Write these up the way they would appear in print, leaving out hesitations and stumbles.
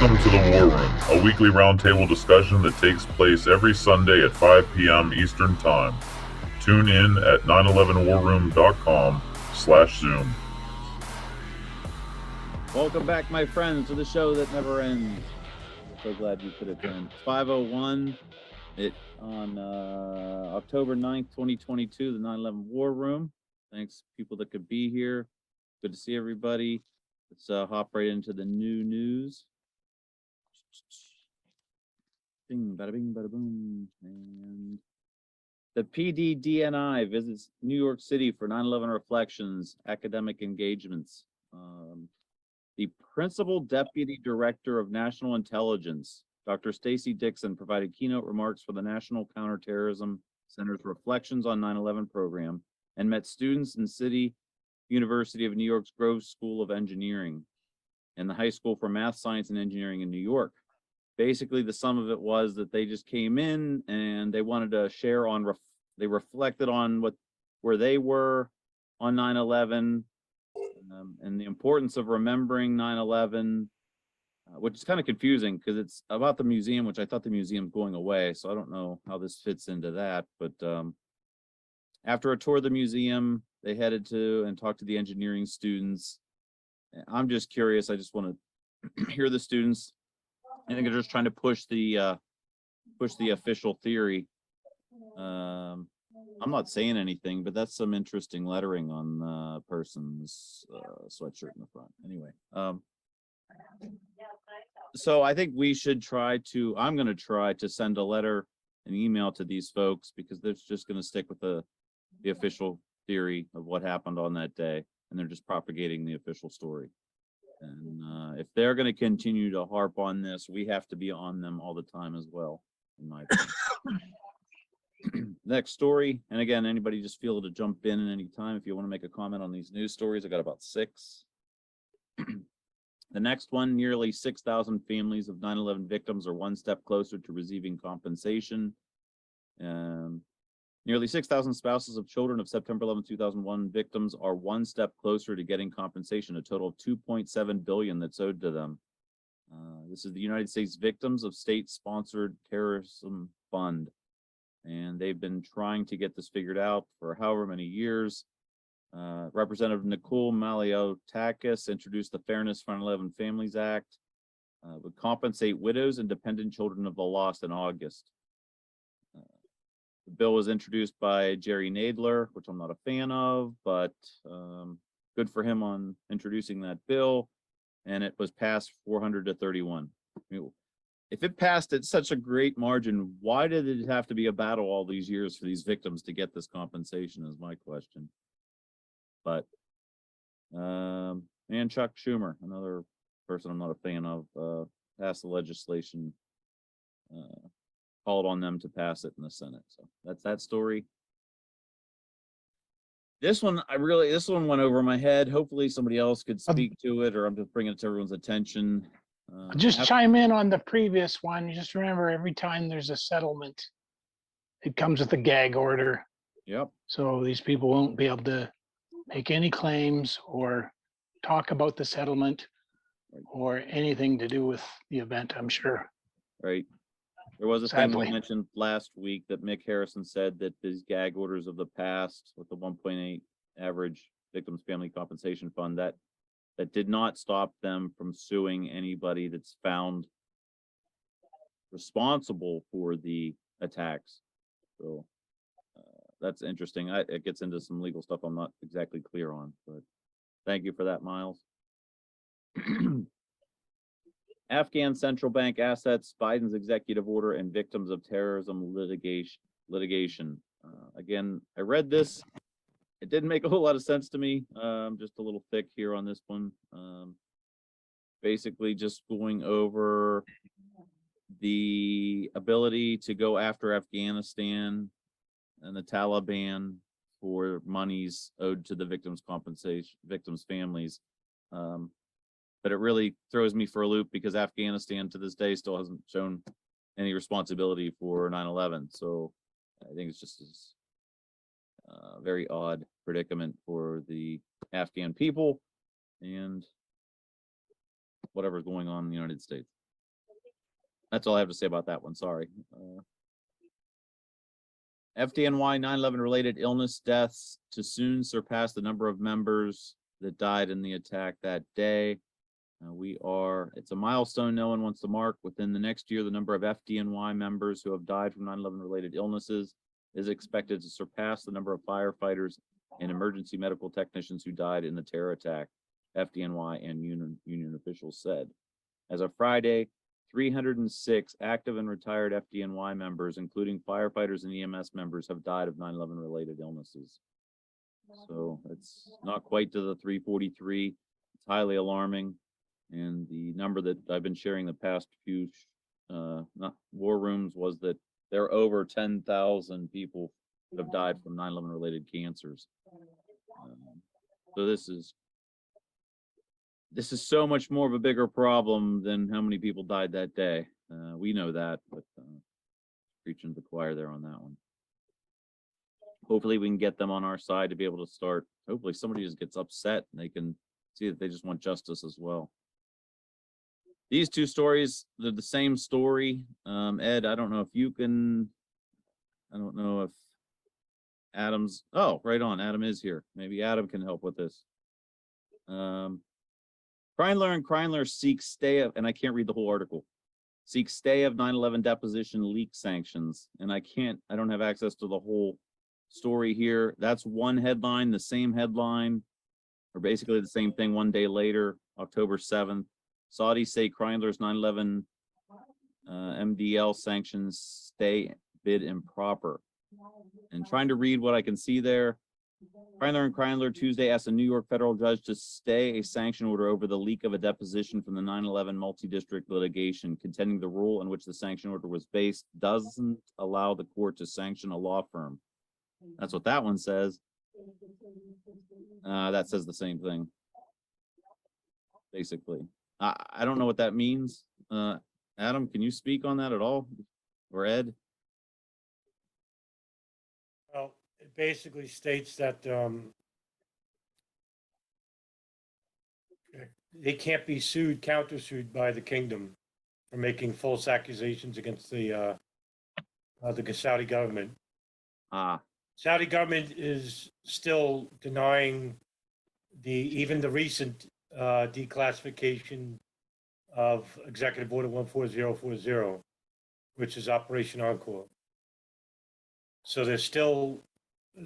Welcome to the War Room, a weekly roundtable discussion that takes place every Sunday at 5 p.m. Eastern Time. Tune in at 911warroom.com/Zoom. Welcome back, my friends, to the show that never ends. I'm so glad you could attend. 5:01 on October 9th, 2022, the 9/11 War Room. Thanks, people that could be here. Good to see everybody. Let's hop right into the new news. Bing, bada bing, bada boom. And the PDDNI visits New York City for 9/11 reflections, academic engagements. The Principal Deputy Director of National Intelligence, Dr. Stacy Dixon, provided keynote remarks for the National Counterterrorism Center's Reflections on 9/11 program and met students in City University of New York's Grove School of Engineering and the High School for Math, Science, and Engineering in New York. Basically, the sum of it was that they just came in and they wanted to share on, they reflected on where they were on 9/11 and the importance of remembering 9/11, which is kind of confusing because it's about the museum, which I thought the museum's going away, so I don't know how this fits into that. But after a tour of the museum, they headed to and talked to the engineering students. I'm just curious. I just want to hear the students. I think they're just trying to push the official theory. I'm not saying anything, but that's some interesting lettering on the person's sweatshirt in the front. Anyway, so I think we should try to. I'm going to try to send a letter, an email to these folks because they're just going to stick with the official theory of what happened on that day, and they're just propagating the official story. And if they're going to continue to harp on this, we have to be on them all the time as well, in my opinion. Next story, and again, anybody just feel to jump in at any time if you want to make a comment on these news stories. I got about 6. The next one, nearly 6,000 families of 9/11 victims are one step closer to receiving compensation. Nearly 6,000 spouses of children of September 11, 2001 victims are one step closer to getting compensation, a total of $2.7 billion that's owed to them. This is the United States Victims of State-Sponsored Terrorism Fund, and they've been trying to get this figured out for however many years. Representative Nicole Maliotakis introduced the Fairness for 9/11 Families Act, would compensate widows and dependent children of the lost in August. The bill was introduced by Jerry Nadler, which I'm not a fan of, but good for him on introducing that bill. And it was passed 400 to 31. I mean, if it passed at such a great margin, why did it have to be a battle all these years for these victims to get this compensation is my question. But, and Chuck Schumer, another person I'm not a fan of, passed the legislation, called on them to pass it in the Senate. So that's that story. This one went over my head. Hopefully somebody else could speak to it, or I'm just bringing it to everyone's attention. Just chime in on the previous one. You just remember every time there's a settlement, it comes with a gag order. Yep. So these people won't be able to make any claims or talk about the settlement or anything to do with the event, I'm sure. Right. There was a Sadly. thing we mentioned last week that Mick Harrison said that these gag orders of the past with the 1.8 average victims family compensation fund, that did not stop them from suing anybody that's found responsible for the attacks. So that's interesting. It gets into some legal stuff I'm not exactly clear on, but thank you for that, Myles. Afghan central bank assets, Biden's executive order, and victims of terrorism litigation. Again, I read this. It didn't make a whole lot of sense to me. Just a little thick here on this one. Basically, just going over the ability to go after Afghanistan and the Taliban for monies owed to the victims' families. But it really throws me for a loop because Afghanistan to this day still hasn't shown any responsibility for 9/11. So I think it's just a very odd predicament for the Afghan people and whatever's going on in the United States. That's all I have to say about that one. Sorry. FDNY 9/11 related illness deaths to soon surpass the number of members that died in the attack that day. It's a milestone no one wants to mark. Within the next year, the number of FDNY members who have died from 9/11 related illnesses is expected to surpass the number of firefighters and emergency medical technicians who died in the terror attack, FDNY and union officials said. As of Friday, 306 active and retired FDNY members, including firefighters and EMS members, have died of 9/11 related illnesses. So it's not quite to the 343. It's highly alarming. And the number that I've been sharing the past few war rooms was that there are over 10,000 people that have died from 9/11 related cancers. So this is so much more of a bigger problem than how many people died that day. We know that, but preaching to the choir there on that one. Hopefully we can get them on our side to be able to start. Hopefully somebody just gets upset and they can see that they just want justice as well. These two stories, they're the same story. Ed, I don't know if you can, I don't know if Adam's, oh, right on, Adam is here. Maybe Adam can help with this. Kraiijhagen and Kraiijhagen seek stay of, and I can't read the whole article, seek stay of 9/11 deposition leak sanctions. And I don't have access to the whole story here. That's one headline, the same headline, or basically the same thing one day later, October 7th. Saudis say Kraiijhagen's 9/11 MDL sanctions stay bid improper. And trying to read what I can see there. Kraiijhagen and Kraiijhagen Tuesday asked a New York federal judge to stay a sanction order over the leak of a deposition from the 9/11 multi-district litigation, contending the rule in which the sanction order was based doesn't allow the court to sanction a law firm. That's what that one says. That says the same thing, basically. I don't know what that means. Adam, can you speak on that at all? Or Ed? Well, it basically states that they can't be sued, countersued by the kingdom for making false accusations against the Saudi government. Saudi government is still denying even the recent declassification of Executive Order 14040, which is Operation Encore. So they're still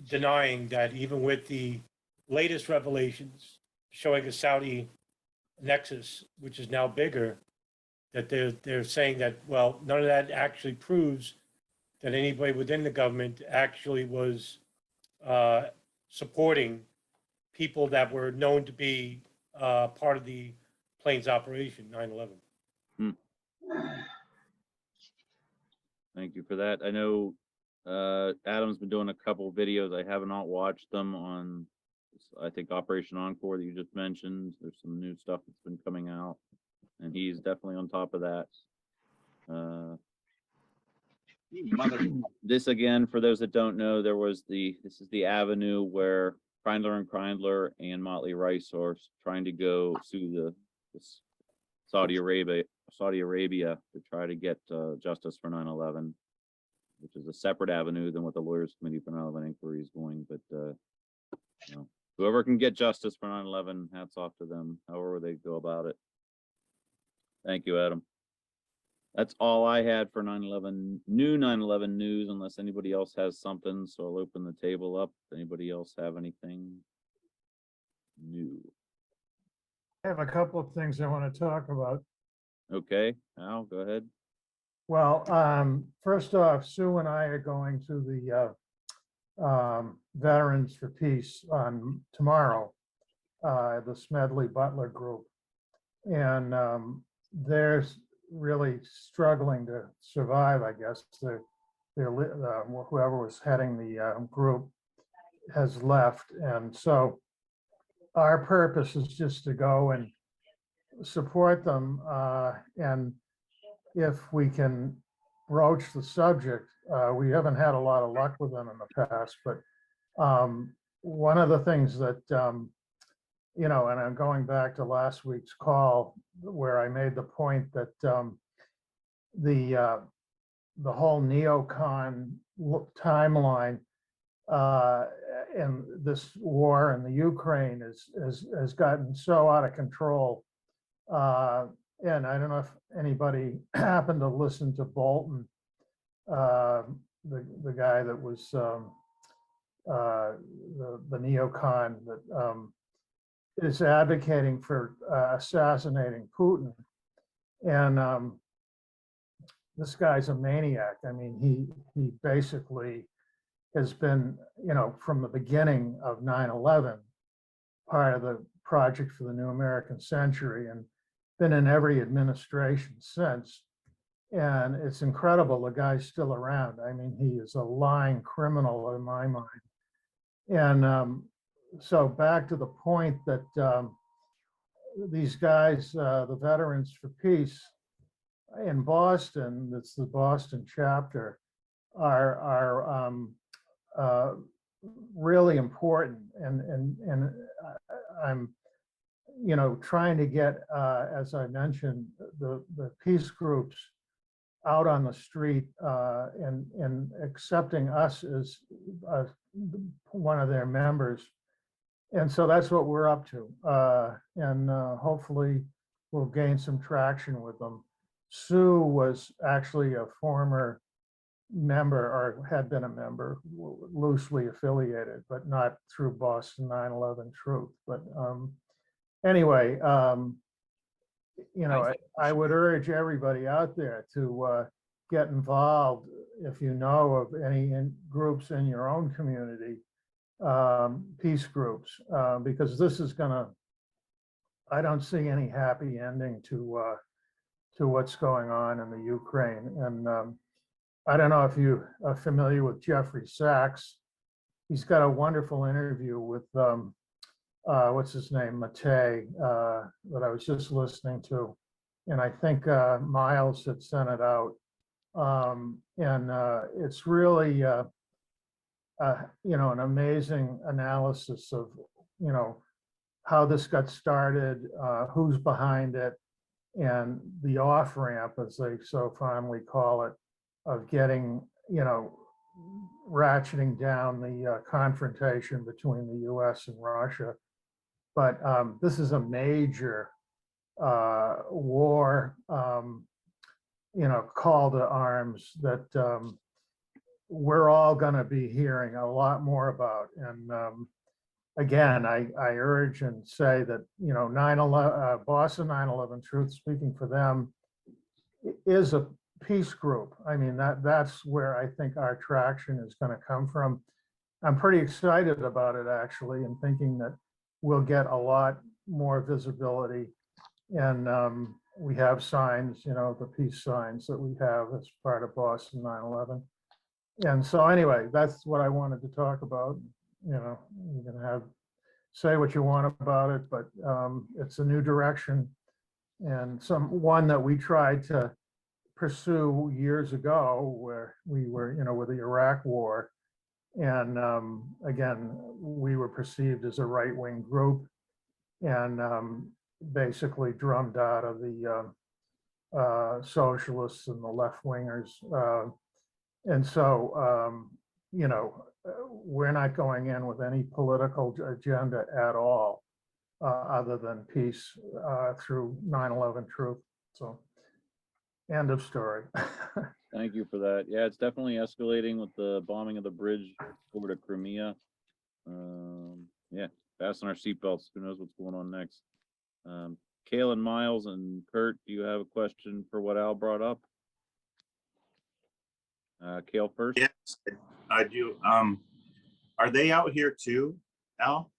denying that even with the latest revelations showing a Saudi nexus, which is now bigger, that they're saying that, well, none of that actually proves that anybody within the government actually was supporting people that were known to be part of the planes operation, 9/11. Thank you for that. I know Adam's been doing a couple of videos. I have not watched them on, I think, Operation Encore that you just mentioned. There's some new stuff that's been coming out, and he's definitely on top of that. This again, for those that don't know, this is the avenue where Kraiijhagen and Motley Rice are trying to go sue this Saudi Arabia to try to get justice for 9/11, which is a separate avenue than what the Lawyers Committee for 9/11 Inquiry is going. But you know, whoever can get justice for 9/11, hats off to them, however they go about it. Thank you, Adam. That's all I had for 9/11 news, unless anybody else has something. So I'll open the table up. Anybody else have anything new? I have a couple of things I want to talk about. Okay, Al, go ahead. Well, first off, Sue and I are going to the Veterans for Peace on tomorrow, the Smedley Butler group. And they're really struggling to survive, I guess. Whoever was heading the group has left. And so our purpose is just to go and support them. And if we can broach the subject, we haven't had a lot of luck with them in the past, but one of the things that, and I'm going back to last week's call where I made the point that the whole neocon timeline and this war in the Ukraine has gotten so out of control. And I don't know if anybody happened to listen to Bolton, the guy that was the neocon that is advocating for assassinating Putin. And this guy's a maniac. I mean, he basically has been, from the beginning of 9/11, part of the Project for the New American Century, and been in every administration since. And it's incredible the guy's still around. I mean, he is a lying criminal in my mind. And so back to the point that these guys, the Veterans for Peace in Boston, that's the Boston chapter, are really important. And I'm, trying to get, as I mentioned, the peace groups out on the street and accepting us as one of their members. And so that's what we're up to. And hopefully we'll gain some traction with them. Sue was actually a former member, or had been a member, loosely affiliated, but not through Boston 9/11 Truth. But anyway, I would urge everybody out there to get involved if you know of any groups in your own community, peace groups, because this is I don't see any happy ending to what's going on in the Ukraine. And I don't know if you are familiar with Jeffrey Sachs. He's got a wonderful interview with what's his name, Matei, that I was just listening to. And I think Myles had sent it out. And it's really, an amazing analysis of, how this got started, who's behind it, and the off-ramp, as they so fondly call it, of getting, ratcheting down the confrontation between the US and Russia. But this is a major war, call to arms that we're all going to be hearing a lot more about. And again, I urge and say that, 9/11, Boston 9/11 Truth, speaking for them, is a peace group. I mean, that's where I think our traction is going to come from. I'm pretty excited about it, actually, and thinking that we'll get a lot more visibility. And we have signs, the peace signs that we have as part of Boston 9/11. And so anyway, that's what I wanted to talk about. You can say what you want about it, but it's a new direction, and one that we tried to pursue years ago, where we were, with the Iraq War. And again, we were perceived as a right-wing group, and basically drummed out of the socialists and the left-wingers. And so, we're not going in with any political agenda at all, other than peace through 9/11 Truth. So, end of story. Thank you for that. Yeah, it's definitely escalating with the bombing of the bridge over to Crimea. Yeah, fasten our seatbelts. Who knows what's going on next? Cayle and Myles and Kurt, do you have a question for what Al brought up? Cayle first. Yes, I do. Are they out here too, Al?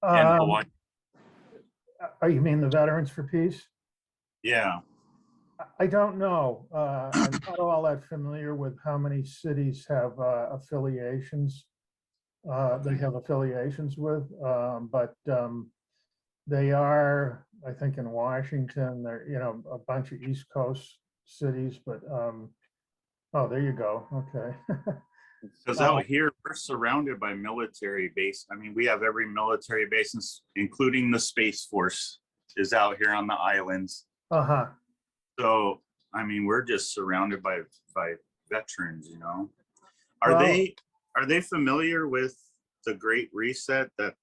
And Hawaii? You mean the Veterans for Peace? Yeah. I don't know. I'm not all that familiar with how many cities have affiliations. They have affiliations with, but they are, I think, in Washington. They're, a bunch of East Coast cities, but oh, there you go. Okay. Because out here, we're surrounded by military base. I mean, we have every military base, including the Space Force, is out here on the islands. Uh-huh. So I mean, we're just surrounded by veterans, you know. Are Well- they familiar with the Great Reset that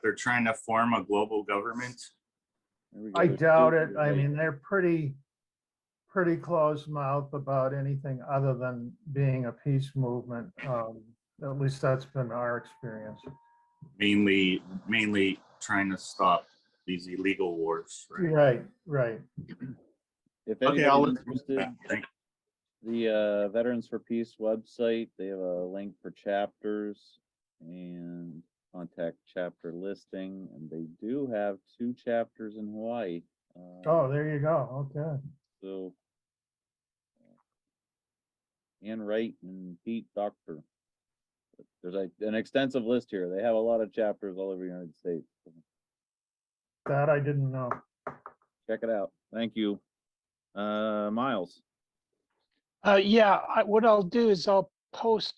they're trying to form a global government? There we go. I There's doubt two it. I right. mean, they're pretty close mouth about anything other than being a peace movement. At least that's been our experience. Mainly trying to stop these illegal wars, right? Right. If Okay, I'll anybody's look. interested, Thank the Veterans for Peace website, they have a link for chapters and contact chapter listing, and they do have 2 chapters in Hawaii. Oh, there you go. Okay. So, Ann Wright and Pete Doctor. There's an extensive list here. They have a lot of chapters all over the United States. That I didn't know. Check it out. Thank you. Myles. Yeah, what I'll do is I'll post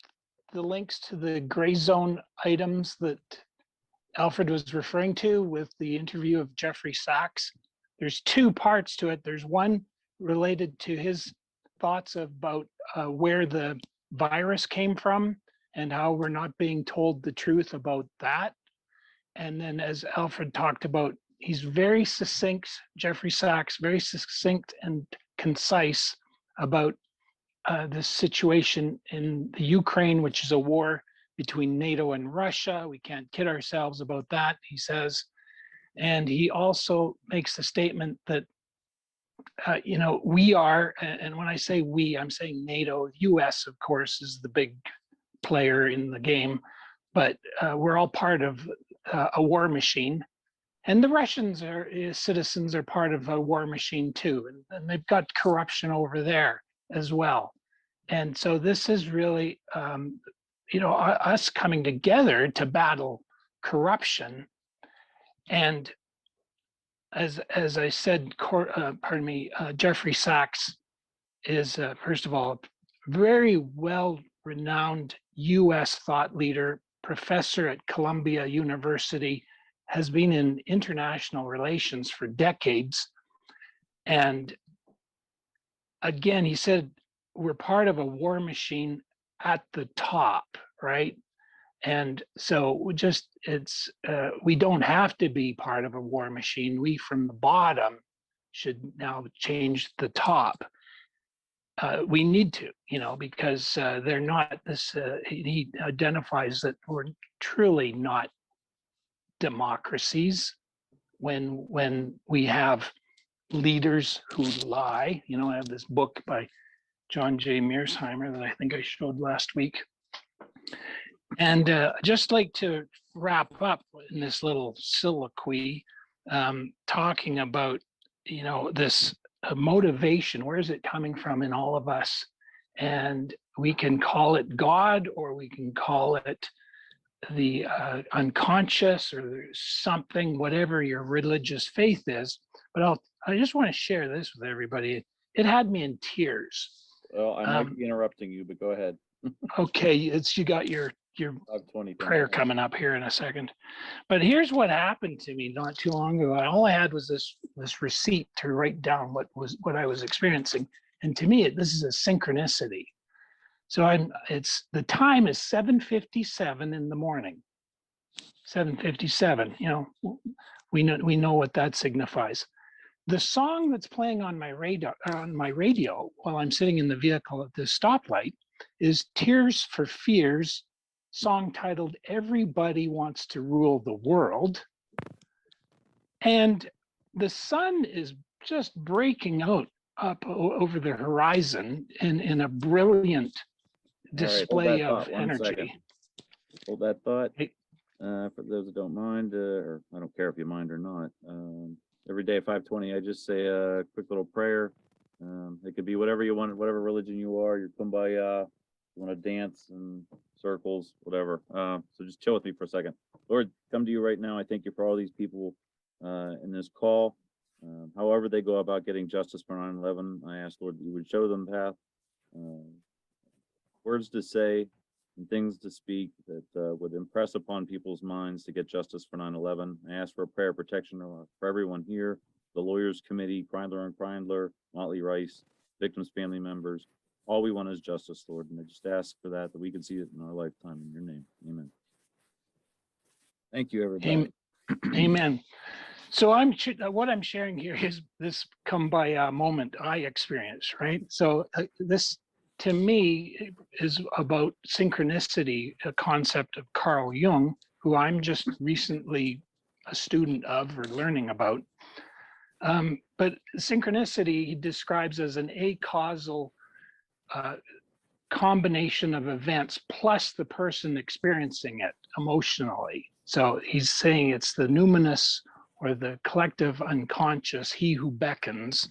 the links to the gray zone items that Alfred was referring to with the interview of Jeffrey Sachs. There's 2 parts to it. There's one related to his thoughts about where the virus came from and how we're not being told the truth about that. And then as Alfred talked about, he's very succinct, Jeffrey Sachs, very succinct and concise about this situation in the Ukraine, which is a war between NATO and Russia. We can't kid ourselves about that, he says. And he also makes the statement that, you know, we are, and when I say we, I'm saying NATO, US, of course, is the big player in the game, but we're all part of a war machine. And the Russians citizens are part of a war machine too. And they've got corruption over there as well. And so this is really, you know, us coming together to battle corruption. And as I said, pardon me, Jeffrey Sachs is, first of all, very well-renowned US thought leader, professor at Columbia University, has been in international relations for decades. And again, he said, we're part of a war machine at the top, right? And so we don't have to be part of a war machine. We from the bottom should now change the top. We need to, you know, because they're not this, he identifies that we're truly not democracies when we have leaders who lie. You know, I have this book by John J. Mearsheimer that I think I showed last week. And just like to wrap up in this little soliloquy, talking about, you know, this motivation, where is it coming from in all of us? And we can call it God, or we can call it the unconscious, or something, whatever your religious faith is. But I just want to share this with everybody. It had me in tears. Well, I might be interrupting you, but go ahead. Okay, you got your 5:20. prayer coming up here in a second. But here's what happened to me not too long ago. All I had was this receipt to write down what I was experiencing. And to me, this is a synchronicity. So the time is 7:57 in the morning. 7:57, you know, we know what that signifies. The song that's playing on my radio while I'm sitting in the vehicle at this stoplight is Tears for Fears, song titled Everybody Wants to Rule the World. And the sun is just breaking out up over the horizon in a brilliant display of energy. Hold that thought. For those that don't mind, or I don't care if you mind or not, every day at 5:20, I just say a quick little prayer. It could be whatever you want, whatever religion you are, you're kumbaya, you want to dance in circles, whatever. So just chill with me for a second. Lord, come to you right now. I thank you for all these people in this call. However they go about getting justice for 9/11, I ask, Lord, that you would show them the path, words to say, and things to speak that would impress upon people's minds to get justice for 9/11. I ask for a prayer of protection for everyone here, the Lawyers Committee, Kreindler and Kreindler, Motley Rice, victims' family members. All we want is justice, Lord. And I just ask for that we can see it in our lifetime in your name. Amen. Thank you, everybody. Amen. So what I'm sharing here is this come by a moment I experienced, right? So this to me is about synchronicity, a concept of Carl Jung, who I'm just recently a student of or learning about. But synchronicity he describes as an acausal combination of events plus the person experiencing it emotionally. So he's saying it's the numinous or the collective unconscious, he who beckons.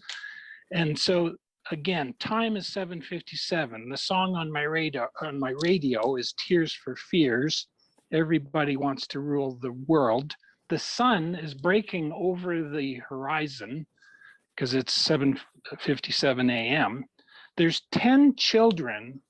And so again, time is 7:57. The song on my radio is Tears for Fears. Everybody wants to rule the world. The sun is breaking over the horizon because it's 7:57 a.m. There's 10 children.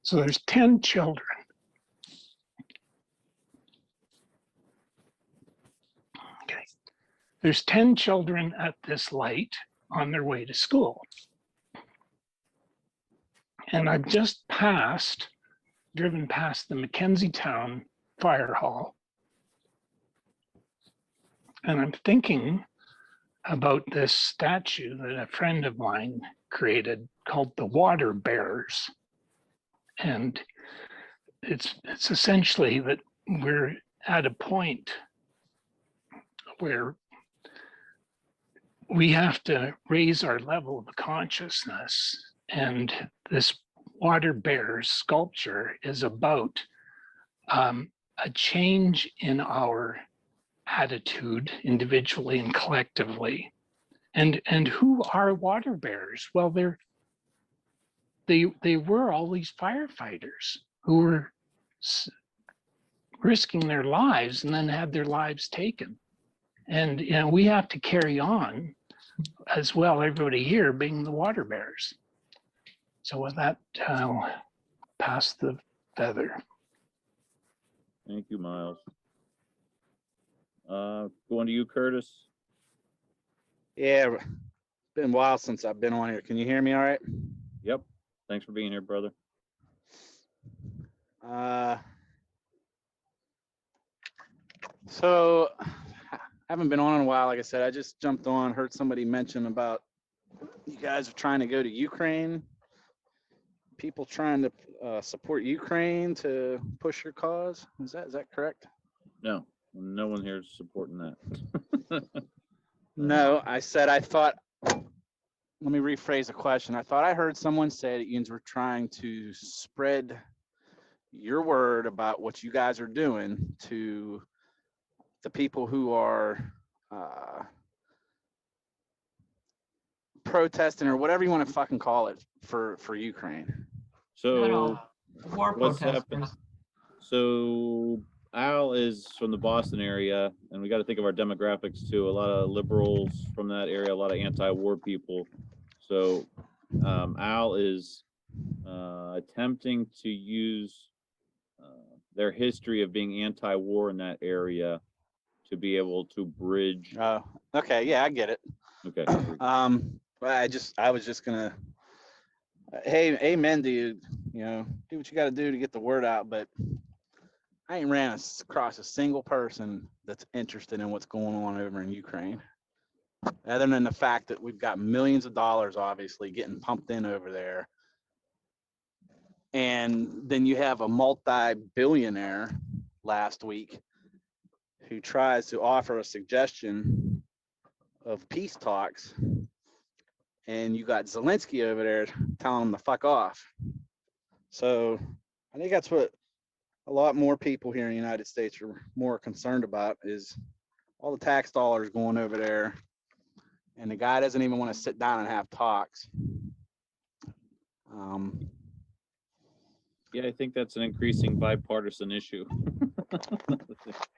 So there's 10 children. Okay. There's 10 children at this light on their way to school. And I've just driven past the Mackenzietown Fire Hall. And I'm thinking about this statue that a friend of mine created called the Water Bearers. And it's essentially that we're at a point where we have to raise our level of consciousness. And this Water Bearers sculpture is about a change in our attitude individually and collectively. And who are water bearers? Well, they were all these firefighters who were risking their lives and then had their lives taken. And we have to carry on as well, everybody here being the water bearers. So with that, I'll pass the feather. Thank you, Myles. Going to you, Curtis. Yeah, it's been a while since I've been on here. Can you hear me all right? Yep. Thanks for being here, brother. So I haven't been on in a while. Like I said, I just jumped on, heard somebody mention about you guys are trying to go to Ukraine. People trying to support Ukraine to push your cause. Is that correct? No one here is supporting that. No, I said I thought. Let me rephrase the question. I thought I heard someone say that you were trying to spread your word about what you guys are doing to the people who are protesting or whatever you want to fucking call it for Ukraine. So war what's protesters. happened? So Al is from the Boston area, and we got to think of our demographics too. A lot of liberals from that area, a lot of anti-war people. So Al is attempting to use their history of being anti-war in that area to be able to bridge. Oh, okay, yeah, I get it. Okay. I was just gonna, hey, amen, dude. Do what you got to do to get the word out, but I ain't ran across a single person that's interested in what's going on over in Ukraine, other than the fact that we've got millions of dollars obviously getting pumped in over there. And then you have a multi-billionaire last week who tries to offer a suggestion of peace talks. And you got Zelensky over there telling him to fuck off. So I think that's what a lot more people here in the United States are more concerned about, is all the tax dollars going over there, and the guy doesn't even want to sit down and have talks. Yeah, I think that's an increasing bipartisan issue.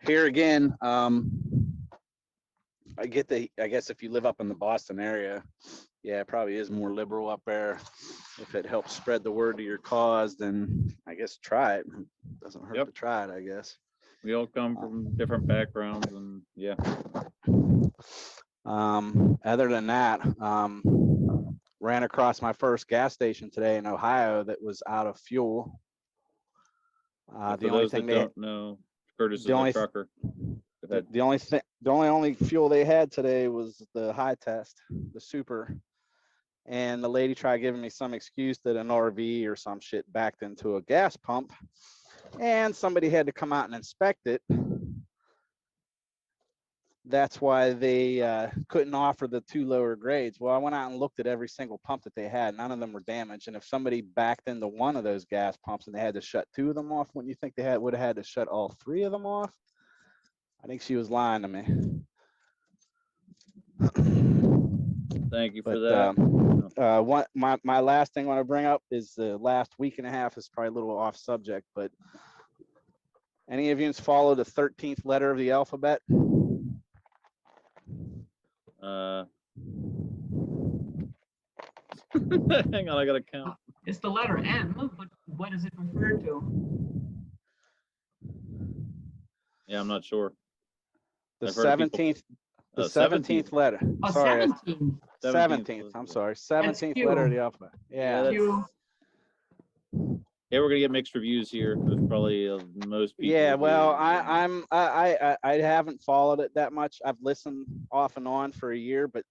Here again, I guess if you live up in the Boston area, yeah, it probably is more liberal up there. If it helps spread the word to your cause, then I guess try it. Doesn't hurt Yep. to try it, I guess. We all come from different backgrounds, and yeah. Other than that, ran across my first gas station today in Ohio that was out of fuel. For The only those thing that they don't know, Curtis is the only a trucker. Go ahead. the only fuel they had today was the high test, the super. And the lady tried giving me some excuse that an RV or some shit backed into a gas pump, and somebody had to come out and inspect it. That's why they couldn't offer the 2 lower grades. Well, I went out and looked at every single pump that they had. None of them were damaged. And if somebody backed into one of those gas pumps and they had to shut 2 of them off, wouldn't you think they would have had to shut all 3 of them off? I think she was lying to me. Thank you for But that. my last thing I want to bring up is the last week and a half is probably a little off subject, but any of you followed the 13th letter of the alphabet? Hang on, I gotta count. It's the letter M, but what does it refer to? Yeah, I'm not sure. The I've heard people- 17th, the 17th. 17th letter. Oh, Sorry, 17. 17th. I'm sorry, 17th letter of the alphabet. Yeah, Yeah. You. Yeah, we're gonna get mixed reviews here. There's probably most people. Yeah, well, who- I haven't followed it that much. I've listened off and on for a year, but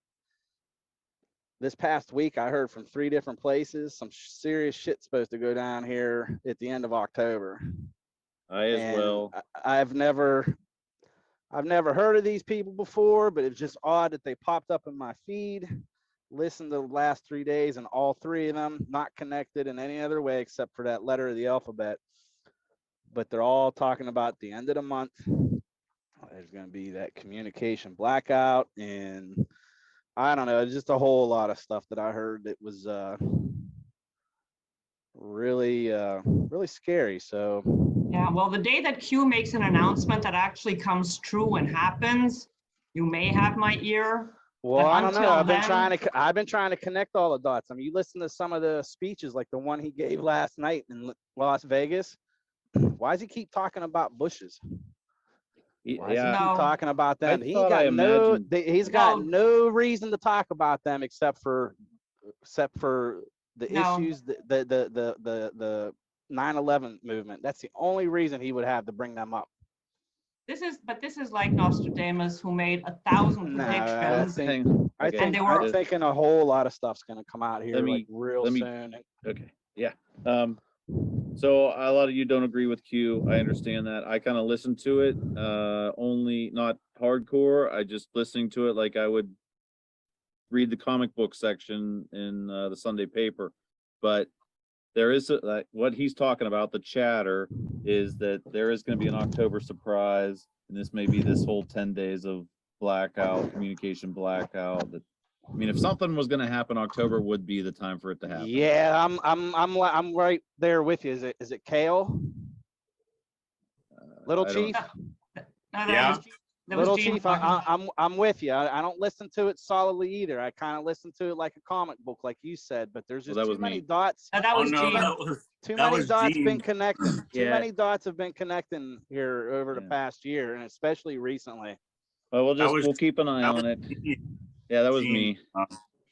this past week I heard from 3 different places some serious shit's supposed to go down here at the end of October. I as And well. I've never heard of these people before, but it's just odd that they popped up in my feed. Listened to the last 3 days, and all 3 of them not connected in any other way except for that letter of the alphabet. But they're all talking about the end of the month. There's going to be that communication blackout, and I don't know, just a whole lot of stuff that I heard that was really scary. So Yeah, well, the day that Q makes an announcement that actually comes true and happens, you may have my ear. well, But I don't know. until I've then- been trying to connect all the dots. I mean, you listen to some of the speeches, like the one he gave last night in Las Vegas. Why does he keep talking about bushes? Why does he Yeah, keep No. talking about them? I He thought got I imagined- he's got No. no reason to talk about them except for the No. issues, the 9/11 movement. That's the only reason he would have to bring them up. This is like Nostradamus, who made 1,000 No, predictions. Okay, And they were- I'm thinking a whole lot of stuff's gonna come out here Let me- like real let me- soon. Okay, yeah. So a lot of you don't agree with Q. I understand that. I kind of listen to it, only not hardcore. I just listening to it like I would read the comic book section in the Sunday paper. But there is like what he's talking about. The chatter is that there is going to be an October surprise, and this may be this whole 10 days of blackout, communication blackout. That, I mean, if something was going to happen, October would be the time for it to happen. Yeah, I'm right there with you. Is it Cayle? Little I don't- Chief? No, that Yeah. was- that was Little Gene Chief, talking. I'm with you. I don't listen to it solidly either. I kind of listen to it like a comic book, like you said, but there's Well, just that too was many me. dots. That Oh, was no, Gene. Too that many was dots Gene. been connecting. Too Yeah. many dots have been connecting here over the Yeah. past year, and especially recently. Well, That was- we'll keep an eye that on it. was Gene. Yeah, that was Gene. me.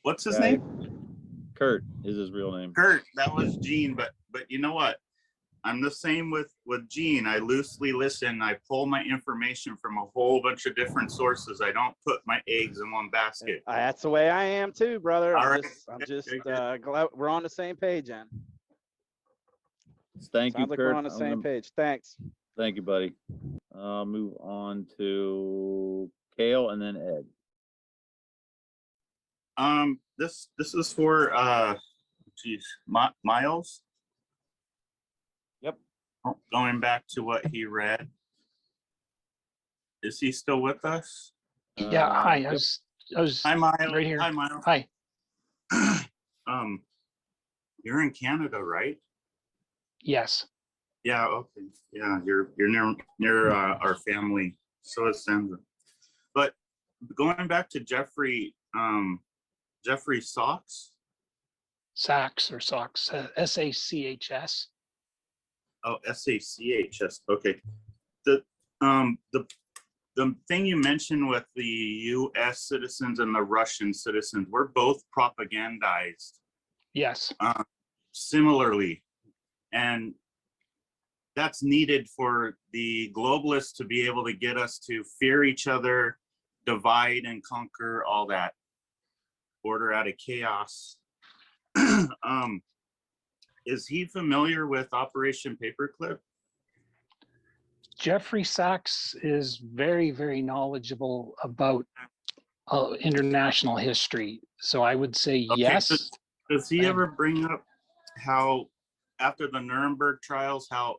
What's his Guy. name? Kurt is his real name. Kurt. That was Gene. But you know what? I'm the same with Gene. I loosely listen. I pull my information from a whole bunch of different sources. I don't put my eggs in one basket. That's the way I am too, brother. All I'm right. just Okay. glad we're on the same page, then. Thank you, Sounds like Kurt. we're on the I'm same gonna- page. Thanks. Thank you, buddy. I'll move on to Cayle and then Ed. This is for Myles. Yep. Going back to what he read. Is he still with us? Yeah, hi, Yep. I was Hi, Myles. right here. Hi, Myles. Hi. You're in Canada, right? Yes. Yeah. Okay. Yeah, you're near our family. So is Sandra. But going back to Jeffrey Sachs? Sachs or Sachs, SACHS. Oh, SACHS. Okay. The thing you mentioned with the U.S. citizens and the Russian citizens, we're both propagandized Yes. similarly, and that's needed for the globalists to be able to get us to fear each other, divide and conquer, all that, order out of chaos. Is he familiar with Operation Paperclip? Jeffrey Sachs is very, very knowledgeable about international history. So I would say Okay, yes. Does he ever bring up how after the Nuremberg trials, how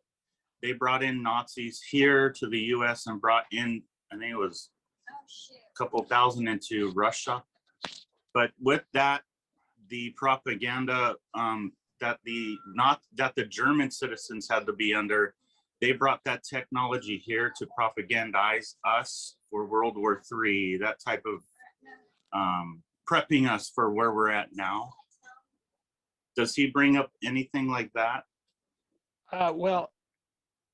they brought in Nazis here to the US and brought in, I think it was a couple thousand into Russia. But with that, the propaganda that the German citizens had to be under, they brought that technology here to propagandize us for World War III, that type of prepping us for where we're at now. Does he bring up anything like that? Well,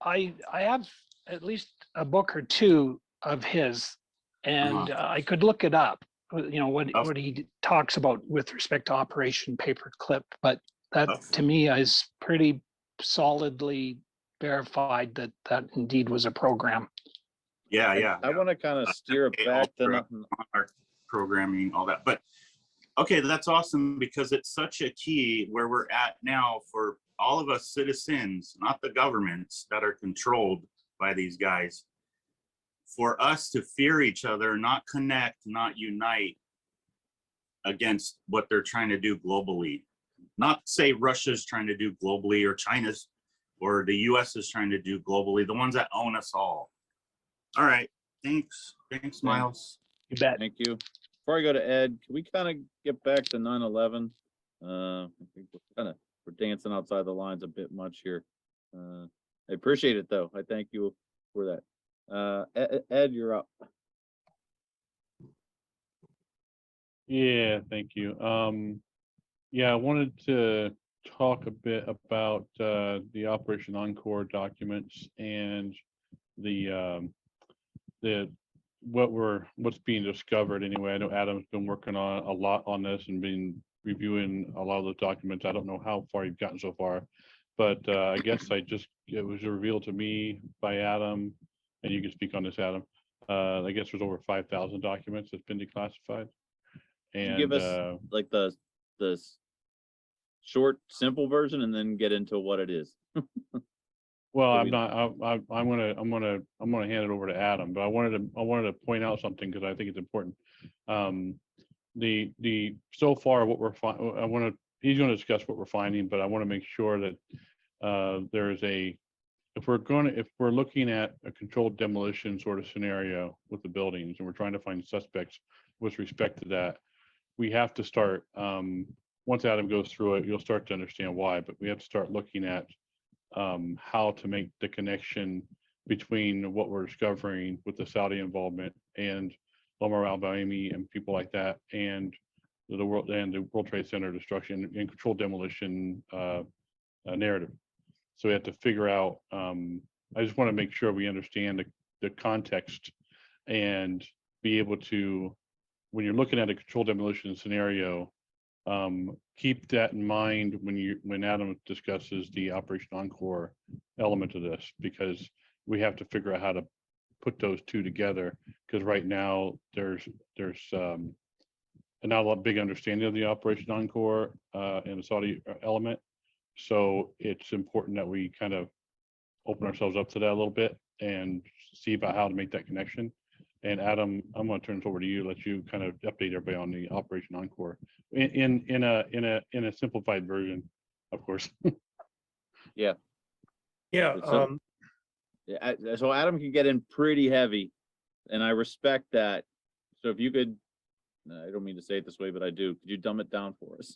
I have at least a book or two of his, and I could look it up, you know, what he talks about with respect to Operation Paperclip, but that to me is pretty solidly verified that that indeed was a program. Yeah. I want to kind of steer it back to our programming, all that. But okay, that's awesome because it's such a key where we're at now for all of us citizens, not the governments that are controlled by these guys, for us to fear each other, not connect, not unite against what they're trying to do globally. Not say Russia's trying to do globally or China's or the US is trying to do globally, the ones that own us all. All right, thanks, Myles. You bet. Thank you. Before I go to Ed, can we kind of get back to 9/11? I think we're dancing outside the lines a bit much here. I appreciate it though. I thank you for that. Ed, you're up. Yeah, thank you. Yeah, I wanted to talk a bit about the Operation Encore documents and the what's being discovered anyway. I know Adam's been working on a lot on this and been reviewing a lot of those documents. I don't know how far you've gotten so far, but I guess it was revealed to me by Adam, and you can speak on this, Adam. I guess there's over 5,000 documents that's been declassified. And give us like the short, simple version, and then get into what it is. Well, I'm gonna hand it over to Adam, but I wanted to point out something because I think it's important. The so far what we're he's going to discuss what we're finding, but I want to make sure that there is if we're looking at a controlled demolition sort of scenario with the buildings and we're trying to find suspects with respect to that, we have to start once Adam goes through it, you'll start to understand why, but we have to start looking at how to make the connection between what we're discovering with the Saudi involvement and Omar al-Baimi and people like that, and the World Trade Center destruction and controlled demolition narrative. So we have to figure out. I just want to make sure we understand the context and be able to, when you're looking at a controlled demolition scenario, keep that in mind when Adam discusses the Operation Encore element of this, because we have to figure out how to put those two together, because right now there's not a big understanding of the Operation Encore and the Saudi element. So it's important that we kind of open ourselves up to that a little bit and see about how to make that connection. And Adam, I'm going to turn this over to you, let you kind of update everybody on the Operation Encore in a simplified version, of course. Yeah. Yeah. So Adam can get in pretty heavy, and I respect that. So if you could, I don't mean to say it this way, but I do. Could you dumb it down for us?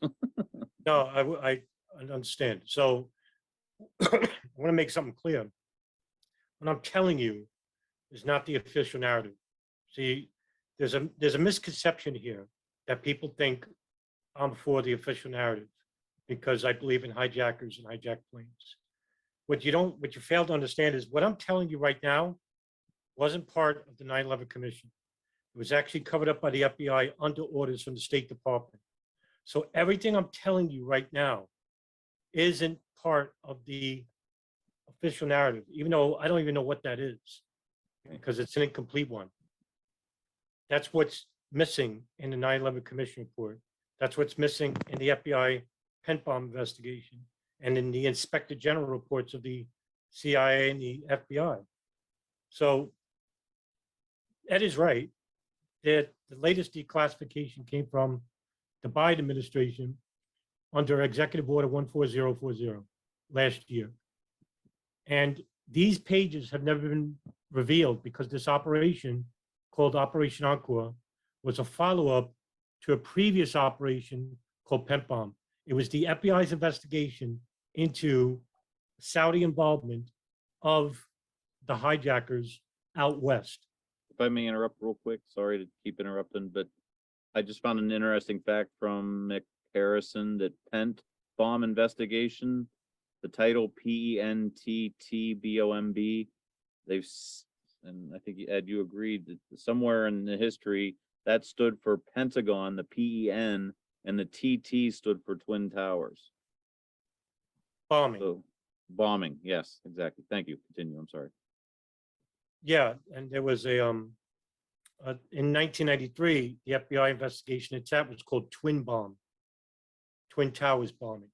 No, I understand. So I want to make something clear. What I'm telling you is not the official narrative. See, there's a misconception here that people think for the official narrative, because I believe in hijackers and hijacked planes. What you fail to understand is what I'm telling you right now wasn't part of the 9/11 Commission. It was actually covered up by the FBI under orders from the State Department. So everything I'm telling you right now isn't part of the official narrative, even though I don't even know what that is, because it's an incomplete one. That's what's missing in the 9/11 Commission report. That's what's missing in the FBI pen bomb investigation and in the Inspector General reports of the CIA and the FBI. So Ed is right that the latest declassification came from the Biden administration under Executive Order 14040 last year. And these pages have never been revealed because this operation called Operation Encore was a follow-up to a previous operation called Pent Bomb. It was the FBI's investigation into Saudi involvement of the hijackers out west. If I may interrupt real quick, sorry to keep interrupting, but I just found an interesting fact from Mick Harrison that Pent Bomb investigation, the title PENTTBOMB, and I think Ed, you agreed that somewhere in the history that stood for Pentagon, the PEN, and the TT stood for Twin Towers. Bombing. So, bombing, yes, exactly. Thank you. Continue. I'm sorry. Yeah, and there was a in 1993, the FBI investigation into that was called Twin Bomb, Twin Towers bombing.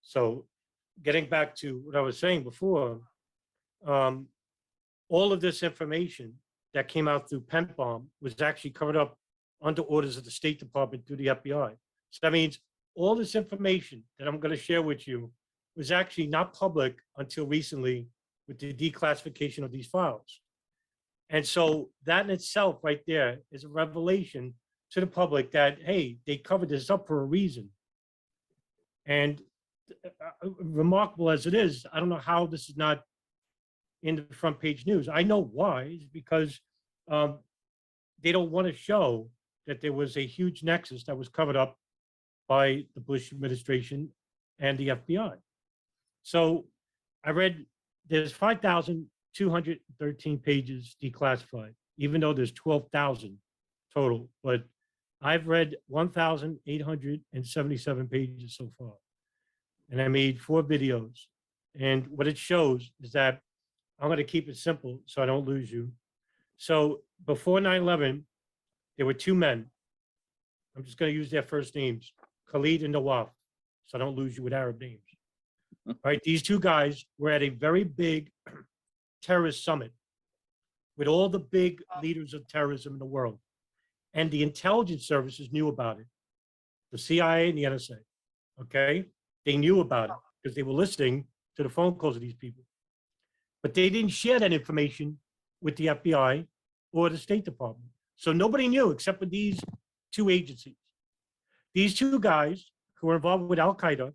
So, getting back to what I was saying before, all of this information that came out through Pent Bomb was actually covered up under orders of the State Department through the FBI. So that means all this information that I'm going to share with you was actually not public until recently with the declassification of these files. And so that in itself right there is a revelation to the public that, hey, they covered this up for a reason. And remarkable as it is, I don't know how this is not in the front page news. I know why, it's because they don't want to show that there was a huge nexus that was covered up by the Bush administration and the FBI. So I read there's 5,213 pages declassified, even though there's 12,000 total, but I've read 1,877 pages so far. And I made 4 videos. And what it shows is that I'm going to keep it simple so I don't lose you. So before 9/11, there were 2 men. I'm just going to use their first names, Khalid and Nawaf, so I don't lose you with Arab names. All right, these 2 guys were at a very big terrorist summit with all the big leaders of terrorism in the world. And the intelligence services knew about it, the CIA and the NSA, okay? They knew about it because they were listening to the phone calls of these people. But they didn't share that information with the FBI or the State Department. So nobody knew except for these 2 agencies. These 2 guys who were involved with Al-Qaeda,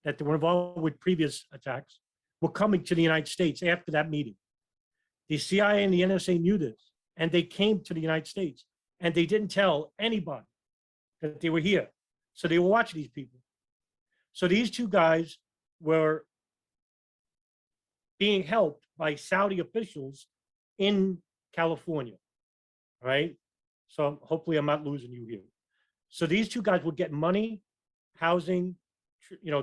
that they were involved with previous attacks, were coming to the United States after that meeting. The CIA and the NSA knew this, and they came to the United States, and they didn't tell anybody that they were here. So they were watching these people. So these 2 guys were being helped by Saudi officials in California, right? So hopefully I'm not losing you here. So these 2 guys would get money, housing,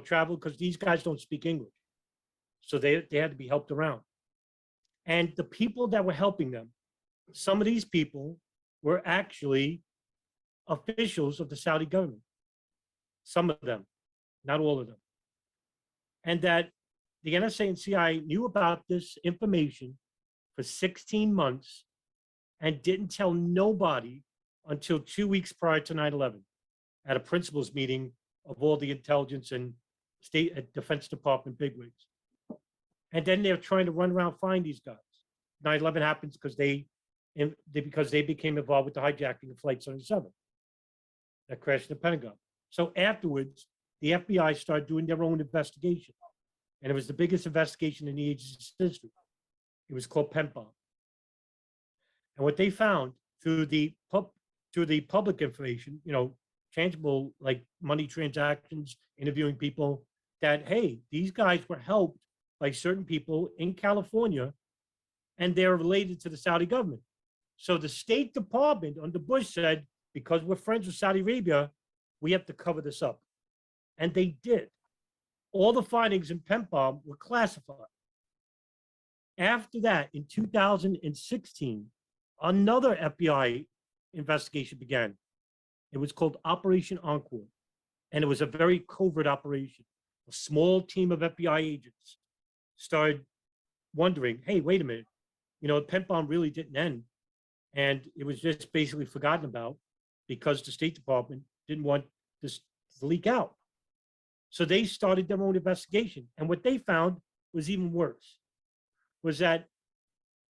travel, because these guys don't speak English. So they had to be helped around. And the people that were helping them, some of these people were actually officials of the Saudi government. Some of them, not all of them. And that the NSA and CIA knew about this information for 16 months and didn't tell nobody until 2 weeks prior to 9/11 at a principals meeting of all the intelligence and State Defense Department bigwigs. And then they're trying to run around, find these guys. 9/11 happens because they became involved with the hijacking of Flight 77 that crashed in the Pentagon. So afterwards, the FBI started doing their own investigation. And it was the biggest investigation in the agency's history. It was called Pent Bomb. And what they found through the public information, tangible, like money transactions, interviewing people that, hey, these guys were helped by certain people in California and they're related to the Saudi government. So the State Department under Bush said, because we're friends with Saudi Arabia, we have to cover this up. And they did. All the findings in Pempom were classified. After that, in 2016, another FBI investigation began. It was called Operation Encore, and it was a very covert operation. A small team of FBI agents started wondering, hey, wait a minute, Pempom really didn't end, and it was just basically forgotten about because the State Department didn't want this to leak out. So they started their own investigation, and what they found was even worse, was that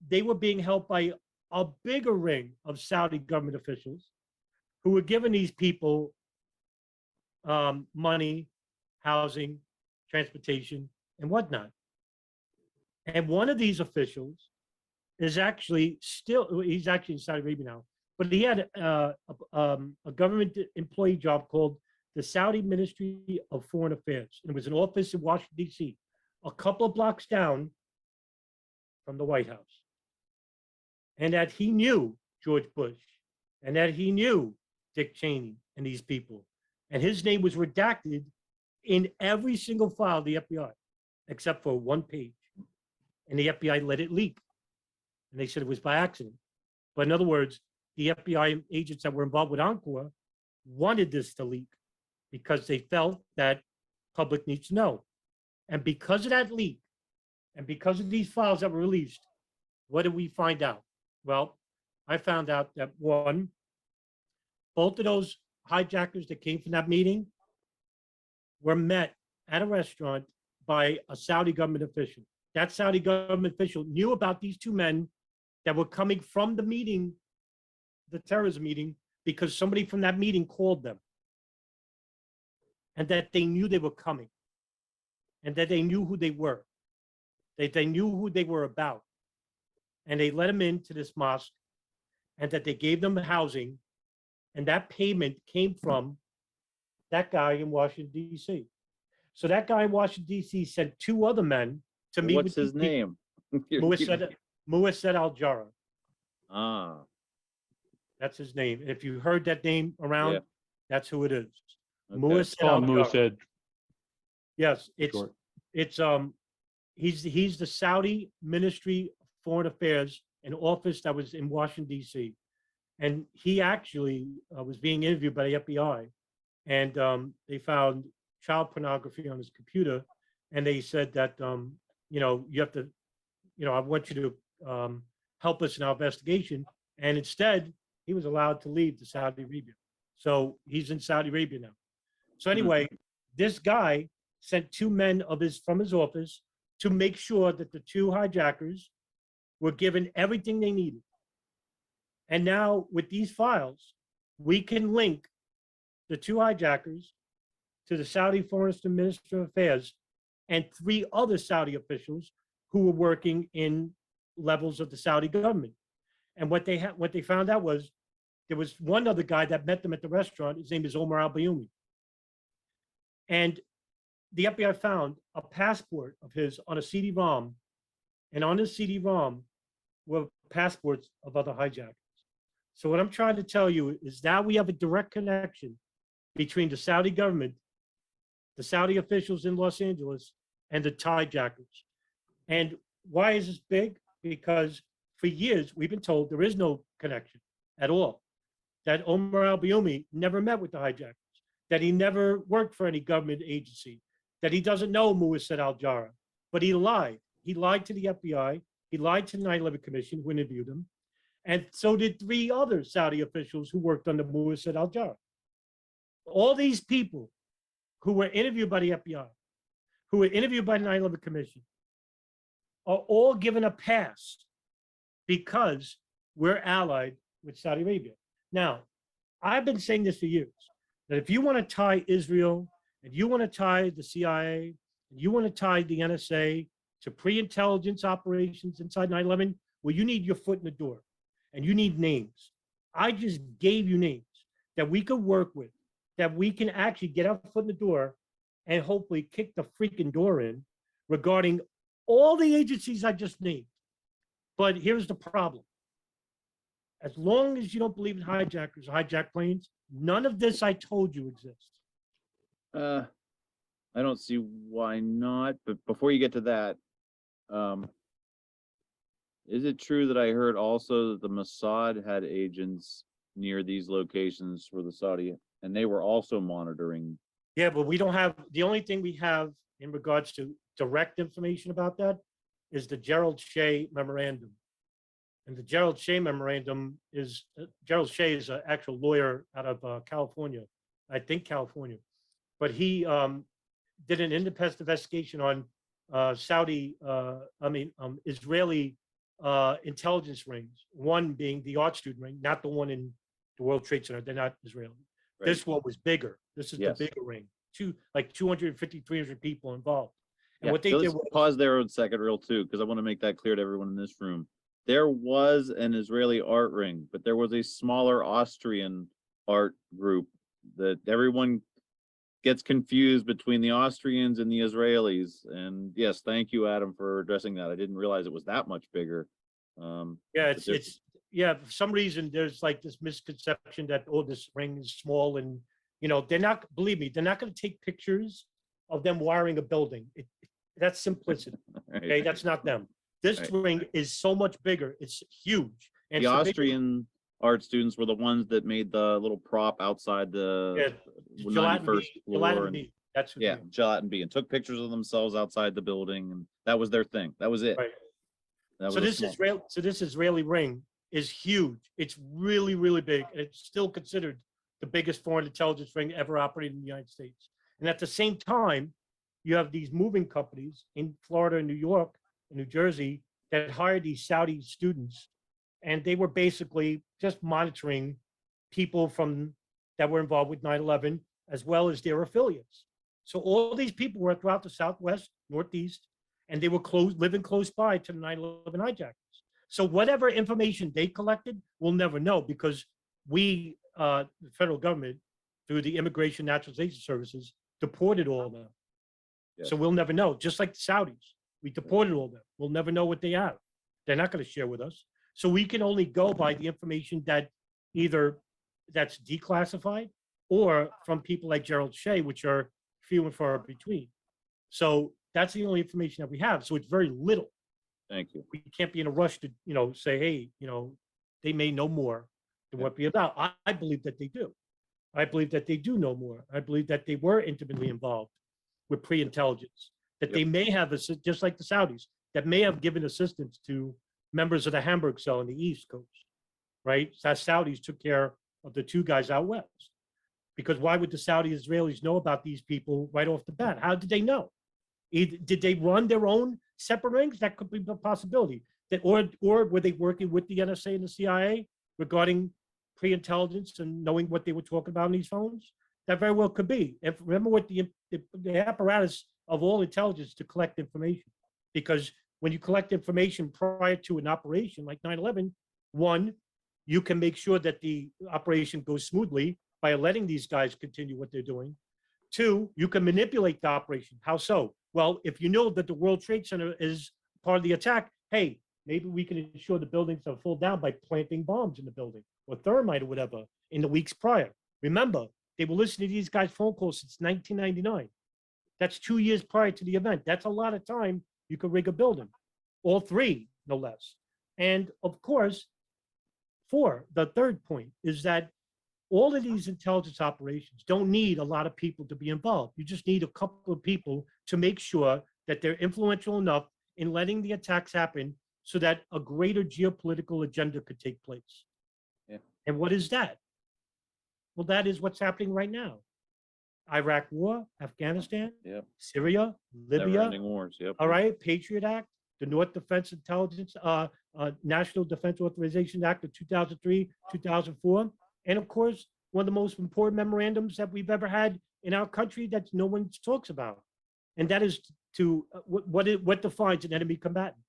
they were being helped by a bigger ring of Saudi government officials who were giving these people money, housing, transportation, and whatnot. And one of these officials is actually he's actually in Saudi Arabia now, but he had a government employee job called the Saudi Ministry of Foreign Affairs. And it was an office in Washington, D.C., a couple of blocks down from the White House. And that he knew George Bush, and that he knew Dick Cheney and these people. And his name was redacted in every single file of the FBI, except for one page. And the FBI let it leak. And they said it was by accident. But in other words, the FBI agents that were involved with Encore wanted this to leak because they felt that public needs to know. And because of that leak, and because of these files that were released, what did we find out? Well, I found out that one, both of those hijackers that came from that meeting were met at a restaurant by a Saudi government official. That Saudi government official knew about these two men that were coming from the meeting, the terrorism meeting, because somebody from that meeting called them. And that they knew they were coming. And that they knew who they were. That they knew who they were about. And they let them into this mosque, and that they gave them housing, and that payment came from that guy in Washington, D.C. So that guy in Washington, D.C. sent two other men to meet What's with his name? Muir al-Jara. Ah, That's his name. If you heard that name around, Yeah. that's who it is. okay. Muir Moose al-Jara. said, Yes, short. he's the Saudi Ministry of Foreign Affairs, an office that was in Washington, D.C. And he actually was being interviewed by the FBI, and they found child pornography on his computer, and they said that you have to, I want you to help us in our investigation. And instead, he was allowed to leave to Saudi Arabia. So he's in Saudi Arabia now. So anyway, this guy sent two men from his office to make sure that the two hijackers were given everything they needed. And now with these files, we can link the two hijackers to the Saudi Foreign Minister of Affairs and three other Saudi officials who were working in levels of the Saudi government. And what they found out was there was one other guy that met them at the restaurant. His name is Omar al-Bayoumi. And the FBI found a passport of his on a CD-ROM, and on this CD-ROM were passports of other hijackers. So what I'm trying to tell you is now we have a direct connection between the Saudi government, the Saudi officials in Los Angeles, and the hijackers. And why is this big? Because for years, we've been told there is no connection at all. That Omar al-Bayoumi never met with the hijackers, that he never worked for any government agency, that he doesn't know Muir al-Jara, but he lied. He lied to the FBI. He lied to the 9/11 Commission who interviewed him. And so did three other Saudi officials who worked under Muir al-Jara. All these people who were interviewed by the FBI, who were interviewed by the 9/11 Commission, are all given a pass because we're allied with Saudi Arabia. Now, I've been saying this for years, that if you want to tie Israel, and you want to tie the CIA, and you want to tie the NSA to pre-intelligence operations inside 9/11, well, you need your foot in the door, and you need names. I just gave you names that we could work with, that we can actually get our foot in the door and hopefully kick the freaking door in regarding all the agencies I just named. But here's the problem. As long as you don't believe in hijackers, hijack planes, none of this I told you exists. I don't see why not, but before you get to that, is it true that I heard also that the Mossad had agents near these locations for the Saudi, and they were also monitoring? Yeah, but we don't have, the only thing we have in regards to direct information about that is the Gerald Shea memorandum. And the Gerald Shea memorandum is, Gerald Shea is an actual lawyer out of California, I think California. But he did an independent investigation on Israeli intelligence rings, one being the art student ring, not the one in the World Trade Center. They're not Israeli. Right. This one was bigger. This is Yes. the bigger ring. Like 250, 300 people involved. And Yeah, what they so did let's was, pause there a second real too, because I want to make that clear to everyone in this room. There was an Israeli art ring, but there was a smaller Austrian art group that everyone gets confused between the Austrians and the Israelis. And yes, thank you, Adam, for addressing that. I didn't realize it was that much bigger. yeah, but there- yeah, for some reason, there's like this misconception that, oh, this ring is small and, you know, they're not, believe me, they're not going to take pictures of them wiring a building. That's simplicity. right. Okay, that's not them. This Right. ring is so much bigger. It's huge. And The so bigger- Austrian art students were the ones that made the little prop outside the Yeah, Gelatin 91st Bee, floor. Gelatin and- Bee. That's what Yeah, they- Gelatin Bee, and took pictures of themselves outside the building, and that was their thing. That was it. Right. That So was a this Israeli ring is huge. It's really, really big, and it's still considered the biggest foreign intelligence ring ever operated in the United States. And at the same time, you have these moving companies in Florida and New York and New Jersey that hired these Saudi students, and they were basically just monitoring people from that were involved with 9/11 as well as their affiliates. So all these people were throughout the Southwest, Northeast, and they were living close by to the 9/11 hijackers. So whatever information they collected, we'll never know because we, the federal government, through the Immigration Naturalization Services, deported all of them. Yes. So we'll never know, just like the Saudis. We deported all of them. We'll never know what they have. They're not going to share with us. So we can only go by the information that either that's declassified or from people like Gerald Shea, which are few and far between. So that's the only information that we have. So it's very little. Thank you. We can't be in a rush to, you know, say, hey, you know, they may know more than what we about. I believe that they do. I believe that they do know more. I believe that they were intimately involved with pre-intelligence, that they may have, just like the Saudis, that may have given assistance to members of the Hamburg cell on the East Coast, right? So Saudis took care of the two guys out west. Because why would the Saudi Israelis know about these people right off the bat? How did they know? Did they run their own separate rings? That could be a possibility. That, or were they working with the NSA and the CIA regarding pre-intelligence and knowing what they were talking about on these phones? That very well could be. If remember what the apparatus of all intelligence to collect information, because when you collect information prior to an operation like 9/11, one, you can make sure that the operation goes smoothly by letting these guys continue what they're doing. Two, you can manipulate the operation. How so? Well, if you know that the World Trade Center is part of the attack, hey, maybe we can ensure the buildings are full down by planting bombs in the building or thermite or whatever in the weeks prior. Remember, they were listening to these guys' phone calls since 1999. That's 2 years prior to the event. That's a lot of time you could rig a building. All three, no less. And of course, four, the third point is that all of these intelligence operations don't need a lot of people to be involved. You just need a couple of people to make sure that they're influential enough in letting the attacks happen so that a greater geopolitical agenda could take place. Yeah. And what is that? Well, that is what's happening right now. Iraq war, Afghanistan, Yep. Syria, Libya, Never-ending wars. Yep. all right, Patriot Act, the North Defense Intelligence, National Defense Authorization Act of 2003, 2004. And of course, one of the most important memorandums that we've ever had in our country that no one talks about. And that is to what defines an enemy combatant.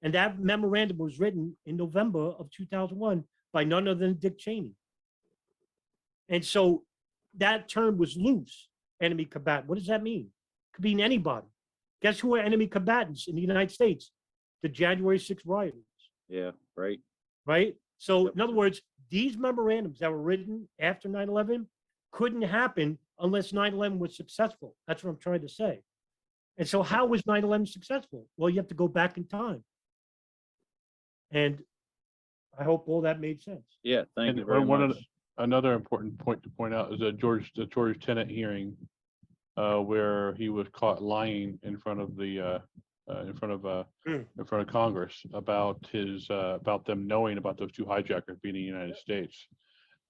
And that memorandum was written in November of 2001 by none other than Dick Cheney. And so that term was loose, enemy combatant. What does that mean? Could mean anybody. Guess who are enemy combatants in the United States? The January 6th rioters. Yeah, right. Right? So Yep. in other words, these memorandums that were written after 9/11 couldn't happen unless 9/11 was successful. That's what I'm trying to say. And so how was 9/11 successful? Well, you have to go back in time. And I hope all that made sense. Yeah, thank And you very one much. another important point to point out is that the George Tenet hearing, where he was caught lying in front of Congress about them knowing about those two hijackers being in the United States,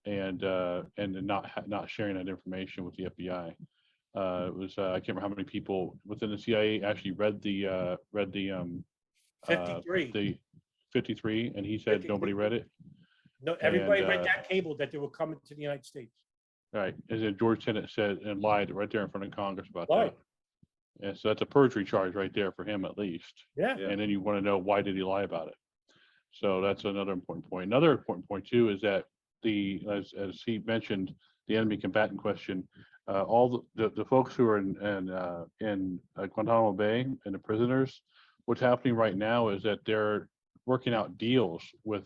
and not sharing that information with the FBI. It was I can't remember how many people within the CIA actually read the 53. the 53, and he said 53. nobody read it. No, everybody And, read that cable that they were coming to the United States. Right, and then George Tenet said and lied right there in front of Congress about Lied. that. And so that's a perjury charge right there for him at least. Yeah. Yeah. And then you want to know, why did he lie about it? So that's another important point. Another important point too is that as he mentioned, the enemy combatant question, all the folks who are in Guantanamo Bay and the prisoners, what's happening right now is that they're working out deals with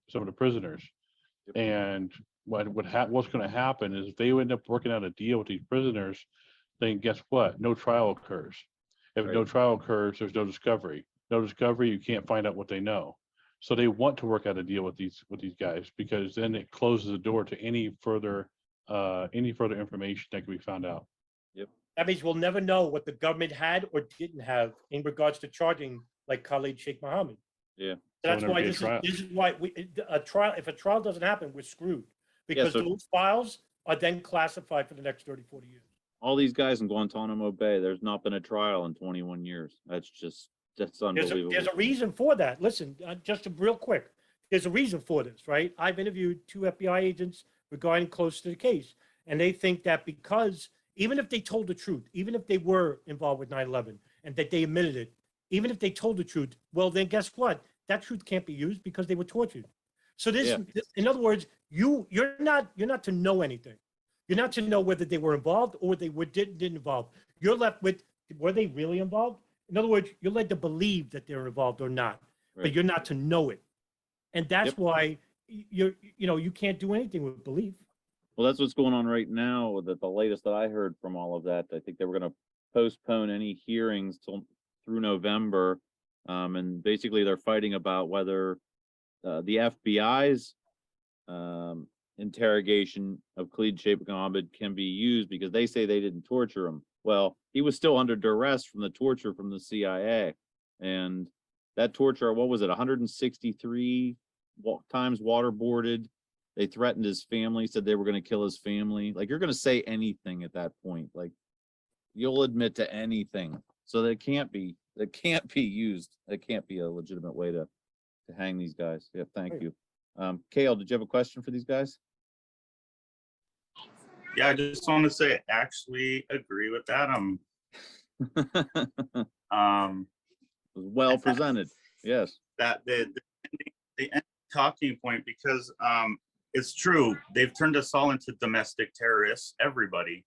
some of the prisoners. And what's going to happen is if they end up working out a deal with these prisoners, then guess what? No trial occurs. If no Right. trial occurs, there's no discovery. No discovery, you can't find out what they know. So they want to work out a deal with these guys, because then it closes the door to any further information that can be found out. That means we'll never know what the government had or didn't have in regards to charging like Khalid Sheikh Mohammed. Yeah. That's whenever why you get this is why if a trial doesn't happen, we're screwed, because so- those files are then classified for the next 30, 40 years. All these guys in Guantanamo Bay, there's not been a trial in 21 years. That's unbelievable. There's a reason for that. Listen, real quick, there's a reason for this, right? I've interviewed 2 FBI agents regarding close to the case, and they think that because even if they told the truth, even if they were involved with 9/11 and that they admitted it, even if they told the truth, well, then guess what? That truth can't be used because they were tortured. So in other words, you're not to know anything. You're not to know whether they were involved or they didn't involve. You're left with, were they really involved? In other words, you're led to believe that they're involved or not, but Right. you're not to know it. And that's Yep. why you can't do anything with belief. Well, that's what's going on right now. That the latest that I heard from all of that, I think they were going to postpone any hearings through November, and basically they're fighting about whether the FBI's interrogation of Khalid Sheikh Mohammed can be used, because they say they didn't torture him. Well, he was still under duress from the torture from the CIA, and that torture, what was it, 163 times waterboarded. They threatened his family, said they were going to kill his family. Like, you're going to say anything at that point. Like, you'll admit to anything. So that can't be used. That can't be a legitimate way to hang these guys. Yeah, thank you. Cayle, did you have a question for these guys? Yeah, I just want to say, I actually agree with that. Well presented. Yes. That the end talking point, because it's true. They've turned us all into domestic terrorists. Everybody.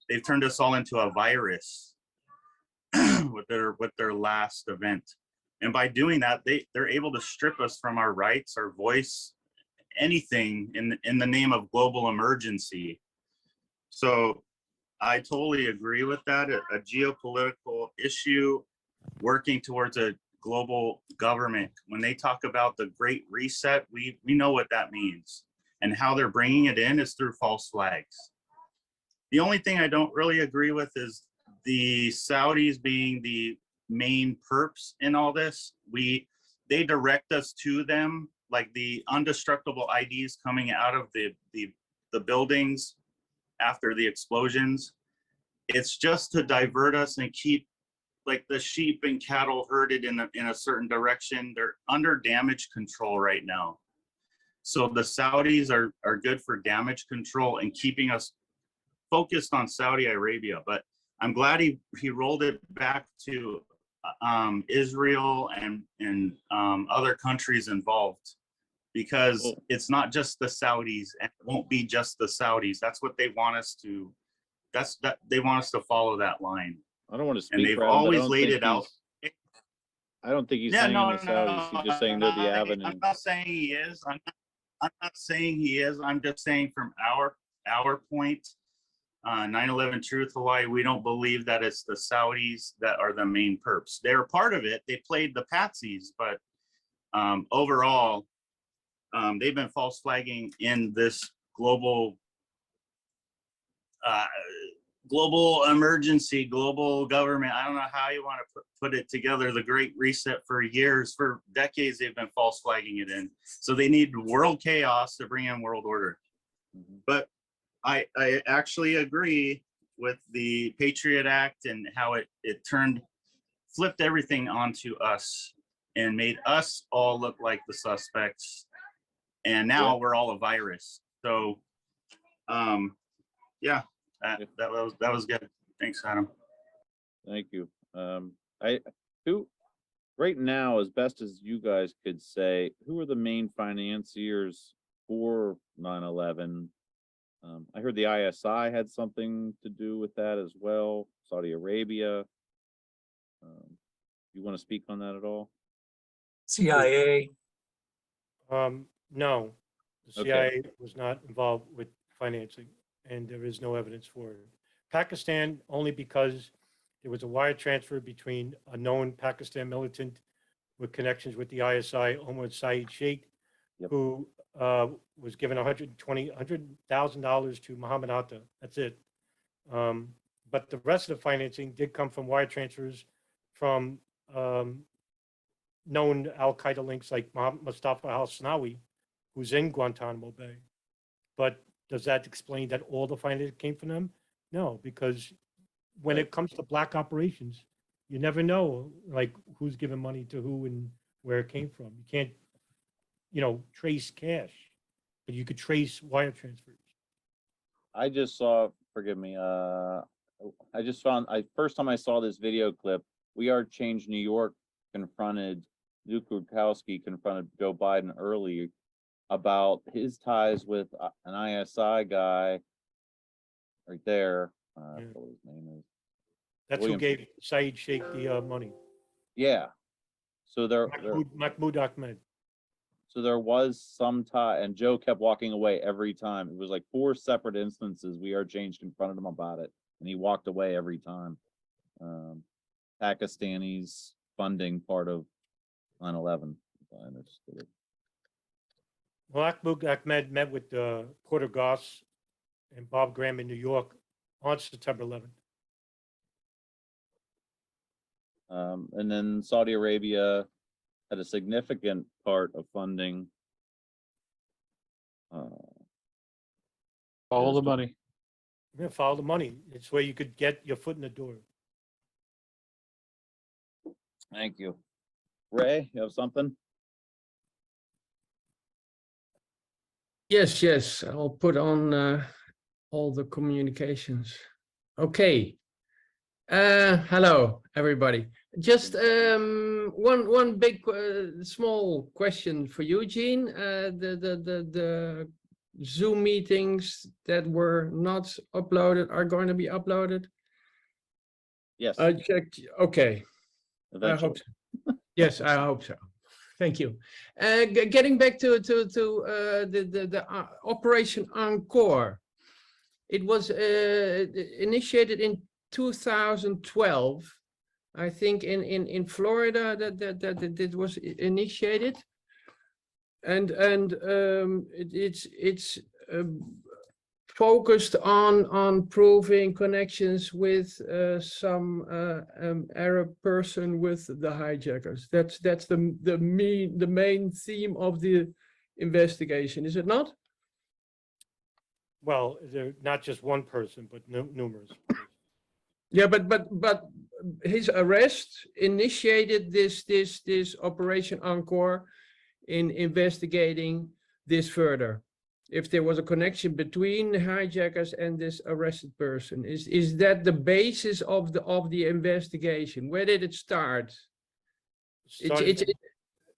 They've turned us all into a virus with their last event. And by doing that, they're able to strip us from our rights, our voice, anything in the name of global emergency. So I totally agree with that. A geopolitical issue, working towards a global government. When they talk about the Great Reset, we know what that means. And how they're bringing it in is through false flags. The only thing I don't really agree with is the Saudis being the main perps in all this. They direct us to them, like the indestructible IDs coming out of the buildings after the explosions. It's just to divert us and keep like the sheep and cattle herded in a certain direction. They're under damage control right now. So the Saudis are good for damage control and keeping us focused on Saudi Arabia. But I'm glad he rolled it back to Israel and other countries involved. because Cool. it's not just the Saudis, and it won't be just the Saudis. That's what they want us to. They want us to follow that line, I don't want to and speak they've for him, but I always don't laid think it out. I don't think he's Yeah, saying no, the Saudis. He's just saying they're the avenue. I'm not saying he is. I'm not saying he is. I'm just saying from our point, 9/11 Truth Hawaii, we don't believe that it's the Saudis that are the main perps. They're part of it. They played the patsies, but overall, they've been false flagging in this global emergency, global government. I don't know how you want to put it together. The Great Reset for years, for decades, they've been false flagging it in. So they need world chaos to bring in world order. But I actually agree with the Patriot Act and how it flipped everything onto us and made us all look like the suspects. And now we're all a virus. So, yeah. That was good. Thanks, Adam. Thank you. Right now, as best as you guys could say, who are the main financiers for 9/11? I heard the ISI had something to do with that as well. Saudi Arabia. You want to speak on that at all? CIA. No, the Okay. CIA was not involved with financing, and there is no evidence for it. Pakistan, only because there was a wire transfer between a known Pakistan militant with connections with the ISI, Omar Saeed Sheikh, Yep. who was given $100,000 to Muhammad Atta. That's it. But the rest of the financing did come from wire transfers from known Al-Qaeda links like Mustafa al-Snawi, who's in Guantanamo Bay. But does that explain that all the financing came from them? No, because when it comes to black operations, you never know like who's giving money to who and where it came from. You can't, trace cash, but you could trace wire transfers. I just saw, forgive me, I just found, first time I saw this video clip, We Are Change New York confronted, Luke Rudkowski confronted Joe Biden early about his ties with an ISI guy right there. I forget what his name is. That's William. who gave Saeed Sheikh the money. Yeah. So Mahmoud Ahmed. So there was some tie, and Joe kept walking away every time. It was like 4 separate instances. We Are Change confronted him about it, and he walked away every time. Pakistanis funding part of 9/11. I understood it. Well, Mahmoud Ahmed met with Porter Goss and Bob Graham in New York on September 11th. And then Saudi Arabia had a significant part of funding. Follow the money. Yeah, follow the money. It's where you could get your foot in the door. Thank you. Ray, you have something? Yes. I'll put on all the communications. Okay. Hello, everybody. Just one big small question for you, Gene. The Zoom meetings that were not uploaded are going to be uploaded. Yes. I checked. Okay. Eventually. I hope so. Yes, I hope so. Thank you. Getting back to the Operation Encore. It was initiated in 2012, I think in Florida that it was initiated, and it's focused on proving connections with some Arab person with the hijackers. That's the main theme of the investigation, is it not? Well, they're not just one person, but numerous. Yeah, but his arrest initiated this Operation Encore in investigating this further. If there was a connection between the hijackers and this arrested person, is that the basis of the investigation? Where did it start?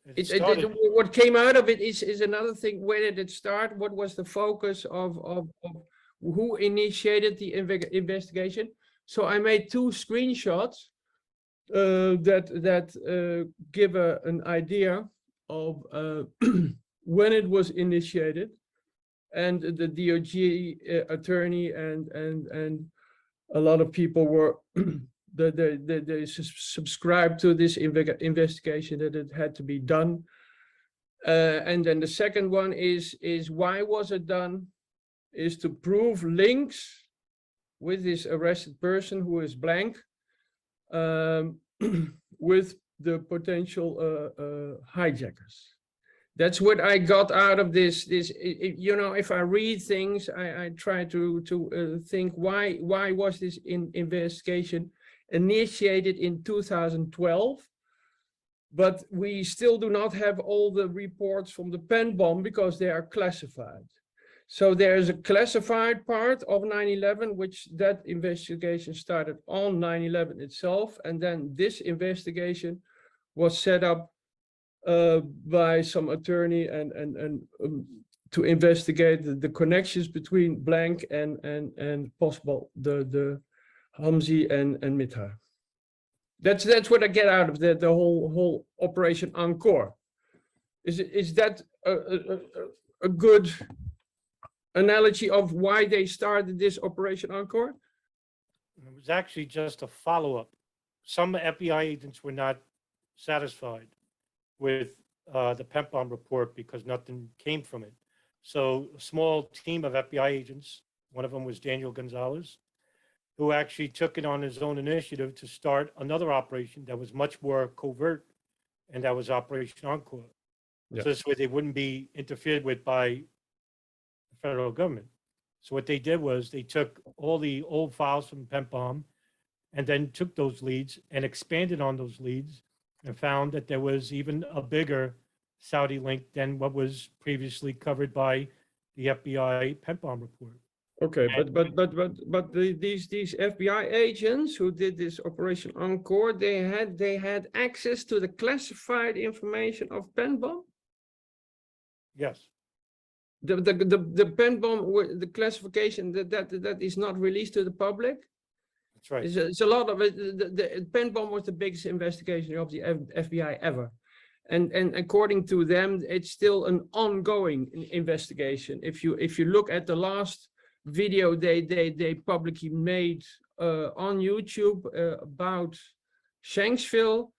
What came out of it is another thing. Where did it start? What was the focus of who initiated the investigation? So I made 2 screenshots that give an idea of when it was initiated, and the DOJ attorney and a lot of people were they subscribed to this investigation, that it had to be done. And then the second one is why was it done? Is to prove links with this arrested person who is blank, with the potential hijackers. That's what I got out of this. You know, if I read things, I try to think why was this investigation initiated in 2012, but we still do not have all the reports from the pen bomb because they are classified. So there's a classified part of 9/11, which that investigation started on 9/11 itself, and then this investigation was set up by some attorney and to investigate the connections between blank and possible the Hamzi and Mithar. That's what I get out of the whole Operation Encore. Is that a good analogy of why they started this Operation Encore? It was actually just a follow-up. Some FBI agents were not satisfied with the pen bomb report because nothing came from it. So a small team of FBI agents, one of them was Daniel Gonzalez, who actually took it on his own initiative to start another operation that was much more covert, and that was Operation Encore. Yeah. So this way they wouldn't be interfered with by the federal government. So what they did was they took all the old files from pen bomb and then took those leads and expanded on those leads and found that there was even a bigger Saudi link than what was previously covered by the FBI pen bomb report. Okay, but these FBI agents who did this Operation Encore, they had access to the classified information of pen bomb? Yes. The pen bomb, the classification that is not released to the public. That's right. It's a lot of it. The pen bomb was the biggest investigation of the FBI ever, and according to them, it's still an ongoing investigation. If you look at the last video they publicly made on YouTube about Shanksville,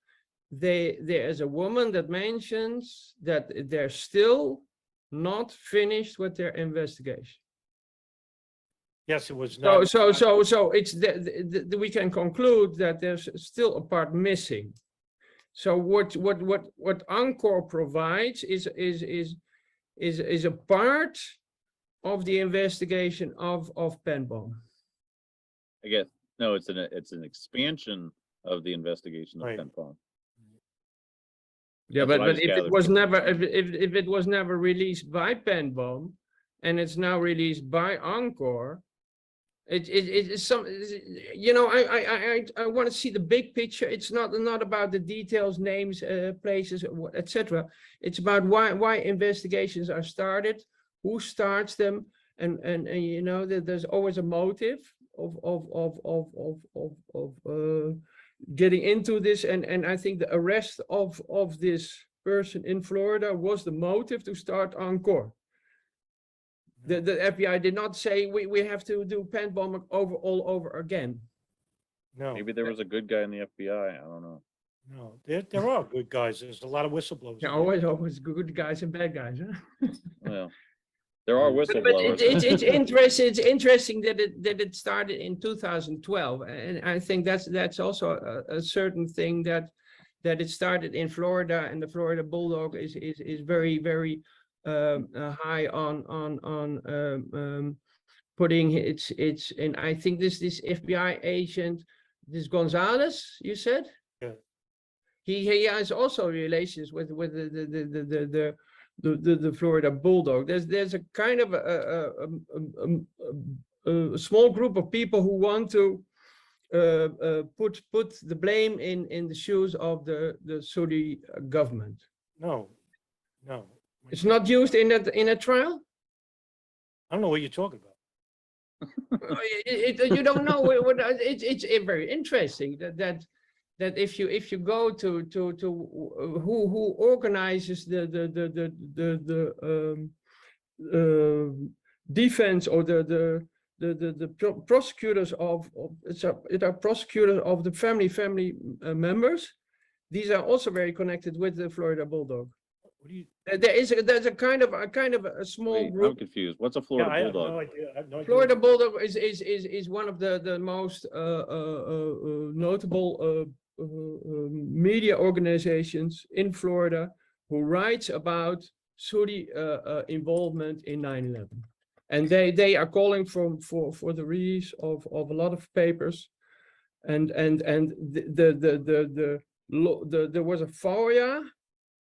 there is a woman that mentions that they're still not finished with their investigation. Yes, it was not. So it's we can conclude that there's still a part missing. So what Encore provides is a part of the investigation of pen bomb. I guess no, it's an expansion of the investigation of Right. pen bomb. Yeah, That's what I but just if it gathered was from never it. if it was never released by pen bomb, and it's now released by Encore, it's some, you know, I want to see the big picture. It's not about the details, names, places, etc. It's about why investigations are started, who starts them, and you know that there's always a motive of getting into this, and I think the arrest of this person in Florida was the motive to start Encore. The FBI did not say we have to do pen bomb all over again. No. Maybe there was a good guy in the FBI. I don't know. No, there are good guys. There's a lot of whistleblowers. Yeah, always good guys and bad guys, huh? Well, there are But whistleblowers. it's interesting that it started in 2012, and I think that's also a certain thing that it started in Florida, and the Florida Bulldog is very high on putting its and I think this FBI agent, this Gonzalez, you said? Yeah. He has also relations with the Florida Bulldog. There's a kind of a small group of people who want to put the blame in the shoes of the Saudi government. No, no. It's not used in a trial? I don't know what you're talking about. You don't know. It's very interesting that if you go to who organizes the defense or the prosecutors of it are prosecutors of the family members. These are also very connected with the Florida Bulldog. What do you? There's a kind of a small Wait, I'm group. confused. What's a Yeah, Florida I have Bulldog? no idea. I have no idea. Florida Bulldog is one of the most notable media organizations in Florida who writes about Saudi involvement in 9/11, and they are calling for the release of a lot of papers, and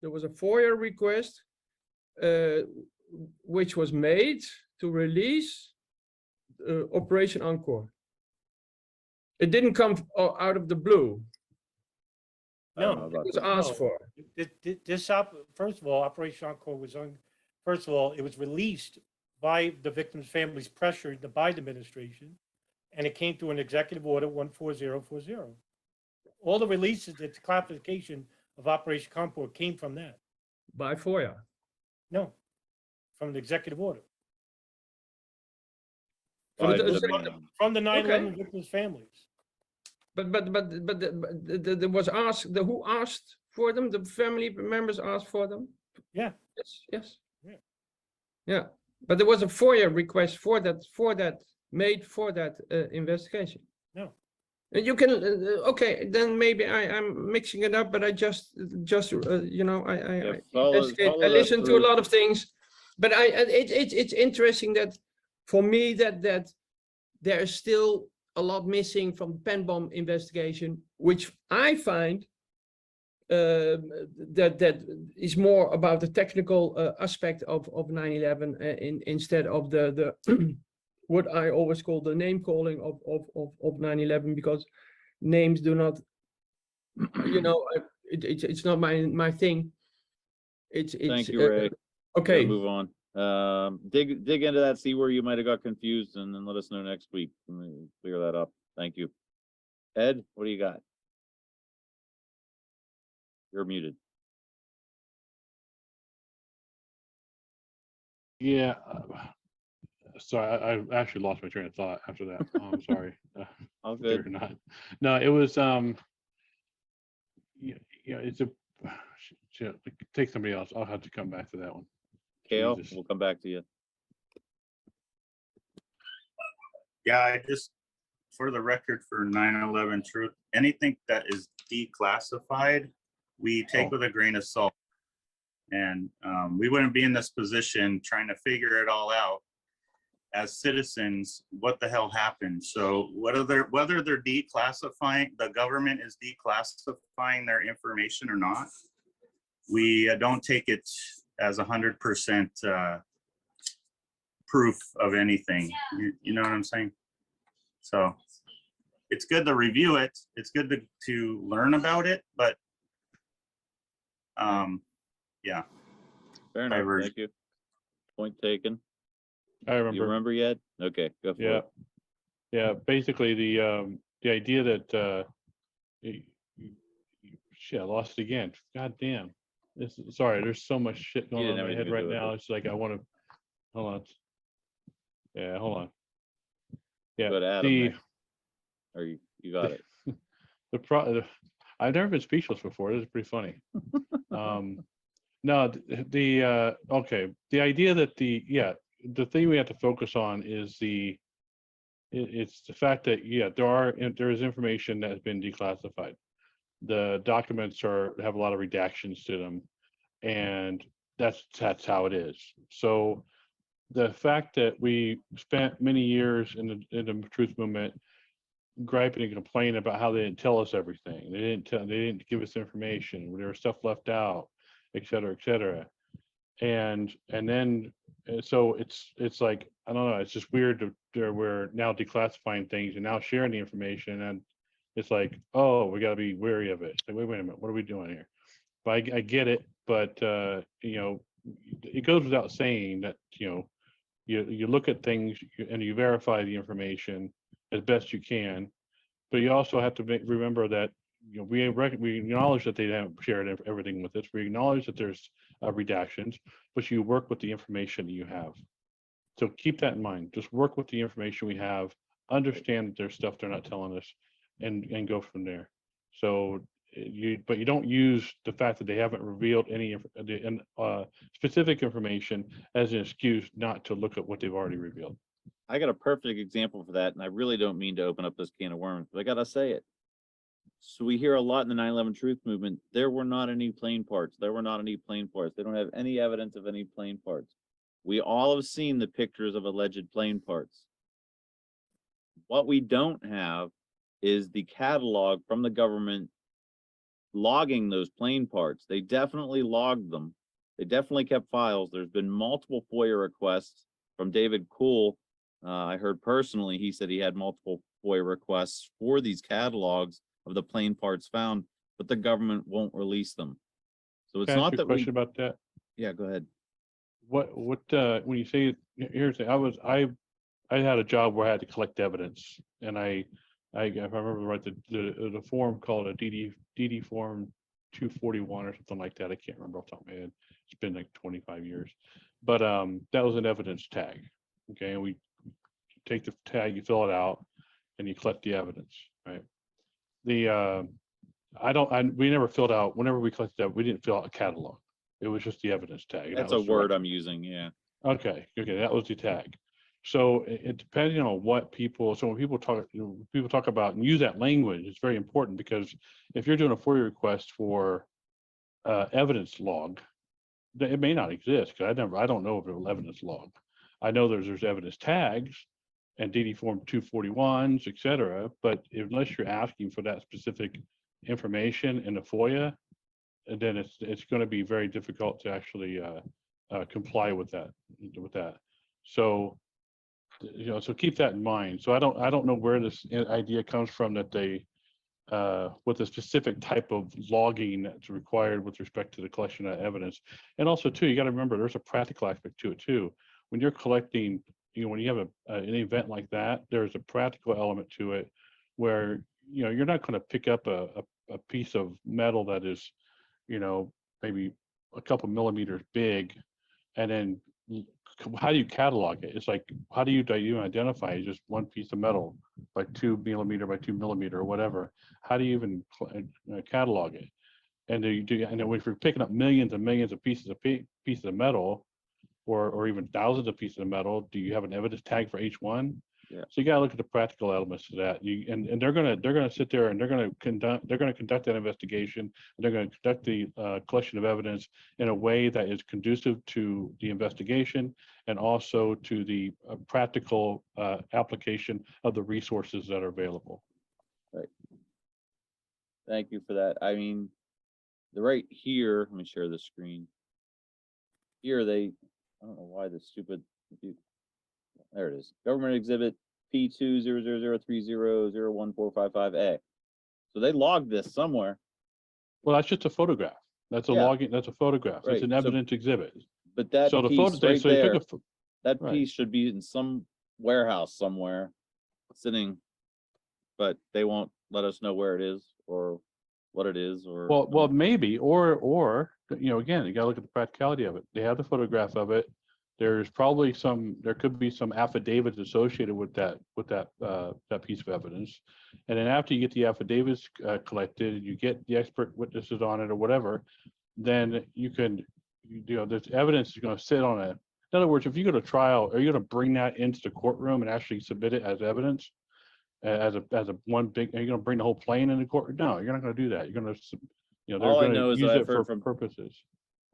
there was a FOIA request which was made to release Operation Encore. It didn't come out of the blue. No, It was asked for. First of all, Operation Encore was on. First of all, it was released by the victims' families, pressured the Biden administration, and it came through an executive order 14040. All the releases, the classification of Operation Encore came from that. By FOIA. No, from the executive order. By So- demand. From the 9/11 victims' families. But there was asked, who asked for them? The family members asked for them? Yeah. Yes. Yeah. Yeah, but there was a FOIA request for that made for that investigation. No. And you can, okay, then maybe I'm mixing it up, but I just you know, I investigate, I listen to a lot of things, but it's interesting that for me that there is still a lot missing from the pen bomb investigation, which I find that is more about the technical aspect of 9/11 instead of the what I always call the name calling of 9/11, because names do not, you know, it's not my thing. It's Thank you, Ray. okay. Move on. Dig into that, see where you might have got confused, and then let us know next week. Let me clear that up. Thank you. Ed, what do you got? You're muted. Yeah. Sorry, I actually lost my train of thought after that. I'm sorry. All Believe it good. or not. No, it was it's a shit, take somebody else. I'll have to come back to that one. Cayle, Jesus. we'll come back to you. Yeah, I just, for the record, for 9/11 truth, anything that is declassified, we take with a grain of salt. And we wouldn't be in this position trying to figure it all out as citizens, what the hell happened. So whether they're declassifying, the government is declassifying their information or not, we don't take it as 100% proof of anything. You know what I'm saying? So it's good to review it. It's good to learn about it, but yeah. Fair enough. Diversion. Thank you. Point taken. I remember. You remember yet? Okay, go for Yeah. it. Yeah, basically the idea that shit, I lost it again. God damn. Sorry, there's so much shit going on in my head right now. It's like I want to hold on. Yeah, hold on. Yeah, Go to Adam next. Or you got it. I've never been speechless before. This is pretty funny. No, okay. The idea that the thing we have to focus on is it's the fact that there is information that has been declassified. The documents have a lot of redactions to them, and that's how it is. So the fact that we spent many years in the truth movement griping and complaining about how they didn't tell us everything, they didn't give us information, there was stuff left out, et cetera, and then so it's like, I don't know, it's just weird we're now declassifying things and now sharing the information, and it's like, oh, we got to be wary of it. It's like, wait a minute, what are we doing here? But I get it, but it goes without saying that you look at things and you verify the information as best you can, but you also have to remember that we acknowledge that they haven't shared everything with us. We acknowledge that there's redactions, but you work with the information that you have. So keep that in mind. Just work with the information we have. Understand that there's stuff they're not telling us, and go from there. So but you don't use the fact that they haven't revealed any specific information as an excuse not to look at what they've already revealed. I got a perfect example for that, and I really don't mean to open up this can of worms, but I gotta say it. So we hear a lot in the 9/11 truth movement. There were not any plane parts. There were not any plane parts. They don't have any evidence of any plane parts. We all have seen the pictures of alleged plane parts. What we don't have is the catalog from the government logging those plane parts. They definitely logged them. They definitely kept files. There's been multiple FOIA requests from David Cayle. I heard personally, he said he had multiple FOIA requests for these catalogs of the plane parts found, but the government won't release them. So it's Can I not ask you a that we, question about that. yeah, go ahead. What when you say, here's the, I had a job where I had to collect evidence, and I if I remember right, the form called a DD form 241 or something like that. I can't remember off the top of my head. It's been like 25 years, but that was an evidence tag. Okay, and we take the tag, you fill it out, and you collect the evidence, right? We never filled out, whenever we collected that, we didn't fill out a catalog. It was just the evidence tag. and that That's a was the word record. I'm using, yeah. Okay, that was the tag. So it depending on what people, so when people talk about and use that language, it's very important, because if you're doing a FOIA request for evidence log, it may not exist, because I don't know of an evidence log. I know there's evidence tags and DD form 241s, et cetera, but unless you're asking for that specific information in the FOIA, then it's going to be very difficult to actually comply with that. So so keep that in mind. So I don't know where this idea comes from, that they with a specific type of logging that's required with respect to the collection of evidence. And also too, you got to remember there's a practical aspect to it too. When you're collecting, when you have an event like that, there's a practical element to it where you're not going to pick up a piece of metal that is maybe a couple millimeters big, and then how do you catalog it? It's like, how do you identify just one piece of metal by 2 millimeter by 2 millimeter or whatever? How do you even catalog it? And if you're picking up millions and millions of pieces of metal, or even thousands of pieces of metal, do you have an evidence tag for each one? Yeah. So you got to look at the practical elements to that. And they're gonna sit there and they're gonna conduct that investigation. And they're gonna conduct the collection of evidence in a way that is conducive to the investigation and also to the practical application of the resources that are available. Right. Thank you for that. I mean, right here, let me share the screen. Here I don't know why this stupid, there it is. Government exhibit P20003001455A. So they logged this somewhere. Well, that's just a photograph. That's a logging. That's a photograph. Right. It's an evidence exhibit. But that So the piece photo, right so they there, took that right. piece should be in some warehouse somewhere, sitting, but they won't let us know where it is or what it is, or well, maybe, or again, you got to look at the practicality of it. They have the photograph of it. There could be some affidavits associated with that piece of evidence, and then after you get the affidavits collected, you get the expert witnesses on it or whatever, then you can, this evidence is going to sit on it. In other words, if you go to trial, are you going to bring that into the courtroom and actually submit it as evidence? As a one big, are you going to bring the whole plane into court? No, you're not going to do that. You're going to, they're all I going know to is use that it for purposes.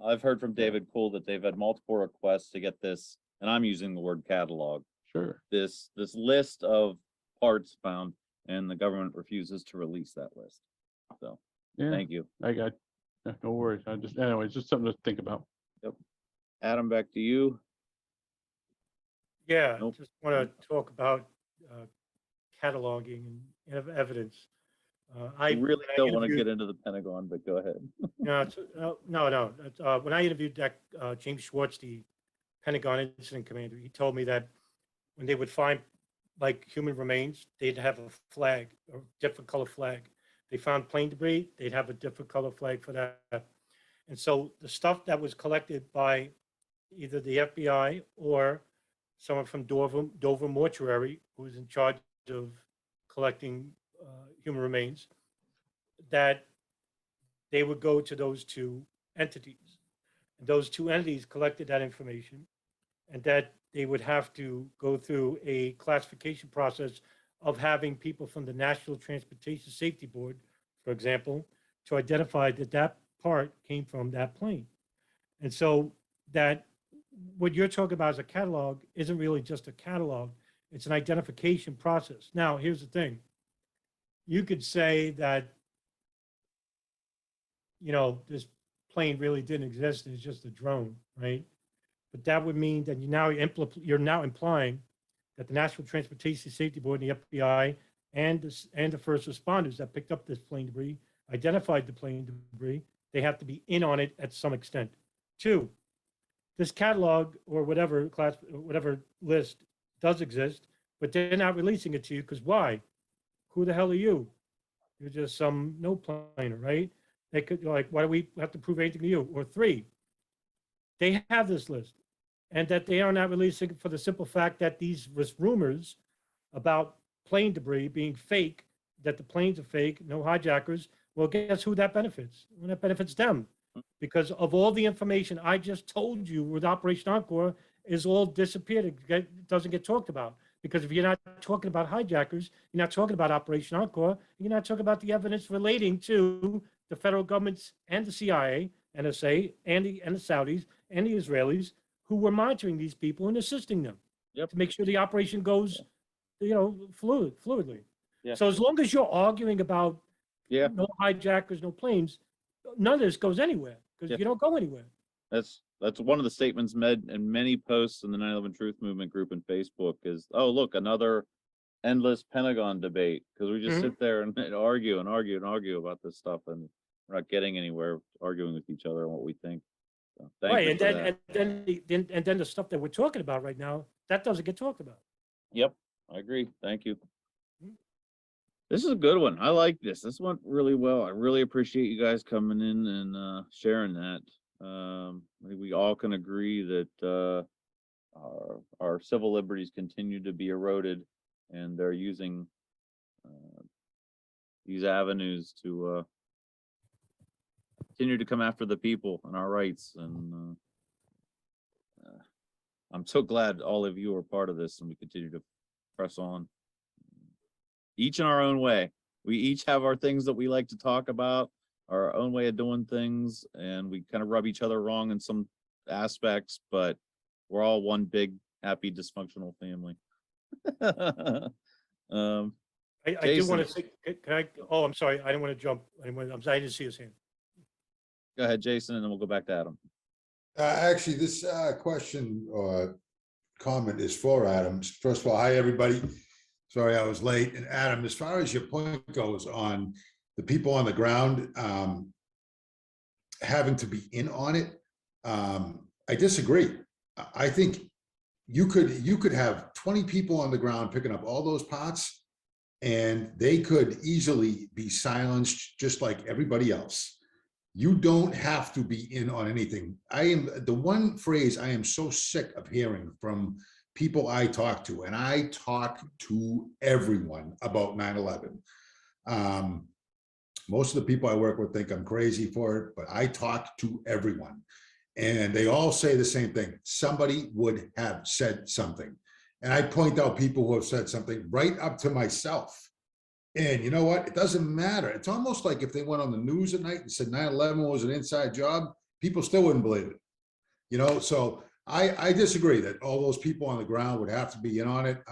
I've heard from David Cayle that they've had multiple requests to get this, and I'm using the word catalog. Sure. This list of parts found, and the government refuses to release that list. So, Yeah. thank you. I got no worries. Anyway, it's just something to think about. Yep. Adam, back to you. Yeah, Nope. just want to talk about cataloging and evidence. I really when I don't want to interviewed- get into the Pentagon, but go ahead. No, no. When I interviewed James Schwartz, the Pentagon incident commander, he told me that when they would find like human remains, they'd have a flag, a different color flag. They found plane debris, they'd have a different color flag for that. And so the stuff that was collected by either the FBI or someone from Dover Mortuary, who was in charge of collecting human remains, that they would go to those two entities. And those two entities collected that information, and that they would have to go through a classification process of having people from the National Transportation Safety Board, for example, to identify that that part came from that plane. And so that what you're talking about as a catalog isn't really just a catalog, it's an identification process. Now, here's the thing. You could say that, you know, this plane really didn't exist, it's just a drone, right? But that would mean that you're now implying that the National Transportation Safety Board and the FBI and the first responders that picked up this plane debris, identified the plane debris, they have to be in on it at some extent. Two, this catalog or whatever class, whatever list does exist, but they're not releasing it to you because why? Who the hell are you? You're just some no planer, right? They could like, why do we have to prove anything to you? Or three, they have this list and that they are not releasing it for the simple fact that these rumors about plane debris being fake, that the planes are fake, no hijackers. Well, guess who that benefits? Well, that benefits them because of all the information I just told you with Operation Encore is all disappeared. It doesn't get talked about because if you're not talking about hijackers, you're not talking about Operation Encore, you're not talking about the evidence relating to the federal governments and the CIA, NSA, and the Saudis and the Israelis who were monitoring these people and assisting them to make sure the operation goes, you know, fluidly. Yeah. So as long as you're arguing about no hijackers, no planes, none of this goes anywhere because you don't go anywhere. That's one of the statements made in many posts in the 9/11 Truth Movement group in Facebook is, oh, look, another endless Pentagon debate because we just sit there and argue about this stuff and we're not getting anywhere arguing with each other on what we think. So, thank you for that. and then the stuff that we're talking about right now, that doesn't get talked about. Yep, I agree. Thank you. This is a good one. I like this. This went really well. I really appreciate you guys coming in and sharing that. I think we all can agree that our civil liberties continue to be eroded, and they're using these avenues to continue to come after the people and our rights. And I'm so glad all of you are part of this, and we continue to press on. Each in our own way. We each have our things that we like to talk about, our own way of doing things, and we kind of rub each other wrong in some aspects, but we're all one big, happy, dysfunctional family. I do want to say, can I, oh, I'm sorry, I didn't want to jump. I didn't see his hand. Go ahead, Jason, and then we'll go back to Adam. Actually, this question or comment is for Adam. First of all, hi, everybody. Sorry I was late. And Adam, as far as your point goes on the people on the ground having to be in on it, I disagree. I think you could have 20 people on the ground picking up all those pots and they could easily be silenced just like everybody else. You don't have to be in on anything. The one phrase I am so sick of hearing from people I talk to, and I talk to everyone about 9/11. Most of the people I work with think I'm crazy for it, but I talk to everyone. And they all say the same thing. Somebody would have said something. And I point out people who have said something right up to myself. And you know what? It doesn't matter. It's almost like if they went on the news at night and said 9/11 was an inside job, people still wouldn't believe it. You know, so I disagree that all those people on the ground would have to be in on it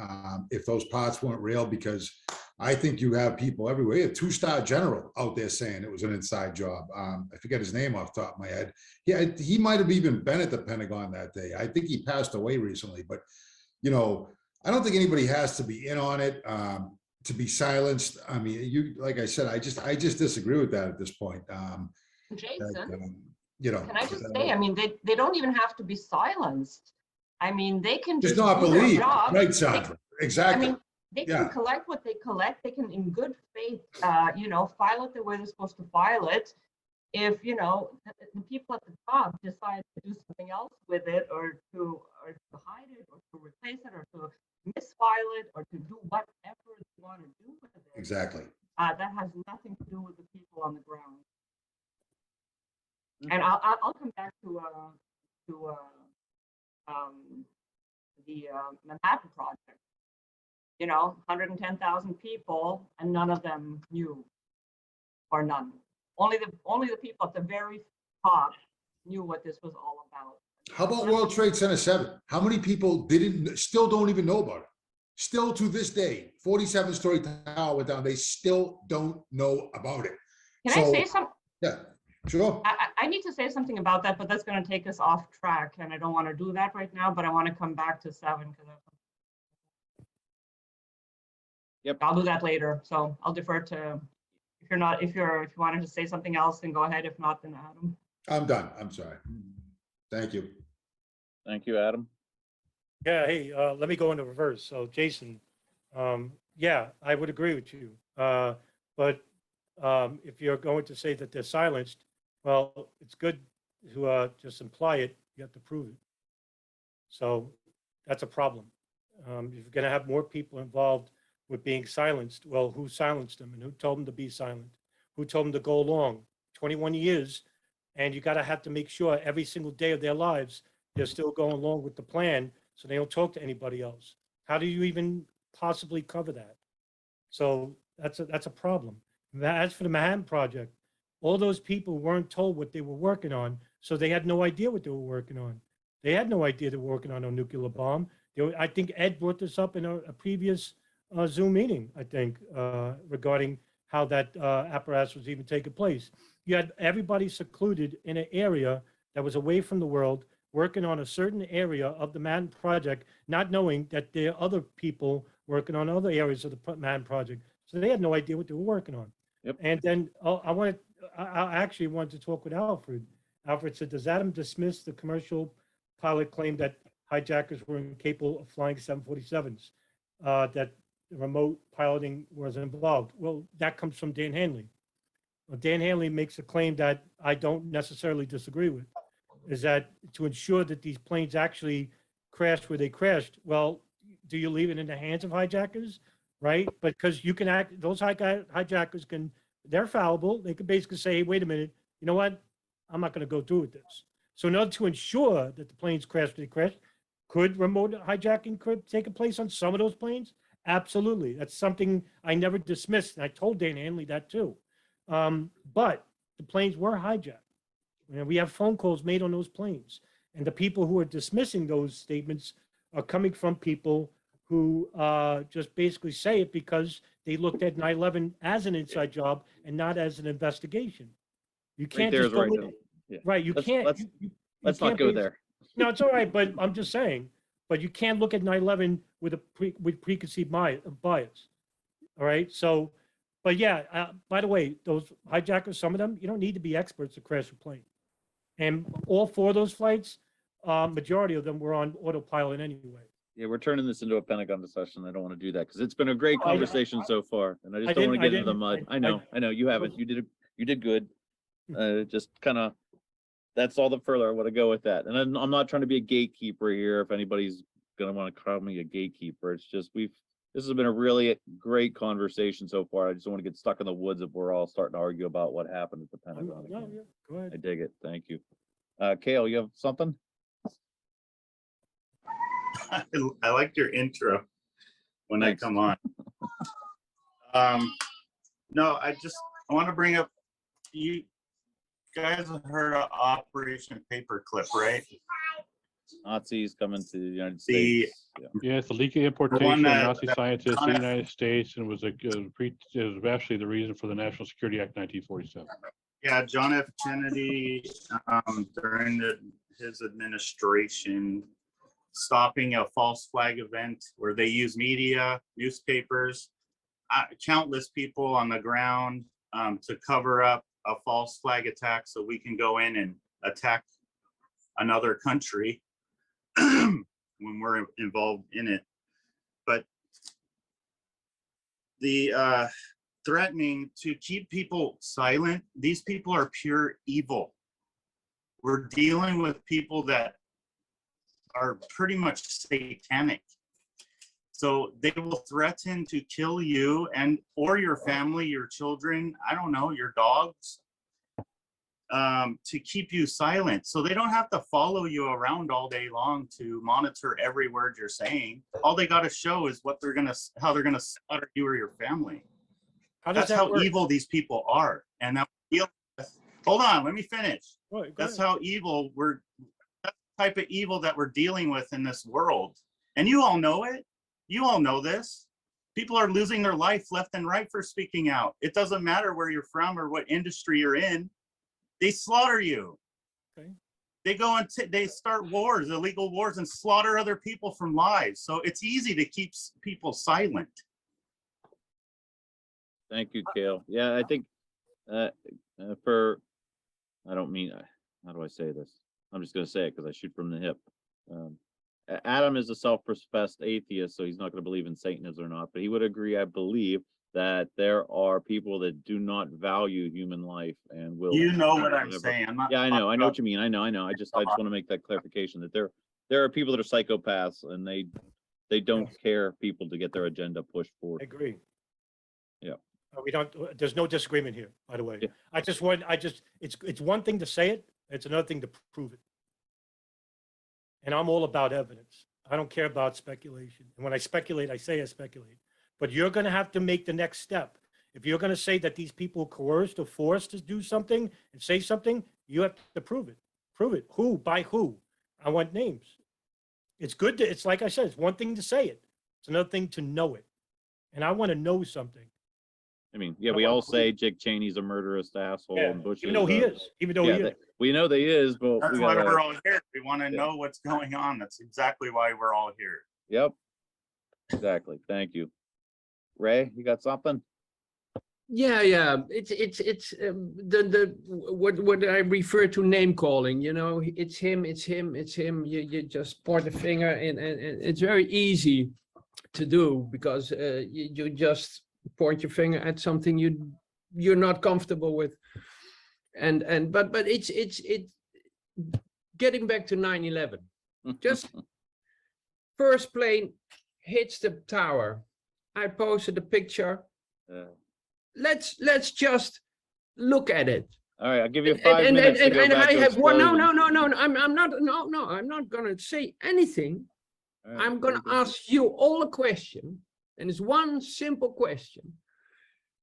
if those pots weren't real, because I think you have people everywhere. A 2-star general out there saying it was an inside job. I forget his name off the top of my head. Yeah, he might have even been at the Pentagon that day. I think he passed away recently, but you know, I don't think anybody has to be in on it. to be silenced. I mean, like I said, I just disagree with that at this point. Jason, You know. can I just say, I mean, they don't even have to be silenced. I mean, they can Just just not do their believe, job. right, Sandra? Exactly. I mean, they can Yeah. collect what they collect. They can, in good faith, you know, file it the way they're supposed to file it. If, you know, the people at the top decide to do something else with it, or to hide it, or to replace it, or to misfile it, or to do whatever they want to do with it. Exactly. That has nothing to do with the people on the ground. And I'll come back to the Manhattan Project. You know, 110,000 people, and none of them knew, or none. Only the people at the very top knew what this was all about. How about World Trade Center 7? How many people still don't even know about it? Still to this day, 47-story tower went down. They still don't know about it. Can I say something? Yeah, sure. I need to say something about that, but that's going to take us off track, and I don't want to do that right now. But I want to come back to 7 because Yep. I'll do that later. So I'll defer to if you wanted to say something else, then go ahead. If not, then Adam. I'm done. I'm sorry. Thank you. Thank you, Adam. Yeah, hey, let me go in the reverse. So Jason, yeah, I would agree with you. But if you're going to say that they're silenced, well, it's good to just imply it. You have to prove it. So that's a problem. If you're going to have more people involved with being silenced, well, who silenced them and who told them to be silent? Who told them to go along? 21 years, and you got to have to make sure every single day of their lives they're still going along with the plan, so they don't talk to anybody else. How do you even possibly cover that? So that's a problem. As for the Manhattan Project, all those people weren't told what they were working on, so they had no idea what they were working on. They had no idea they were working on a nuclear bomb. I think Ed brought this up in a previous Zoom meeting, I think, regarding how that apparatus was even taking place. You had everybody secluded in an area that was away from the world, working on a certain area of the Manhattan Project, not knowing that there are other people working on other areas of the Manhattan Project. So they had no idea what they were working on. Yep. And then I actually wanted to talk with Alfred. Alfred said, does Adam dismiss the commercial pilot claim that hijackers were incapable of flying 747s, that remote piloting was involved? Well, that comes from Dan Hanley. Well, Dan Hanley makes a claim that I don't necessarily disagree with, is that to ensure that these planes actually crashed where they crashed, well, do you leave it in the hands of hijackers, right? Because you can act, those hijackers can, they're fallible. They can basically say, hey, wait a minute, you know what? I'm not going to go through with this. So in order to ensure that the planes crashed where they crashed, could remote hijacking could take place on some of those planes? Absolutely. That's something I never dismissed. And I told Dan Hanley that too. But the planes were hijacked. And we have phone calls made on those planes. And the people who are dismissing those statements are coming from people who just basically say it because they looked at 9/11 as an inside job and not as an investigation. You can't Right, just go right. in, Yeah. right. You can't. Let's not can't go base- there. No, it's all right, but I'm just saying. But you can't look at 9/11 with preconceived bias. All right. So, but yeah. By the way, those hijackers, some of them, you don't need to be experts to crash a plane. And all 4 of those flights, majority of them were on autopilot anyway. Yeah, we're turning this into a Pentagon discussion. I don't want to do that because it's been a great conversation so far, and I just don't want to get into the mud. I know you haven't. You did good. Just kind of, that's all the further I want to go with that. And I'm not trying to be a gatekeeper here. If anybody's gonna want to call me a gatekeeper, it's just this has been a really great conversation so far. I just don't want to get stuck in the woods if we're all starting to argue about what happened at the Pentagon. No, again. yeah, go ahead. I dig it. Thank you. Cayle, you have something? I liked your intro when Thanks. I come on. No, I want to bring up, you guys have heard of Operation Paperclip, right? Nazis coming to the United The- States. Yeah. Yeah, it's the legal importation of that- Nazi that scientists to the Connor- United States, and was it was actually the reason for the National Security Act 1947. Yeah, John F. Kennedy, during his administration, stopping a false flag event where they use media, newspapers, countless people on the ground to cover up a false flag attack so we can go in and attack another country when we're involved in it. But the threatening to keep people silent, these people are pure evil. We're dealing with people that are pretty much satanic. So they will threaten to kill you and or your family, your children, I don't know, your dogs, to keep you silent. So they don't have to follow you around all day long to monitor every word you're saying. All they got to show is what how they're gonna slaughter you or your family. That's how evil these people are. And that hold on, let me finish. That's how evil that's the type of evil that we're dealing with in this world. And you all know it. You all know this. People are losing their life left and right for speaking out. It doesn't matter where you're from or what industry you're in. They slaughter you. Okay. They go and they start wars, illegal wars, and slaughter other people from lives. So it's easy to keep people silent. Thank you, Cayle. Yeah, I think I don't mean, how do I say this? I'm just going to say it because I shoot from the hip. Adam is a self-professed atheist, so he's not going to believe in Satanism or not, but he would agree, I believe, that there are people that do not value human life and will. You know what I'm saying. Yeah, I know what you mean. I know. I just want to make that clarification that there are people that are psychopaths and they don't care people to get their agenda pushed forward. I agree. Yeah. We don't, there's no disagreement here, by the way. Yeah. It's one thing to say it, it's another thing to prove it. And I'm all about evidence. I don't care about speculation. And when I speculate, I say I speculate. But you're going to have to make the next step. If you're going to say that these people coerced or forced to do something and say something, you have to prove it. Prove it. Who? By who? I want names. It's good to, it's like I said, it's one thing to say it. It's another thing to know it. And I want to know something. I mean, yeah, we all say Dick Cheney's a murderous asshole. Yeah, And Bush even though he is. Even though he is. We know that he is, but That's we why gotta, we're all here. We want to know what's going on. That's exactly why we're all here. Yep. Exactly. Thank you. Ray, you got something? Yeah. It's what I refer to name calling. You know, it's him. You just point a finger, and it's very easy to do because you just point your finger at something you're not comfortable with, but it's getting back to 9/11. Just first plane hits the tower. I posted a picture. Let's just look at it. All right, I'll give you 5 minutes to go and back I to have one. No. explosions. I'm not gonna say anything. All right, I'm gonna very good. ask you all a question, and it's one simple question.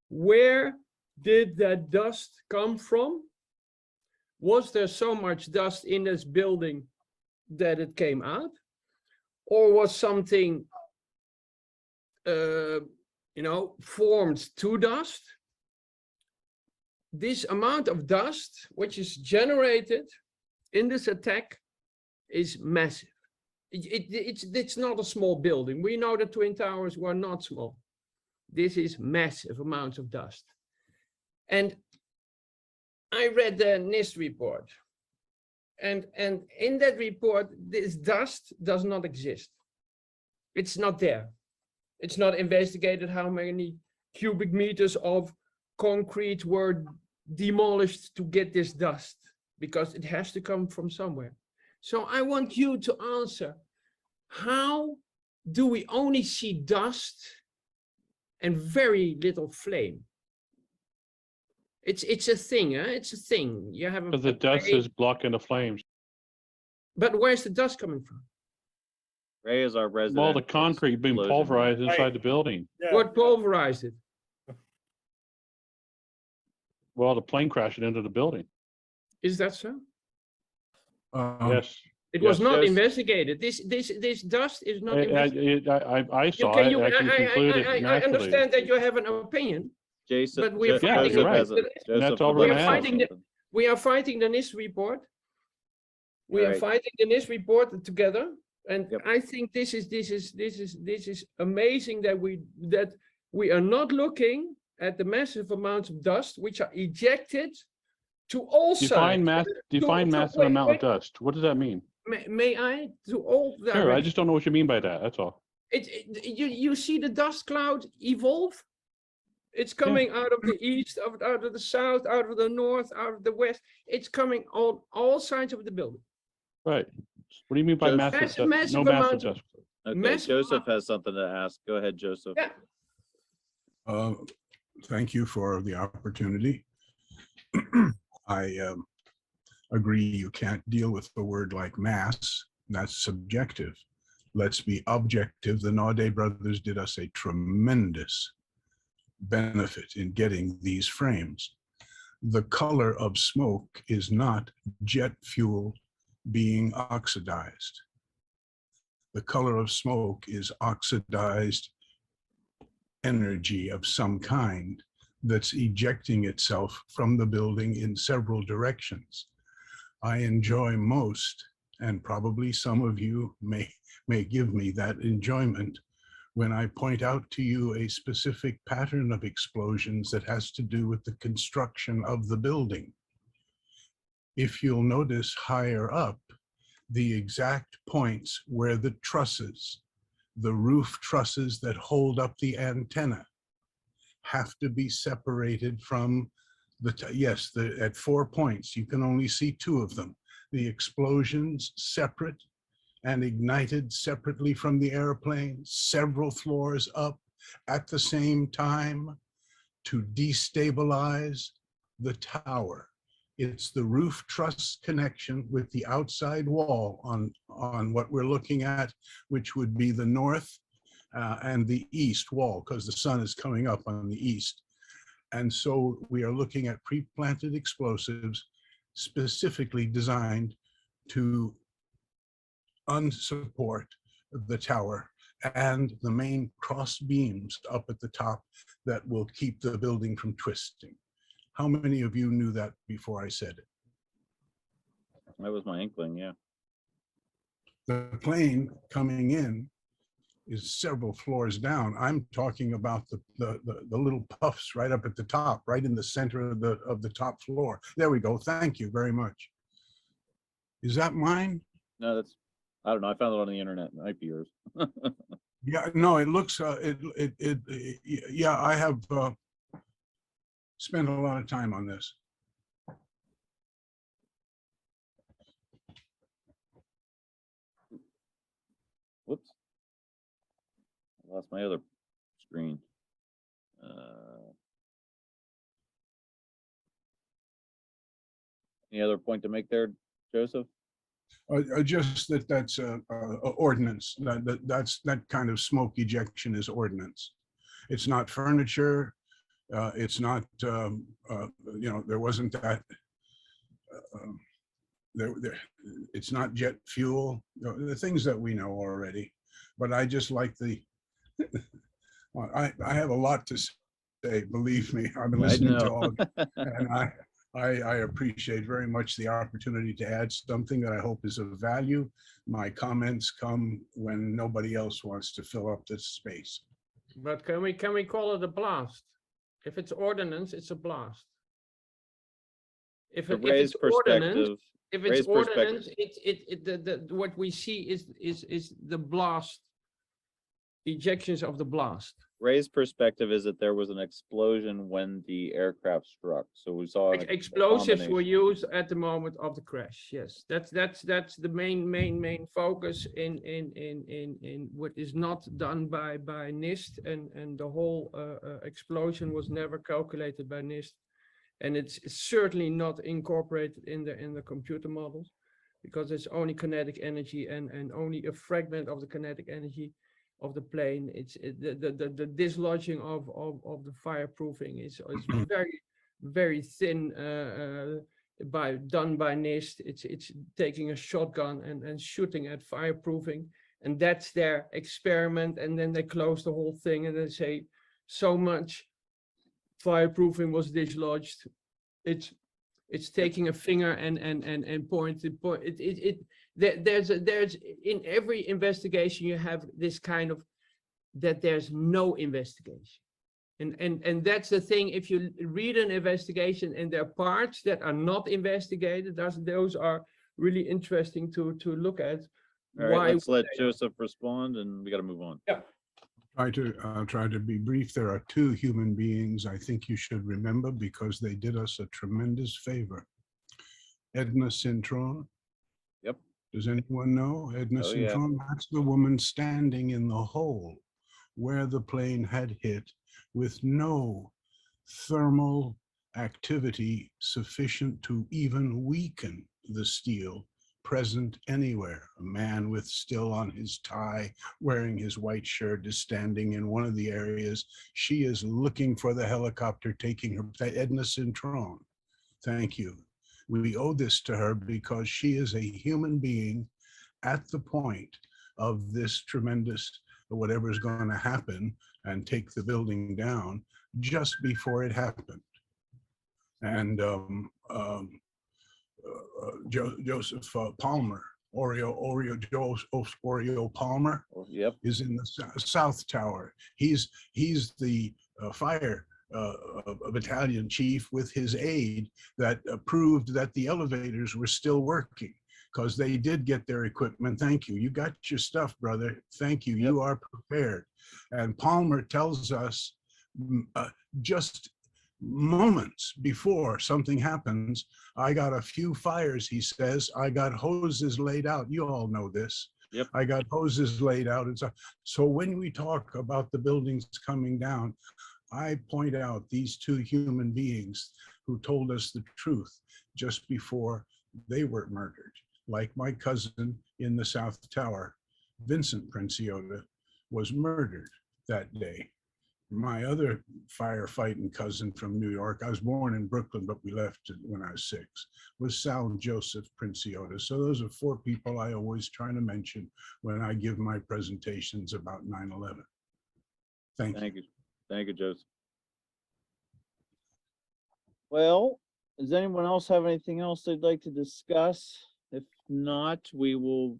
Where did that dust come from? Was there so much dust in this building that it came out? Or was something formed to dust? This amount of dust, which is generated in this attack, is massive. It's not a small building. We know the Twin Towers were not small. This is massive amounts of dust. And I read the NIST report. And in that report, this dust does not exist. It's not there. It's not investigated how many cubic meters of concrete were demolished to get this dust, because it has to come from somewhere. So I want you to answer, how do we only see dust and very little flame? It's a thing, huh? It's a thing. You have Because the dust is blocking the flames. But where's the dust coming from? Ray is our resident. All the concrete being explosion pulverized man. inside the building. Yeah. What pulverized it? Well, the plane crashed into the building. Is that so? Yes. It was Yes. not Yes. investigated. This dust is not investigated. I saw it actually concluded I naturally. understand that you have an opinion, Jason, but we're Yeah, fighting you're right. the, And that's all we're we're gonna have. fighting we are fighting the NIST report. We are Right. fighting the NIST report together, and Yep. I think this is amazing that We are not looking at the massive amounts of dust which are ejected to all Define sides. define massive wait, amount of wait, dust. What does that mean? may I? To all Sure, I directions. just don't know what you mean by that. That's all. You see the dust cloud evolve? It's coming out of the east, out of the south, out of the north, out of the west. It's coming on all sides of the building. Right. What do you mean by Joseph- massive? Massive No massive amount of- dust. Okay, Massive Joseph has something to ask. Go ahead, Joseph. Yeah. Thank you for the opportunity. I agree you can't deal with a word like mass. That's subjective. Let's be objective. The Naudet brothers did us a tremendous benefit in getting these frames. The color of smoke is not jet fuel being oxidized. The color of smoke is oxidized energy of some kind that's ejecting itself from the building in several directions. I enjoy most, and probably some of you may give me that enjoyment, when I point out to you a specific pattern of explosions that has to do with the construction of the building. If you'll notice higher up, the exact points where the trusses, the roof trusses that hold up the antenna, have to be separated from at 4 points. You can only see 2 of them. The explosions separate and ignited separately from the airplane, several floors up at the same time to destabilize the tower. It's the roof truss connection with the outside wall on what we're looking at, which would be the north and the east wall, because the sun is coming up on the east. And so we are looking at pre-planted explosives specifically designed to unsupport the tower and the main cross beams up at the top that will keep the building from twisting. How many of you knew that before I said it? That was my inkling, yeah. The plane coming in is several floors down. I'm talking about the little puffs right up at the top, right in the center of the top floor. There we go. Thank you very much. Is that mine? No, that's, I don't know. I found it on the internet. It might be yours. Yeah, no, it looks, yeah, I have spent a lot of time on this. Whoops. I lost my other screen. Any other point to make there, Joseph? Just that's ordinance. That kind of smoke ejection is ordinance. It's not furniture. It's not, there wasn't that. It's not jet fuel. The things that we know already. But I just like the. I have a lot to say. Believe me, I've been listening to all, and I appreciate very much the opportunity to add something that I hope is of value. My comments come when nobody else wants to fill up this space. But can we call it a blast? If it's ordnance, it's a blast. If it's ordnance, what we see is the blast, ejections of the blast. Ray's perspective is that there was an explosion when the aircraft struck. So we saw Explosives were used at the moment of the crash. Yes, that's the main focus in what is not done by NIST, and the whole explosion was never calculated by NIST, and it's certainly not incorporated in the computer models, because it's only kinetic energy and only a fragment of the kinetic energy of the plane. It's the dislodging of the fireproofing is very thin done by NIST. It's taking a shotgun and shooting at fireproofing, and that's their experiment. And then they close the whole thing and they say so much fireproofing was dislodged. It's taking a finger and point. There's in every investigation you have this kind of that there's no investigation. And that's the thing, if you read an investigation and there are parts that are not investigated, those are really interesting to look at. All right, Why let's let Joseph respond and we got to move on. Yeah. I'll try to be brief. There are two human beings I think you should remember because they did us a tremendous favor. Edna Sintron. Yep. Does anyone know Edna Oh, yeah. Sintron? That's the woman standing in the hole where the plane had hit with no thermal activity sufficient to even weaken the steel present anywhere. A man with still on his tie, wearing his white shirt, is standing in one of the areas. She is looking for the helicopter taking her. Edna Sintron, thank you. We owe this to her because she is a human being at the point of this tremendous, whatever is going to happen and take the building down just before it happened. And Joseph Palmer, Oreo Palmer, Yep. is in the South Tower. He's the fire battalion chief with his aide that proved that the elevators were still working because they did get their equipment. Thank you. You got your stuff, brother. Thank you. You are prepared. And Palmer tells us just moments before something happens, I got a few fires, he says. I got hoses laid out. You all know this. Yep. I got hoses laid out. And so when we talk about the buildings coming down, I point out these two human beings who told us the truth just before they were murdered. Like my cousin in the South Tower, Vincent Princiotta, was murdered that day. My other firefighting cousin from New York, I was born in Brooklyn, but we left when I was 6, was Sal Josef Princiotta. So those are 4 people I always try to mention when I give my presentations about 9/11. Thank you. Thank you, Joseph. Well, does anyone else have anything else they'd like to discuss? If not, we will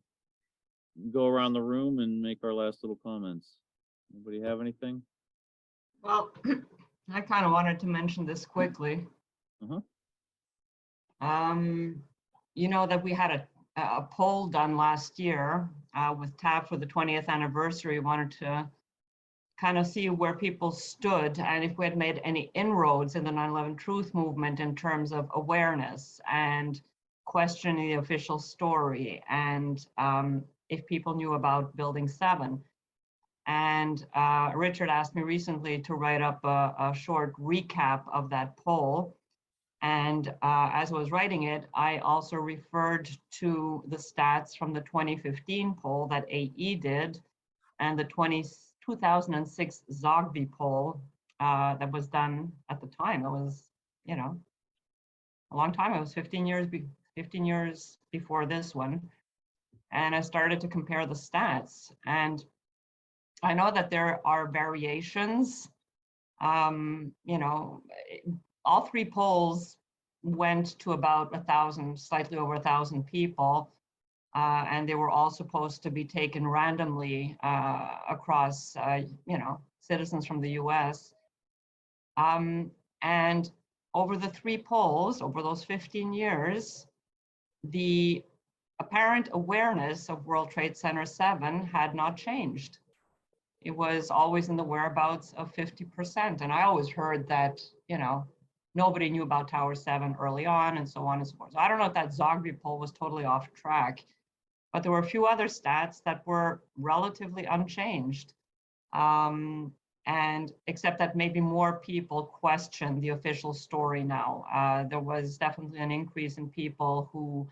go around the room and make our last little comments. Anybody have anything? Well, I kind of wanted to mention this quickly. You know that we had a poll done last year with TAP for the 20th anniversary. Wanted to kind of see where people stood and if we had made any inroads in the 9/11 truth movement in terms of awareness and questioning the official story, and if people knew about Building 7. And Richard asked me recently to write up a short recap of that poll. And as I was writing it, I also referred to the stats from the 2015 poll that AE did and the 2006 Zogby poll that was done at the time. It was, you know, a long time. It was 15 years before this one. And I started to compare the stats. And I know that there are variations. You know, all 3 polls went to about 1,000, slightly over 1,000 people. And they were all supposed to be taken randomly across, you know, citizens from the US. And over the 3 polls, over those 15 years, the apparent awareness of World Trade Center 7 had not changed. It was always in the whereabouts of 50%. And I always heard that, you know, nobody knew about Tower 7 early on and so on and so forth. So I don't know if that Zogby poll was totally off track, but there were a few other stats that were relatively unchanged. And except that maybe more people question the official story now. There was definitely an increase in people who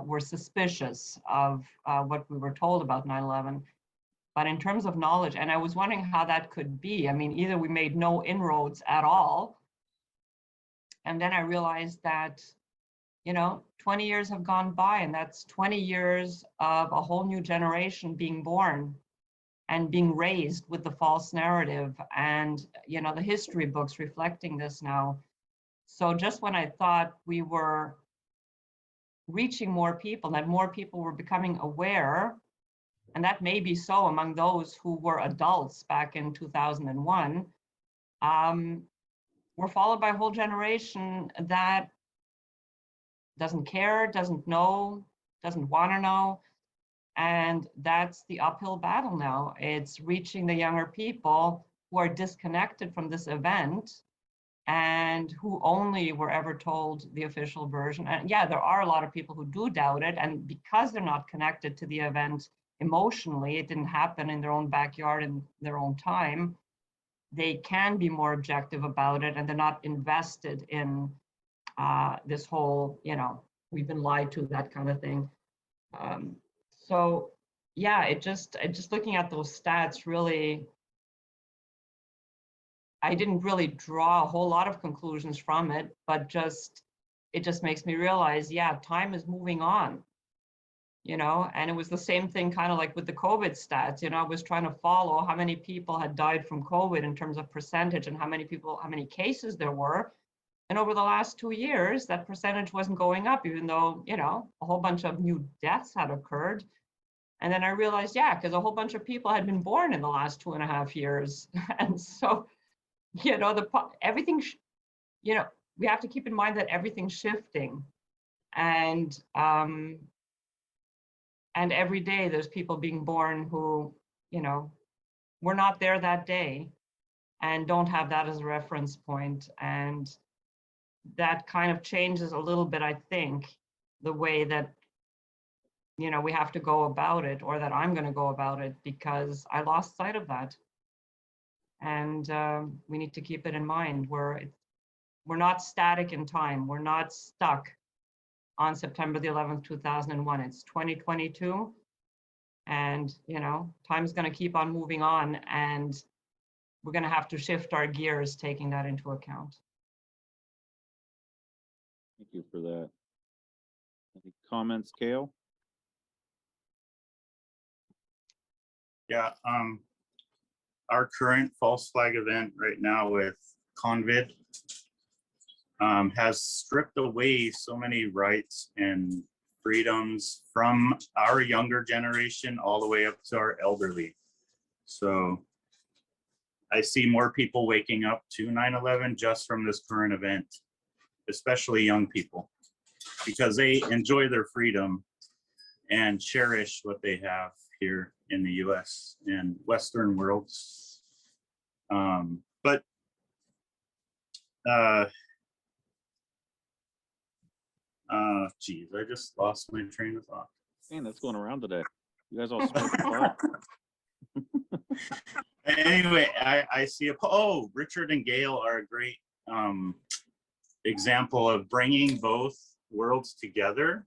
were suspicious of what we were told about 9/11. But in terms of knowledge, and I was wondering how that could be. I mean, either we made no inroads at all, and then I realized that, you know, 20 years have gone by, and that's 20 years of a whole new generation being born and being raised with the false narrative, and, you know, the history books reflecting this now. So just when I thought we were reaching more people, that more people were becoming aware, and that may be so among those who were adults back in 2001, we're followed by a whole generation that doesn't care, doesn't know, doesn't want to know. And that's the uphill battle now. It's reaching the younger people who are disconnected from this event and who only were ever told the official version. And yeah, there are a lot of people who do doubt it. And because they're not connected to the event emotionally, it didn't happen in their own backyard in their own time, they can be more objective about it, and they're not invested in this whole, we've been lied to, that kind of thing. So yeah, it just looking at those stats, really, I didn't really draw a whole lot of conclusions from it, but it just makes me realize, yeah, time is moving on, and it was the same thing kind of like with the COVID stats. I was trying to follow how many people had died from COVID in terms of percentage and how many cases there were. And over the last 2 years, that percentage wasn't going up, even though, a whole bunch of new deaths had occurred. And then I realized, yeah, because a whole bunch of people had been born in the last 2.5 years. And so, everything, we have to keep in mind that everything's shifting. And every day there's people being born who, were not there that day and don't have that as a reference point. And that kind of changes a little bit, I think, the way that, we have to go about it, or that I'm going to go about it, because I lost sight of that. And we need to keep it in mind. We're not static in time. We're not stuck on September the 11th, 2001. It's 2022. And, time's going to keep on moving on, and we're going to have to shift our gears, taking that into account. Thank you for that. Any comments, Cayle? Yeah, our current false flag event right now with COVID has stripped away so many rights and freedoms from our younger generation all the way up to our elderly. So I see more people waking up to 9/11 just from this current event, especially young people, because they enjoy their freedom and cherish what they have here in the US and Western world. Geez, I just lost my train of thought. Man, that's going around today. You guys all smoking pot. Anyway, I see Richard and Gayle are a great example of bringing both worlds together,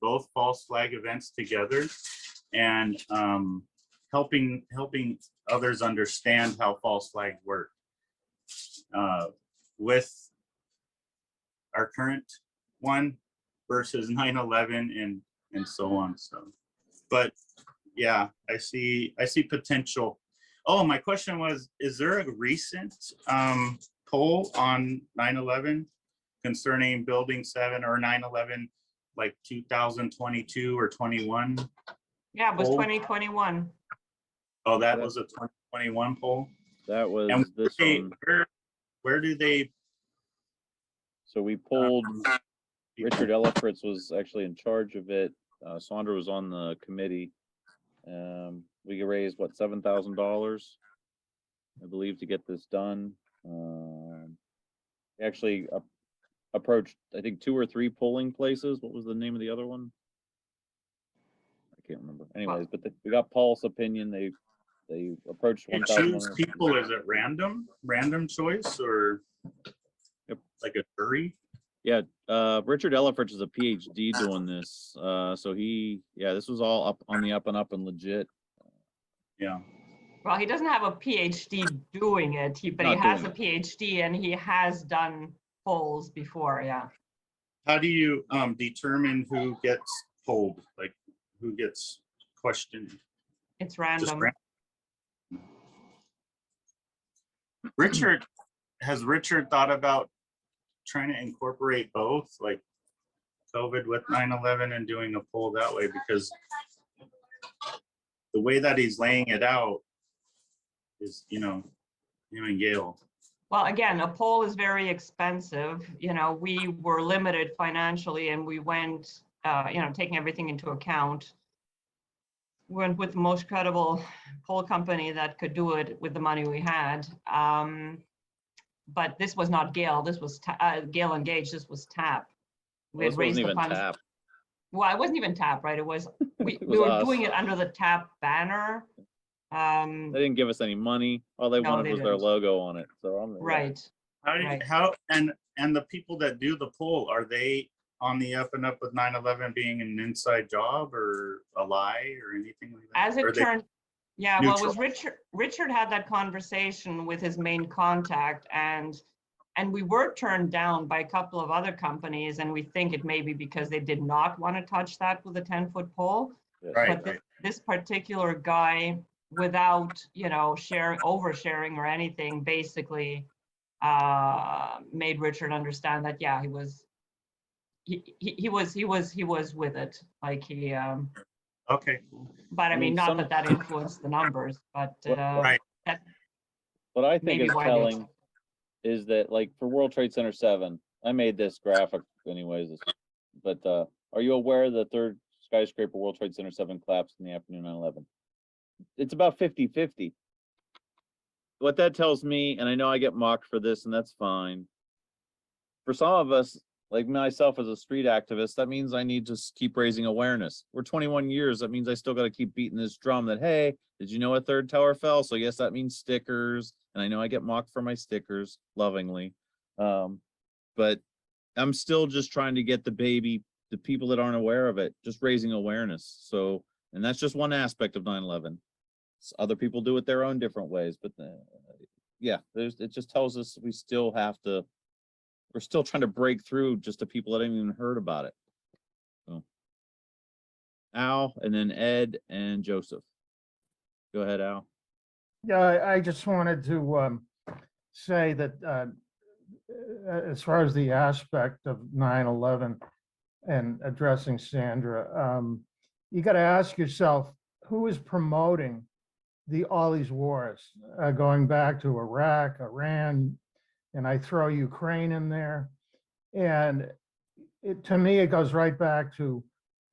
both false flag events together, and helping others understand how false flag work with our current one versus 9/11 and so on. So, but yeah, I see potential. Oh, my question was, is there a recent poll on 9/11 concerning Building 7 or 9/11, like 2022 or 21? Yeah, it was poll? 2021. Oh, that was a 2021 poll? That was And this one. Where do they? So we pulled, Richard Ellifritz was actually in charge of it. Sandra was on the committee. We raised, what, $7,000, I believe, to get this done. Actually approached, I think, 2 or 3 polling places. What was the name of the other one? I can't remember. Anyways, but we got Paul's opinion. They approached You 1,000. choose people, is it random choice, or Yep. like a jury? Yeah, Richard Ellifritz is a PhD doing this. So this was all up on the up and up and legit. Yeah. Well, he doesn't have a PhD doing it, but he has a PhD and he has done polls before, yeah. How do you determine who gets polled, like who gets questioned? It's Just random. Has Richard thought about trying to incorporate both, like COVID with 9/11 and doing a poll that way? Because the way that he's laying it out is, him and Gayle, Well, again, a poll is very expensive. You know, we were limited financially and we went, you know, taking everything into account, went with the most credible poll company that could do it with the money we had. But this was not Gale. This was Gale Engage. This was TAP. We Well, had this raised wasn't the even funds. TAP. Well, it wasn't even TAP, right? It was, we It was were us. doing it under the TAP banner. They didn't give us any money. All they No, wanted they was their didn't. logo on it. So I'm Right. Right. And the people that do the poll, are they on the up and up with 9/11 being an inside job or a lie or anything like that? As it Or are they turned, yeah, well, it was neutral? Richard had that conversation with his main contact, and we were turned down by a couple of other companies, and we think it may be because they did not want to touch that with a 10-foot pole. Right, But this particular guy, without, you know, oversharing or anything, basically made Richard understand that, yeah, he was with it. Like he, Okay. but I mean, not some- that influenced the numbers, but Right. that What I think maybe is why they- telling is that, like, for World Trade Center 7, I made this graphic anyways, but are you aware the third skyscraper World Trade Center 7 collapsed in the afternoon on 9/11? It's about 50-50. What that tells me, and I know I get mocked for this, and that's fine. For some of us, like myself as a street activist, that means I need to keep raising awareness. We're 21 years. That means I still got to keep beating this drum that, hey, did you know a third tower fell? So yes, that means stickers. And I know I get mocked for my stickers lovingly. But I'm still just trying to get the people that aren't aware of it, just raising awareness. So, and that's just one aspect of 9/11. Other people do it their own different ways, but yeah, it just tells us we're still trying to break through just to people that haven't even heard about it. So, Al, and then Ed and Joseph. Go ahead, Al. Yeah, I just wanted to say that as far as the aspect of 9/11 and addressing Sandra, you got to ask yourself, who is promoting all these wars, going back to Iraq, Iran, and I throw Ukraine in there. And to me, it goes right back to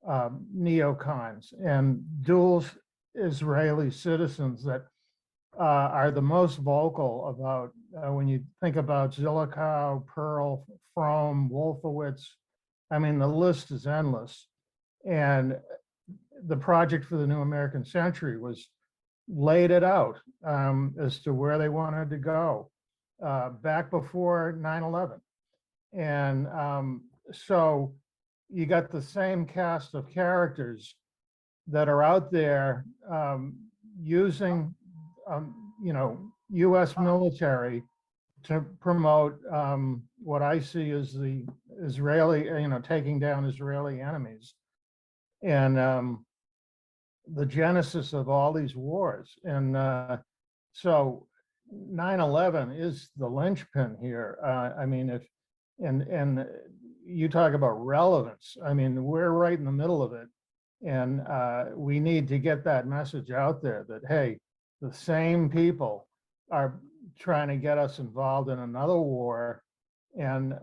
neocons and dual Israeli citizens that are the most vocal about when you think about Zilikow, Pearl, Fromm, Wolfowitz. I mean, the list is endless. And the Project for the New American Century laid it out as to where they wanted to go back before 9/11. And so you got the same cast of characters that are out there using, U.S. military to promote what I see as the Israeli, taking down Israeli enemies. And the genesis of all these wars. And so 9/11 is the linchpin here. I mean, and you talk about relevance. I mean, we're right in the middle of it. And we need to get that message out there that, hey, the same people are trying to get us involved in another war. And,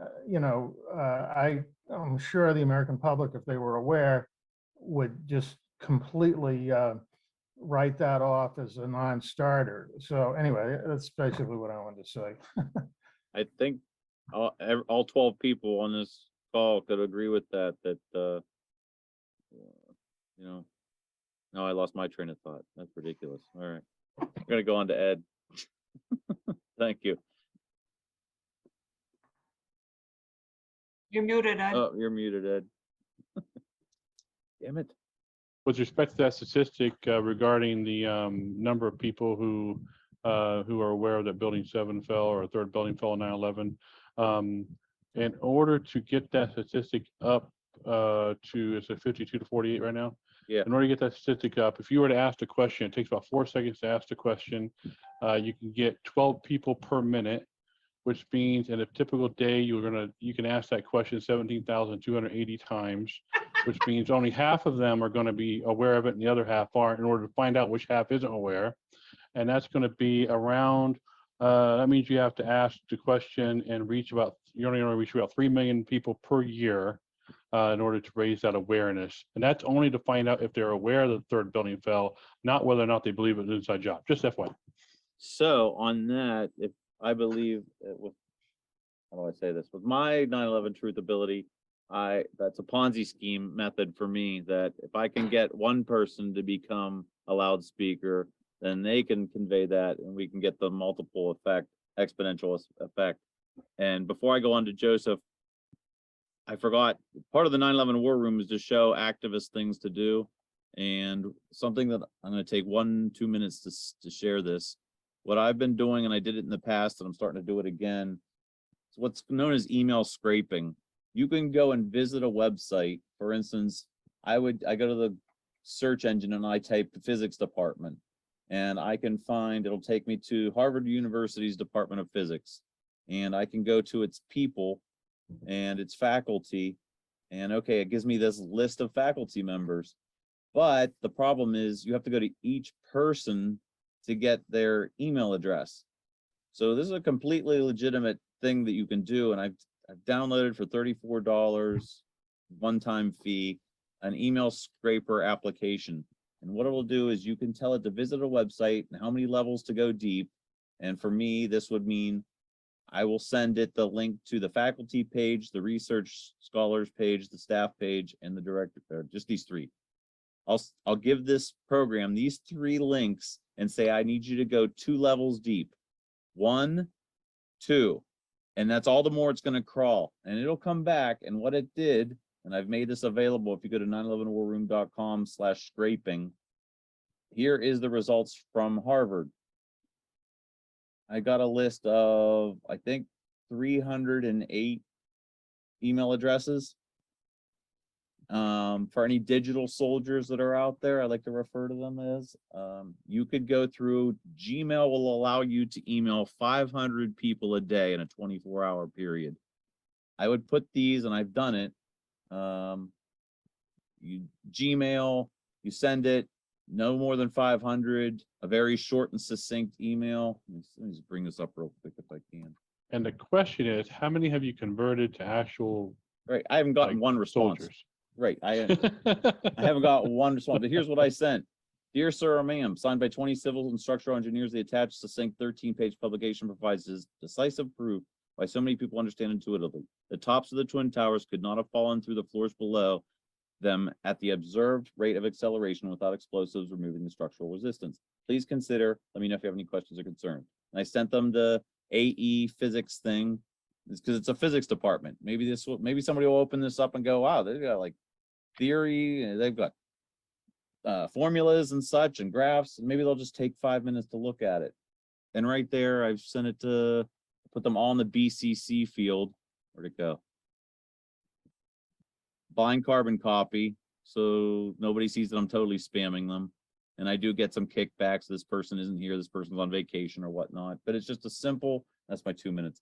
I'm sure the American public, if they were aware, would just completely write that off as a non-starter. So anyway, that's basically what I wanted to say. I think all 12 people on this call could agree with that, now I lost my train of thought. That's ridiculous. All right. I'm going to go on to Ed. Thank you. You're muted, Ed. Oh, you're muted, Ed. Damn it. With respect to that statistic regarding the number of people who are aware that Building 7 fell or a third building fell on 9/11, in order to get that statistic up to, is it 52 to 48 right now? Yeah. In order to get that statistic up, if you were to ask the question, it takes about 4 seconds to ask the question. You can get 12 people per minute, which means in a typical day, you can ask that question 17,280 times, which means only half of them are going to be aware of it and the other half aren't, in order to find out which half isn't aware. And that's going to be around That means you have to ask the question and you're only gonna reach about 3 million people per year in order to raise that awareness. And that's only to find out if they're aware that the third building fell, not whether or not they believe it's an inside job, just FYI. So on that, if I believe with, how do I say this? With my 9/11 truthability, that's a Ponzi scheme method for me, that if I can get one person to become a loudspeaker, then they can convey that and we can get the multiple effect, exponential effect. And before I go on to Joseph, I forgot, part of the 9/11 War Room is to show activist things to do. And something that I'm going to take 1-2 minutes to share this. What I've been doing, and I did it in the past, and I'm starting to do it again, it's what's known as email scraping. You can go and visit a website. For instance, I go to the search engine and I type the physics department, and I can find, it'll take me to Harvard University's Department of Physics, and I can go to its people and its faculty, and okay, it gives me this list of faculty members. But the problem is you have to go to each person to get their email address. So this is a completely legitimate thing that you can do, and I've downloaded for $34 one-time fee an email scraper application. And what it will do is you can tell it to visit a website and how many levels to go deep. And for me, this would mean I will send it the link to the faculty page, the research scholars page, the staff page, and the director, just these three. I'll give this program these 3 links and say, I need you to go 2 levels deep. 1, 2. And that's all the more it's going to crawl. And it'll come back. And what it did, and I've made this available, if you go to 911warroom.com/scraping, here is the results from Harvard. I got a list of, I think, 308 email addresses. For any digital soldiers that are out there, I like to refer to them as, you could go through, Gmail will allow you to email 500 people a day in a 24-hour period. I would put these, and I've done it, you Gmail, you send it, no more than 500, a very short and succinct email. Let me just bring this up real quick if I can. And the question is, how many have you converted to actual? Right, I haven't gotten one response. Soldiers. Right, I haven't got one response, but here's what I sent. Dear sir or ma'am, signed by 20 civil and structural engineers, the attached succinct 13-page publication provides decisive proof why so many people understand intuitively. The tops of the Twin Towers could not have fallen through the floors below them at the observed rate of acceleration without explosives removing the structural resistance. Please consider, let me know if you have any questions or concerns. And I sent them the AE physics thing. It's because it's a physics department. Maybe somebody will open this up and go, wow, they've got like theory, and they've got formulas and such and graphs, and maybe they'll just take 5 minutes to look at it. And right there, I've sent it to, put them all in the BCC field. Where'd it go? Blind carbon copy, so nobody sees that I'm totally spamming them. And I do get some kickbacks. This person isn't here, this person's on vacation or whatnot, but it's just a simple, that's my 2 minutes.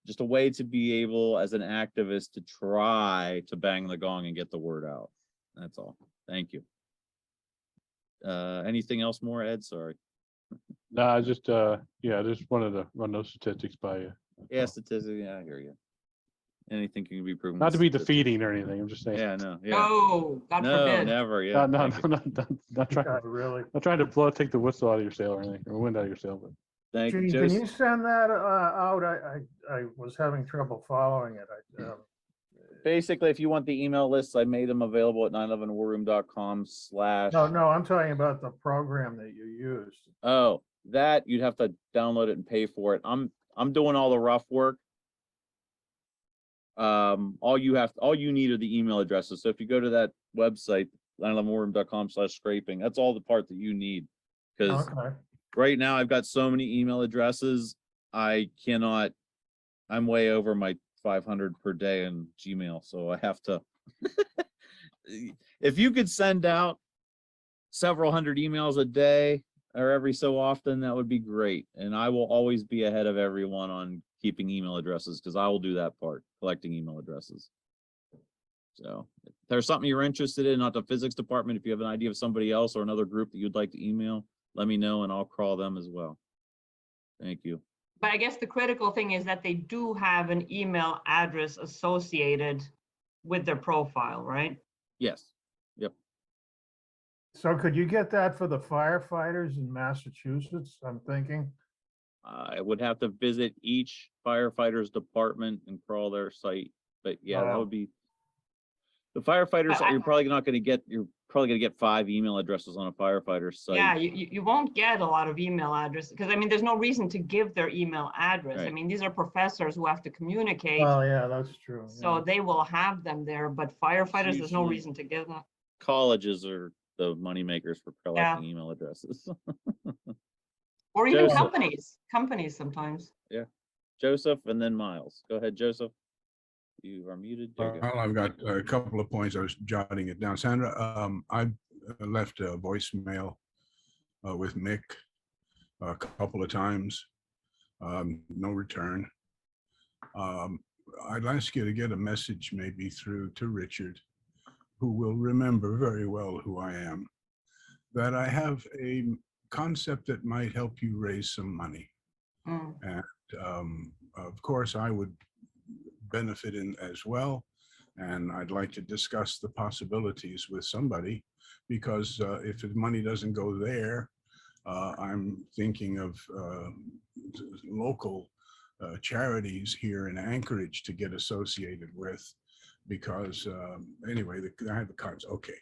Just a way to be able, as an activist, to try to bang the gong and get the word out. That's all. Thank you. Anything else more, Ed? Sorry. No, I just just wanted to run those statistics by you. Yeah, statistics. Yeah, I hear you. Anything can be proven. Not to be with defeating or anything. I'm just saying. Yeah, no. Yeah. No, God No, forbid. never. Yeah. not trying. God, really. Not trying to take the whistle out of your sail or anything, or wind out of your sail. But Thank you, Gene, can Joseph. you send that out? I was having trouble following it. Basically, if you want the email lists, I made them available at 911warroom.com/ No, I'm talking about the program that you used. Oh, that you'd have to download it and pay for it. I'm doing all the rough work. All you need are the email addresses. So if you go to that website, 911warroom.com/scraping, that's all the part that you need. Because Okay. right now I've got so many email addresses, I'm way over my 500 per day in Gmail. So I have to, if you could send out several hundred emails a day or every so often, that would be great. And I will always be ahead of everyone on keeping email addresses, because I will do that part, collecting email addresses. So if there's something you're interested in, not the physics department, if you have an idea of somebody else or another group that you'd like to email, let me know and I'll crawl them as well. Thank you. But I guess the critical thing is that they do have an email address associated with their profile, right? Yes. Yep. So could you get that for the firefighters in Massachusetts? I'm thinking. I would have to visit each firefighter's department and crawl their site, but yeah, that Oh. would be. The firefighters, you're probably not gonna get, you're probably gonna get 5 email addresses on a firefighter's site. Yeah, you won't get a lot of email addresses because I mean, there's no reason to give their email address. I Right. mean, these are professors who have to communicate, Oh, yeah, that's true. so yeah. they will have them there, but firefighters, It's there's no usually- reason to give them. Colleges are the moneymakers for collecting email addresses. Or even Joseph. companies sometimes. Joseph and then Myles. Go ahead, Joseph. You are muted. There you go. Well, I've got a couple of points. I was jotting it down. Sandra, I left a voicemail with Mick a couple of times. No return. I'd ask you to get a message maybe through to Richard, who will remember very well who I am, that I have a concept that might help you raise some money. And of course, I would benefit in as well. And I'd like to discuss the possibilities with somebody, because if the money doesn't go there, I'm thinking of local charities here in Anchorage to get associated with, because anyway, I have the cards. Okay.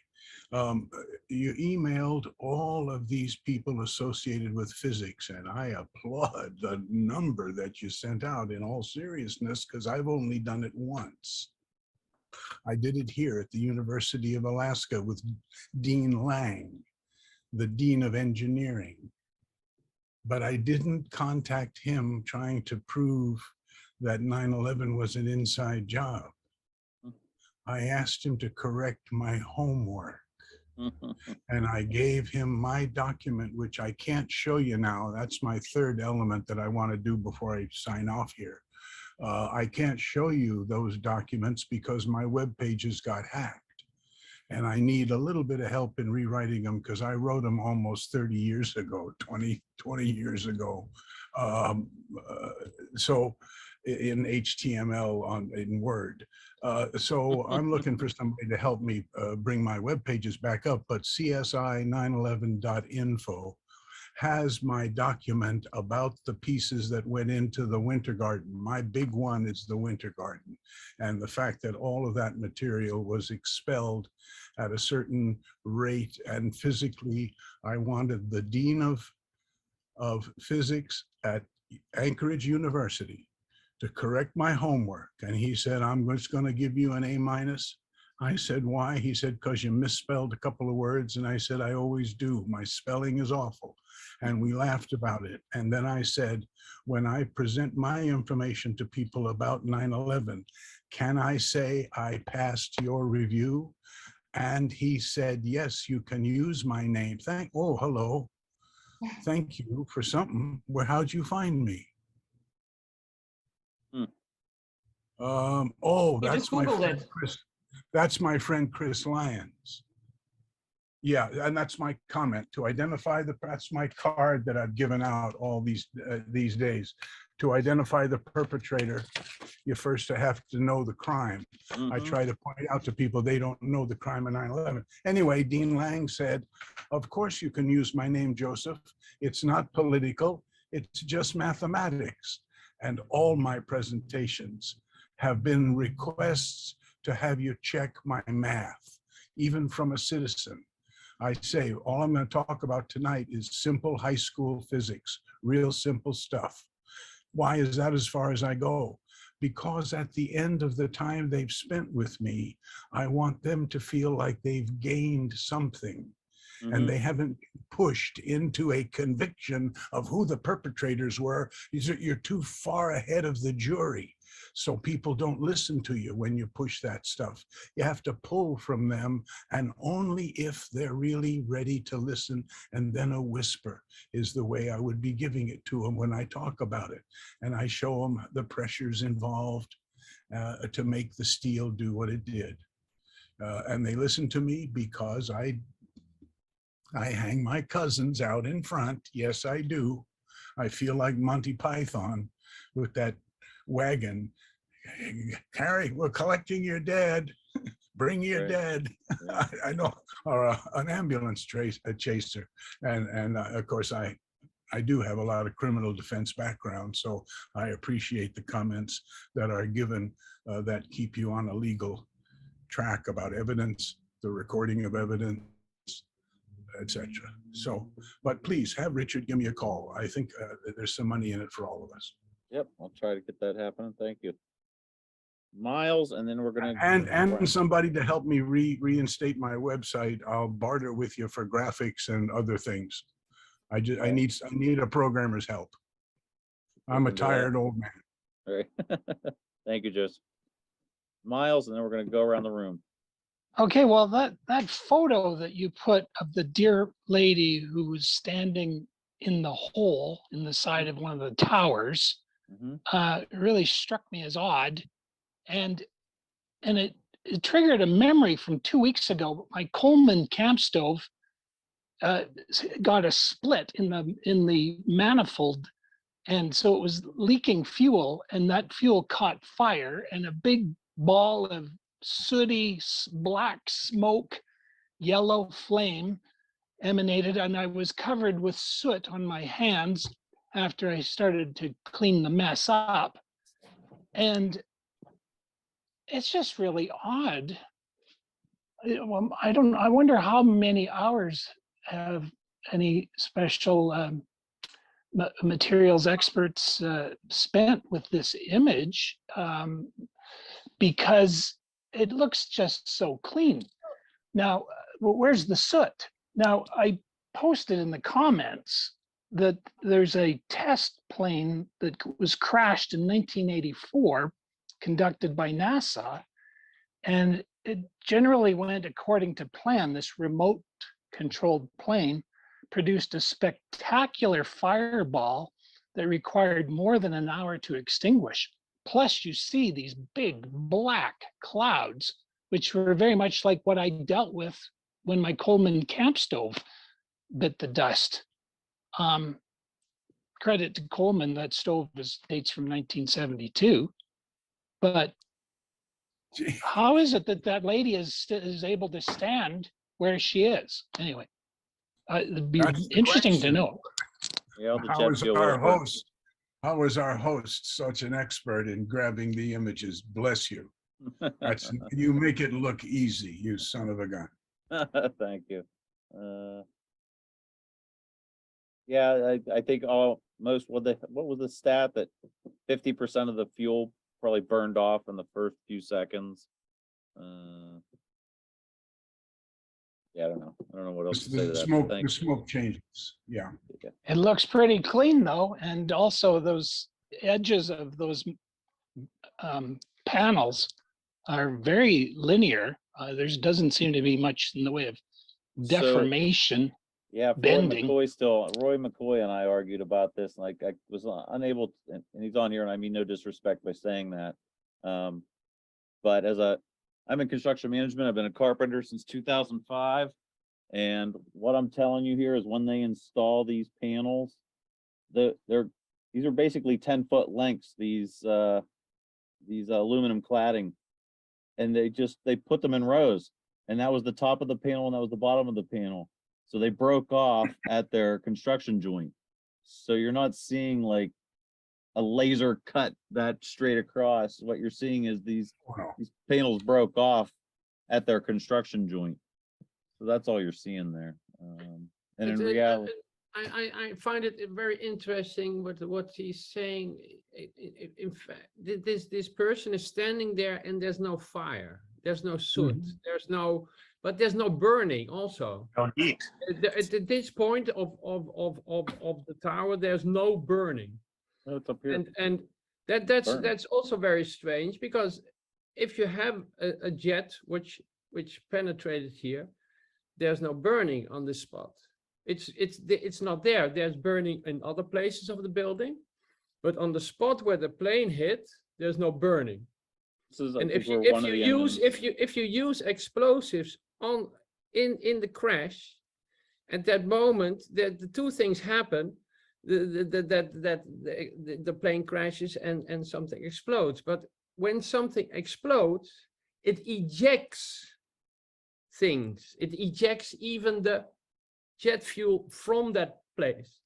You emailed all of these people associated with physics, and I applaud the number that you sent out in all seriousness, because I've only done it once. I did it here at the University of Alaska with Dean Lang, the Dean of Engineering. But I didn't contact him trying to prove that 9/11 was an inside job. I asked him to correct my homework. And I gave him my document, which I can't show you now. That's my third element that I want to do before I sign off here. I can't show you those documents because my web pages got hacked. And I need a little bit of help in rewriting them because I wrote them almost 30 years ago, 20 years ago. So in HTML in Word. So I'm looking for somebody to help me bring my web pages back up, but CSI911.info has my document about the pieces that went into the Winter Garden. My big one is the Winter Garden, and the fact that all of that material was expelled at a certain rate, and physically, I wanted the Dean of Physics at Anchorage University to correct my homework. And he said, I'm just going to give you an A-. I said, why? He said, because you misspelled a couple of words. And I said, I always do. My spelling is awful. And we laughed about it. And then I said, when I present my information to people about 9/11, can I say I passed your review? And he said, yes, you can use my name. Oh, hello. Thank you for something. How'd you find me? Oh, You that's just my Googled friend it. Chris. That's my friend Chris Lyons. Yeah, and that's my comment to identify that's my card that I've given out all these days. To identify the perpetrator, you first have to know the crime. I try to point out to people they don't know the crime of 9/11. Anyway, Dean Lang said, of course you can use my name, Joseph. It's not political, it's just mathematics. And all my presentations have been requests to have you check my math, even from a citizen. I say, all I'm going to talk about tonight is simple high school physics, real simple stuff. Why is that as far as I go? Because at the end of the time they've spent with me, I want them to feel like they've gained something. And they haven't pushed into a conviction of who the perpetrators were. You're too far ahead of the jury. So people don't listen to you when you push that stuff. You have to pull from them, and only if they're really ready to listen, and then a whisper is the way I would be giving it to them when I talk about it. And I show them the pressures involved to make the steel do what it did. And they listen to me because I hang my cousins out in front. Yes, I do. I feel like Monty Python with that wagon. Harry, we're collecting your dad. Bring your Right. dad. Yeah. I know, or an ambulance chaser. And of course, I do have a lot of criminal defense background, so I appreciate the comments that are given that keep you on a legal track about evidence, the recording of evidence, etc. So, but please have Richard give me a call. I think there's some money in it for all of us. Yep, I'll try to get that happening. Thank you. Myles, and then we're gonna. And somebody to help me reinstate my website. I'll barter with you for graphics and other things. I need a programmer's help. I'm a tired old man. All right. Thank you, Joseph. Myles, and then we're gonna go around the room. Okay, well, that photo that you put of the dear lady who was standing in the hole in the side of one of the towers really struck me as odd. And it triggered a memory from 2 weeks ago. My Coleman camp stove got a split in the manifold, and so it was leaking fuel, and that fuel caught fire, and a big ball of sooty black smoke, yellow flame emanated, and I was covered with soot on my hands after I started to clean the mess up. And it's just really odd. I wonder how many hours have any special materials experts spent with this image, because it looks just so clean. Now, where's the soot? Now, I posted in the comments that there's a test plane that was crashed in 1984, conducted by NASA, and it generally went according to plan. This remote controlled plane produced a spectacular fireball that required more than an hour to extinguish. Plus, you see these big black clouds, which were very much like what I dealt with when my Coleman camp stove bit the dust. Credit to Coleman, that stove dates from 1972. But how is it that that lady is able to stand where she is? Anyway, it'd be interesting to know. Yeah, How is our host such an expert in grabbing the images? Bless you. You make it look easy, you son of a gun. Thank you. Yeah, I think what was the stat that 50% of the fuel probably burned off in the first few seconds? Yeah, I don't know what else to say to that. The smoke changes. Yeah. It looks pretty clean though, and also those edges of those panels are very linear. There doesn't seem to be much in the way of deformation. Yeah, bending. Roy McCoy and I argued about this, and I was unable to, and he's on here, and I mean no disrespect by saying that. But I'm in construction management. I've been a carpenter since 2005. And what I'm telling you here is when they install these panels, these are basically 10-foot lengths, these aluminum cladding. And they put them in rows. And that was the top of the panel and that was the bottom of the panel. So they broke off at their construction joint. So you're not seeing like a laser cut that straight across. What you're seeing is these panels broke off at their construction joint. So that's all you're seeing there. And in reality, I find it very interesting what he's saying. In fact, this person is standing there and there's no fire, there's no soot, but there's no burning also. Don't eat. At this point of the tower, there's no burning. It's up here. And that's also very strange, because if you have a jet which penetrated here, there's no burning on this spot. It's not there. There's burning in other places of the building, but on the spot where the plane hit, there's no burning. And if you use explosives in the crash, at that moment, the two things happen. the plane crashes and something explodes. But when something explodes, it ejects things. It ejects even the jet fuel from that place.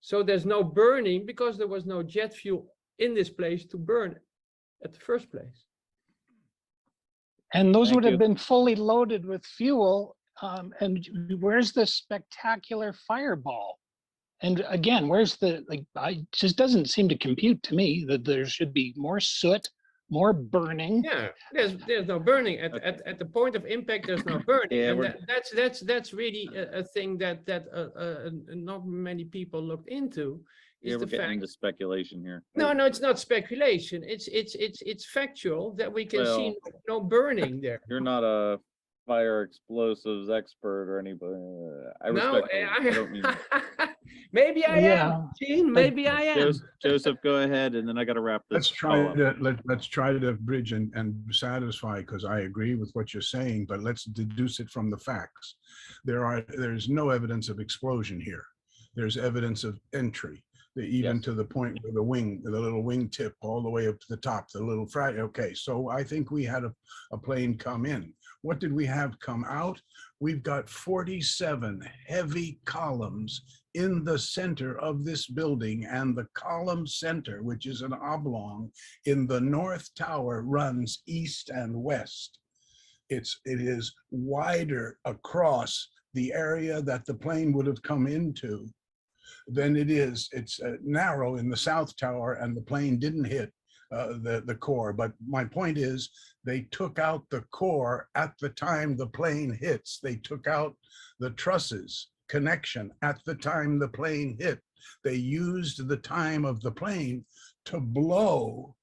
So there's no burning because there was no jet fuel in this place to burn at the first place. And those Thank would have you. been fully loaded with fuel. And where's the spectacular fireball? And again, where's the, like, it just doesn't seem to compute to me that there should be more soot, more burning. Yeah, there's no burning at the point of impact. There's no burning, Yeah, and we're- that's really a thing that not many people looked into. Is Yeah, the we're getting fact? into speculation here. No, it's not speculation. It's factual that we can see Well- no burning there. You're not a fire explosives expert or anybody. I No, respect you. I don't mean that. maybe I Yeah. am, Gene. Maybe I am. Joseph, go ahead, and then I got to wrap this. Let's try call up. to let's try to bridge and satisfy, because I agree with what you're saying, but let's deduce it from the facts. There's no evidence of explosion here. There's evidence of entry, even Yes. to the point where the little wing tip all the way up to the top, the little frag. Okay, so I think we had a plane come in. What did we have come out? We've got 47 heavy columns in the center of this building, and the column center, which is an oblong in the north tower, runs east and west. It is wider across the area that the plane would have come into than it's narrow in the south tower, and the plane didn't hit the core. But my point is, they took out the core at the time the plane hits. They took out the trusses connection at the time the plane hit. They used the time of the plane to blow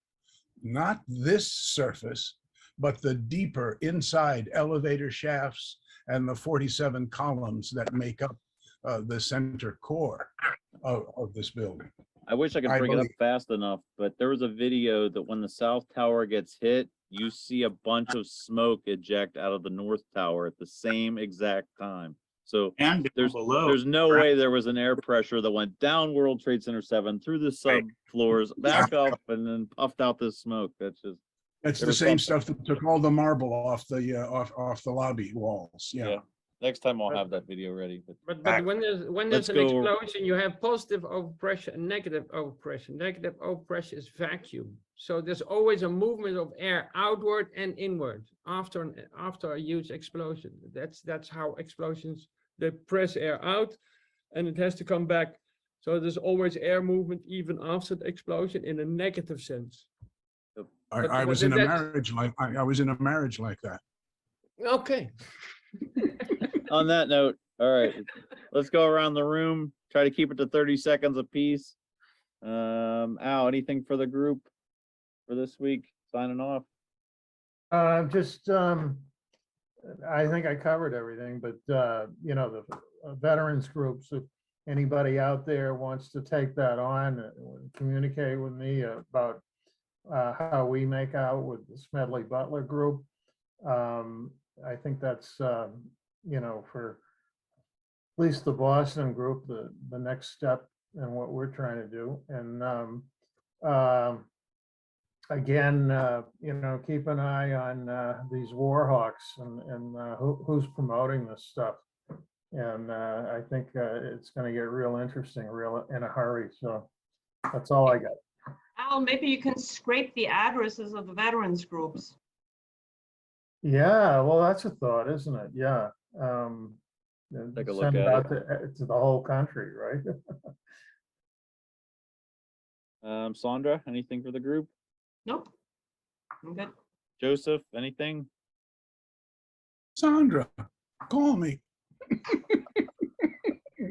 not this surface, but the deeper inside elevator shafts and the 47 columns that make up the center core of this building. I wish I could bring it up fast enough, but there was a video that when the south tower gets hit, you see a bunch of smoke eject out of the north tower at the same exact time. So And there's below. there's no correct? way there was an air pressure that went down World Trade Center 7 through the sub floors, back up, and then puffed out this smoke. That's just It's there the was same something. stuff that took all the marble off the off the lobby walls. Yeah. Next time I'll have that video ready. But But when there's Let's an go- explosion, you have positive overpressure and negative overpressure. Negative overpressure is vacuum. So there's always a movement of air outward and inward after a huge explosion. That's how explosions, they press air out and it has to come back. So there's always air movement even after the explosion in a negative sense. I was in a marriage like I was in a marriage like that. Okay. on that note, all right, let's go around the room. Try to keep it to 30 seconds apiece. Al, anything for the group for this week? Signing off. I think I covered everything, but, the veterans groups, if anybody out there wants to take that on, communicate with me about how we make out with the Smedley Butler group. I think that's, for at least the Boston group, the next step in what we're trying to do. And again, keep an eye on these war hawks and who's promoting this stuff. And I think it's going to get real interesting, real in a hurry. So that's all I got. Al, maybe you can scrape the addresses of the veterans groups. Yeah, well, that's a thought, isn't it? Yeah. Take a look Send it at out to the whole country, right? Sandra, anything for the group? Nope. I'm good. Joseph, anything? Sandra, call me.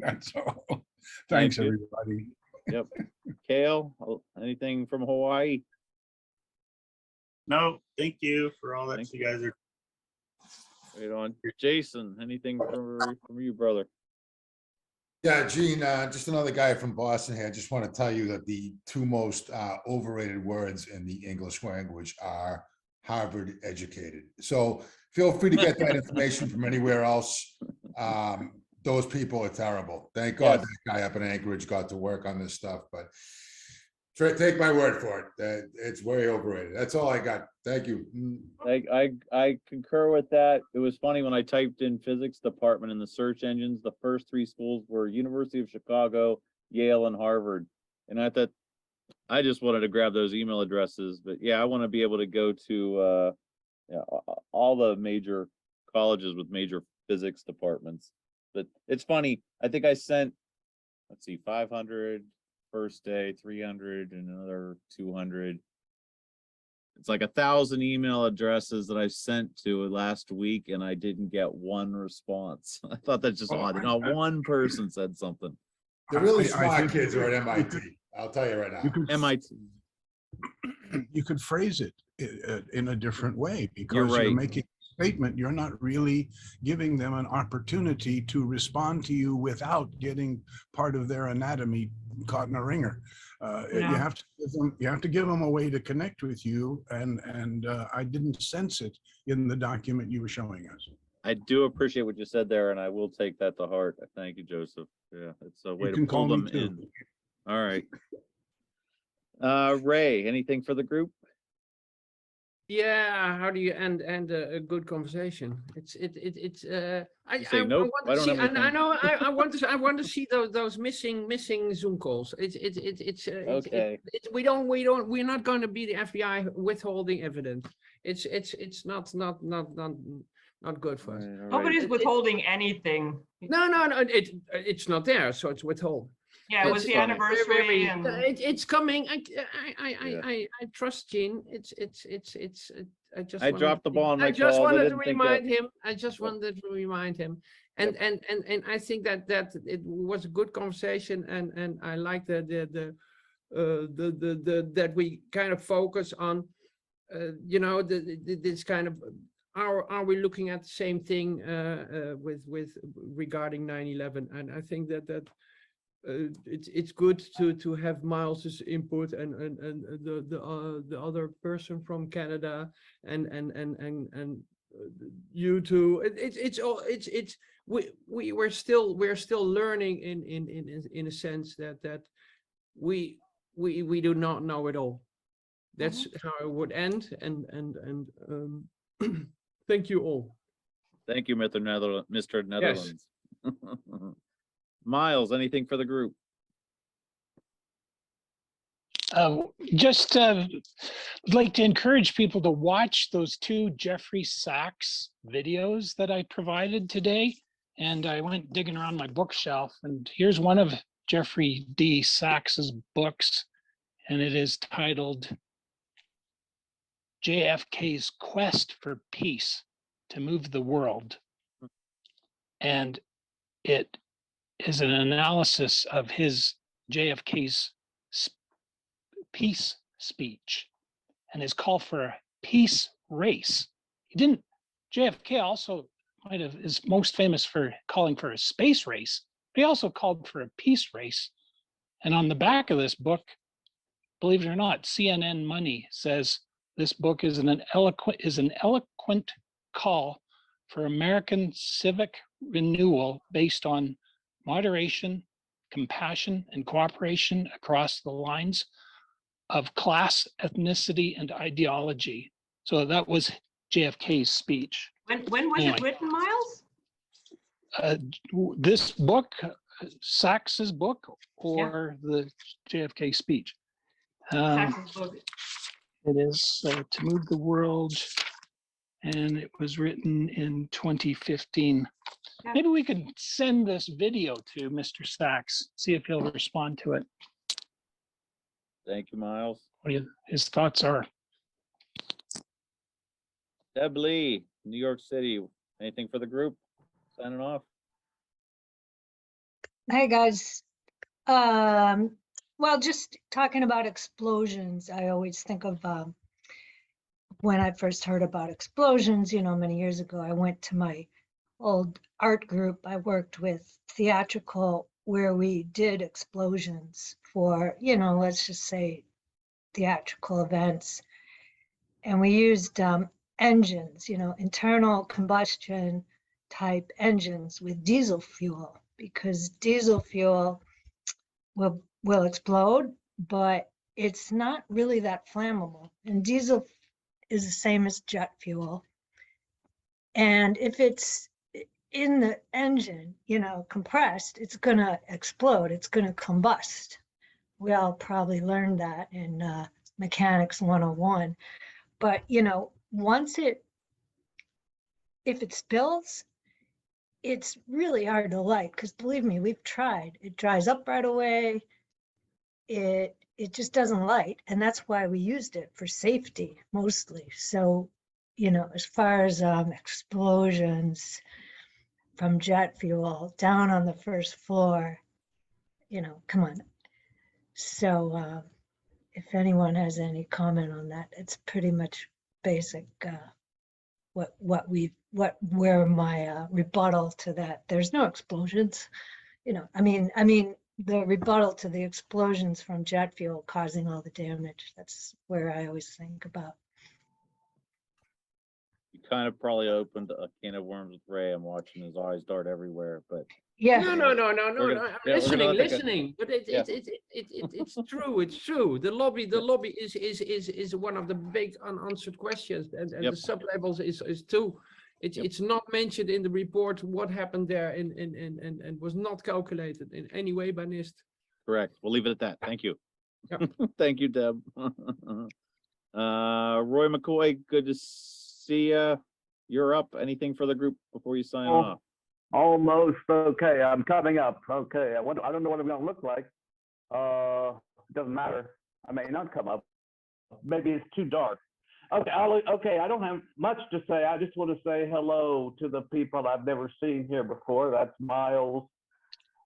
That's all. Thanks, you. everybody. Yep. Cayle, anything from Hawaii? No, thank you for all that Thank you guys are. Right on. Jason, anything from you, brother? Yeah, Gene, just another guy from Boston here. I just want to tell you that the two most overrated words in the English language are Harvard educated. So feel free to get that information from anywhere else. those people are terrible. Thank God Yes. that guy up in Anchorage got to work on this stuff, but take my word for it. It's way overrated. That's all I got. Thank you. I concur with that. It was funny when I typed in physics department in the search engines, the first three schools were University of Chicago, Yale, and Harvard. And I thought, I just wanted to grab those email addresses, but yeah, I want to be able to go to all the major colleges with major physics departments. But it's funny, I think I sent, let's see, 500 first day, 300 and another 200. It's like 1,000 email addresses that I sent to last week, and I didn't get one response. I thought that's just odd. Not one person said something. The really I smart think kids are at MIT. I'll tell you right now. MIT. You could phrase it in a different way, because You're you're right. making a statement. You're not really giving them an opportunity to respond to you without getting part of their anatomy caught in a ringer. You have to give them a way to connect with you, and I didn't sense it in the document you were showing us. I do appreciate what you said there, and I will take that to heart. Thank you, Joseph. Yeah, it's a way to pull them in. All right. Ray, anything for the group? Yeah, how do you end a good conversation? I say nope, want I to don't see, have and I anything. know I want to see those missing Zoom calls. Okay. We're not going to be the FBI withholding evidence. It's not good for us. All right. Nobody's withholding anything. No, it's not there, so it's withhold. Yeah, it was It's the anniversary and it's coming. I trust Gene. I dropped the ball on my I just calls. I wanted to didn't think remind him. I just wanted to remind him. And I think that it was a good conversation, and I like the that we kind of focus on this kind of are we looking at the same thing with regarding 9/11, and I think that it's good to have Myles's input and the other person from Canada and you two. We're still learning in a sense that we do not know it all. That's how it would end, and thank you all. Thank you, Mr. Netherlands. Myles, anything for the group? Just would like to encourage people to watch those two Jeffrey Sachs videos that I provided today. And I went digging around my bookshelf, and here's one of Jeffrey D. Sachs's books, and it is titled JFK's Quest for Peace to Move the World. And it is an analysis of his JFK's peace speech and his call for a peace race. JFK also is most famous for calling for a space race, but he also called for a peace race. And on the back of this book, believe it or not, CNN Money says this book is an eloquent call for American civic renewal based on moderation, compassion, and cooperation across the lines of class, ethnicity, and ideology. So that was JFK's speech. when was it written, Myles? This book, Sachs's book, or the JFK speech? Sachs's book. It is To Move the World, and it was written in 2015. Yeah. Maybe we could send this video to Mr. Sachs, see if he'll respond to it. Thank you, Myles. What his thoughts are. Deb Lee, New York City. Anything for the group? Signing off. Hey guys. Well, just talking about explosions, I always think of when I first heard about explosions, many years ago. I went to my old art group. I worked with theatrical, where we did explosions for, let's just say theatrical events. And we used engines, internal combustion type engines with diesel fuel, because diesel fuel will explode, but it's not really that flammable. And diesel is the same as jet fuel. And if it's in the engine, you know, compressed, it's gonna explode, it's gonna combust. We all probably learned that in Mechanics 101. But, you know, if it spills, it's really hard to light, because believe me, we've tried. It dries up right away. It just doesn't light. And that's why we used it, for safety mostly. So, you know, as far as explosions from jet fuel down on the first floor, you know, come on. So if anyone has any comment on that, it's pretty much basic where my rebuttal to that. There's no explosions, you know. I mean the rebuttal to the explosions from jet fuel causing all the damage. That's where I always think about. You kind of probably opened a can of worms with Ray. I'm watching his eyes dart everywhere, but yeah. No. I'm listening. But it's true. It's true. The lobby is one of the big unanswered questions, and the sub levels is too. It's not mentioned in the report what happened there, and was not calculated in any way by NIST. correct. We'll leave it at that. Thank you. Yep. Thank you, Deb. Roy McCoy, good to see you. You're up. Anything for the group before you sign off? Almost okay. I'm coming up. Okay. I don't know what I'm going to look like. It doesn't matter. I may not come up. Maybe it's too dark. Okay. Okay. I don't have much to say. I just want to say hello to the people I've never seen here before. That's Myles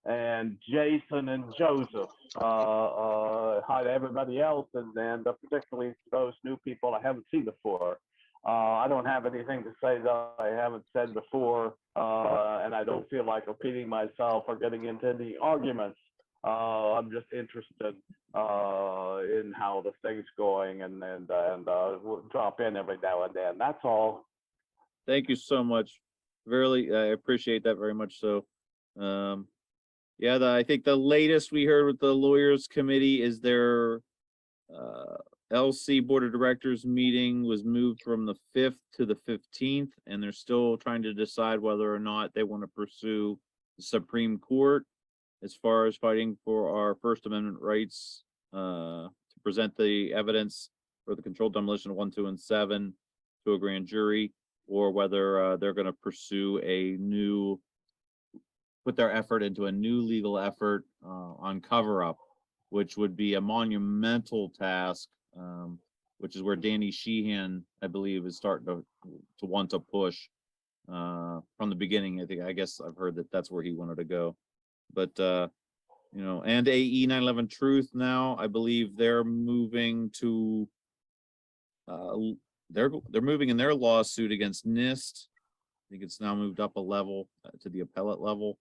and Jason and Joseph. Hi to everybody else, and particularly those new people I haven't seen before. I don't have anything to say that I haven't said before, and I don't feel like repeating myself or getting into any arguments. I'm just interested in how the thing's going, and we'll drop in every now and then. That's all. Thank you so much. Really, I appreciate that very much. So, I think the latest we heard with the lawyers committee is their LC Board of Directors meeting was moved from the 5th to the 15th, and they're still trying to decide whether or not they want to pursue the Supreme Court as far as fighting for our First Amendment rights to present the evidence for the controlled demolition of 1, 2, and 7 to a grand jury, or whether they're going to pursue put their effort into a new legal effort on cover-up, which would be a monumental task, which is where Danny Sheehan, I believe, is starting to want to push from the beginning. I guess I've heard that that's where he wanted to go. But and AE 911 Truth now, I believe they're moving to they're moving in their lawsuit against NIST. I think it's now moved up a level to the appellate level.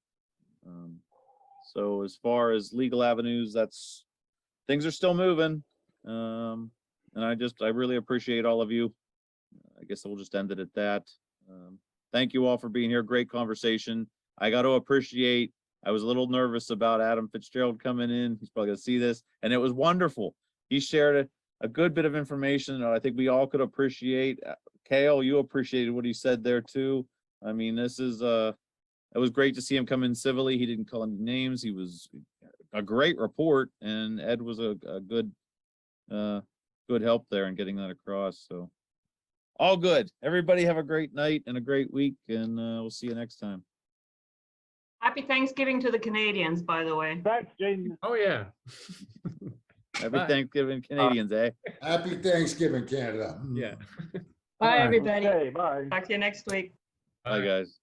So as far as legal avenues, things are still moving. And I really appreciate all of you. I guess we'll just end it at that. Thank you all for being here. Great conversation. I got to appreciate, I was a little nervous about Adam Fitzgerald coming in. He's probably gonna see this, and it was wonderful. He shared a good bit of information that I think we all could appreciate. Cayle, you appreciated what he said there too. I mean, it was great to see him come in civilly. He didn't call any names. He was a great report, and Ed was a good help there in getting that across. So all good. Everybody have a great night and a great week, and we'll see you next time. Happy Thanksgiving to the Canadians, by the way. Thanks, Jaden. Oh yeah. Happy Thanksgiving, Canadians, eh? Happy Thanksgiving, Canada. Yeah. Bye, everybody. Okay, bye. Talk to you next week. Bye, guys.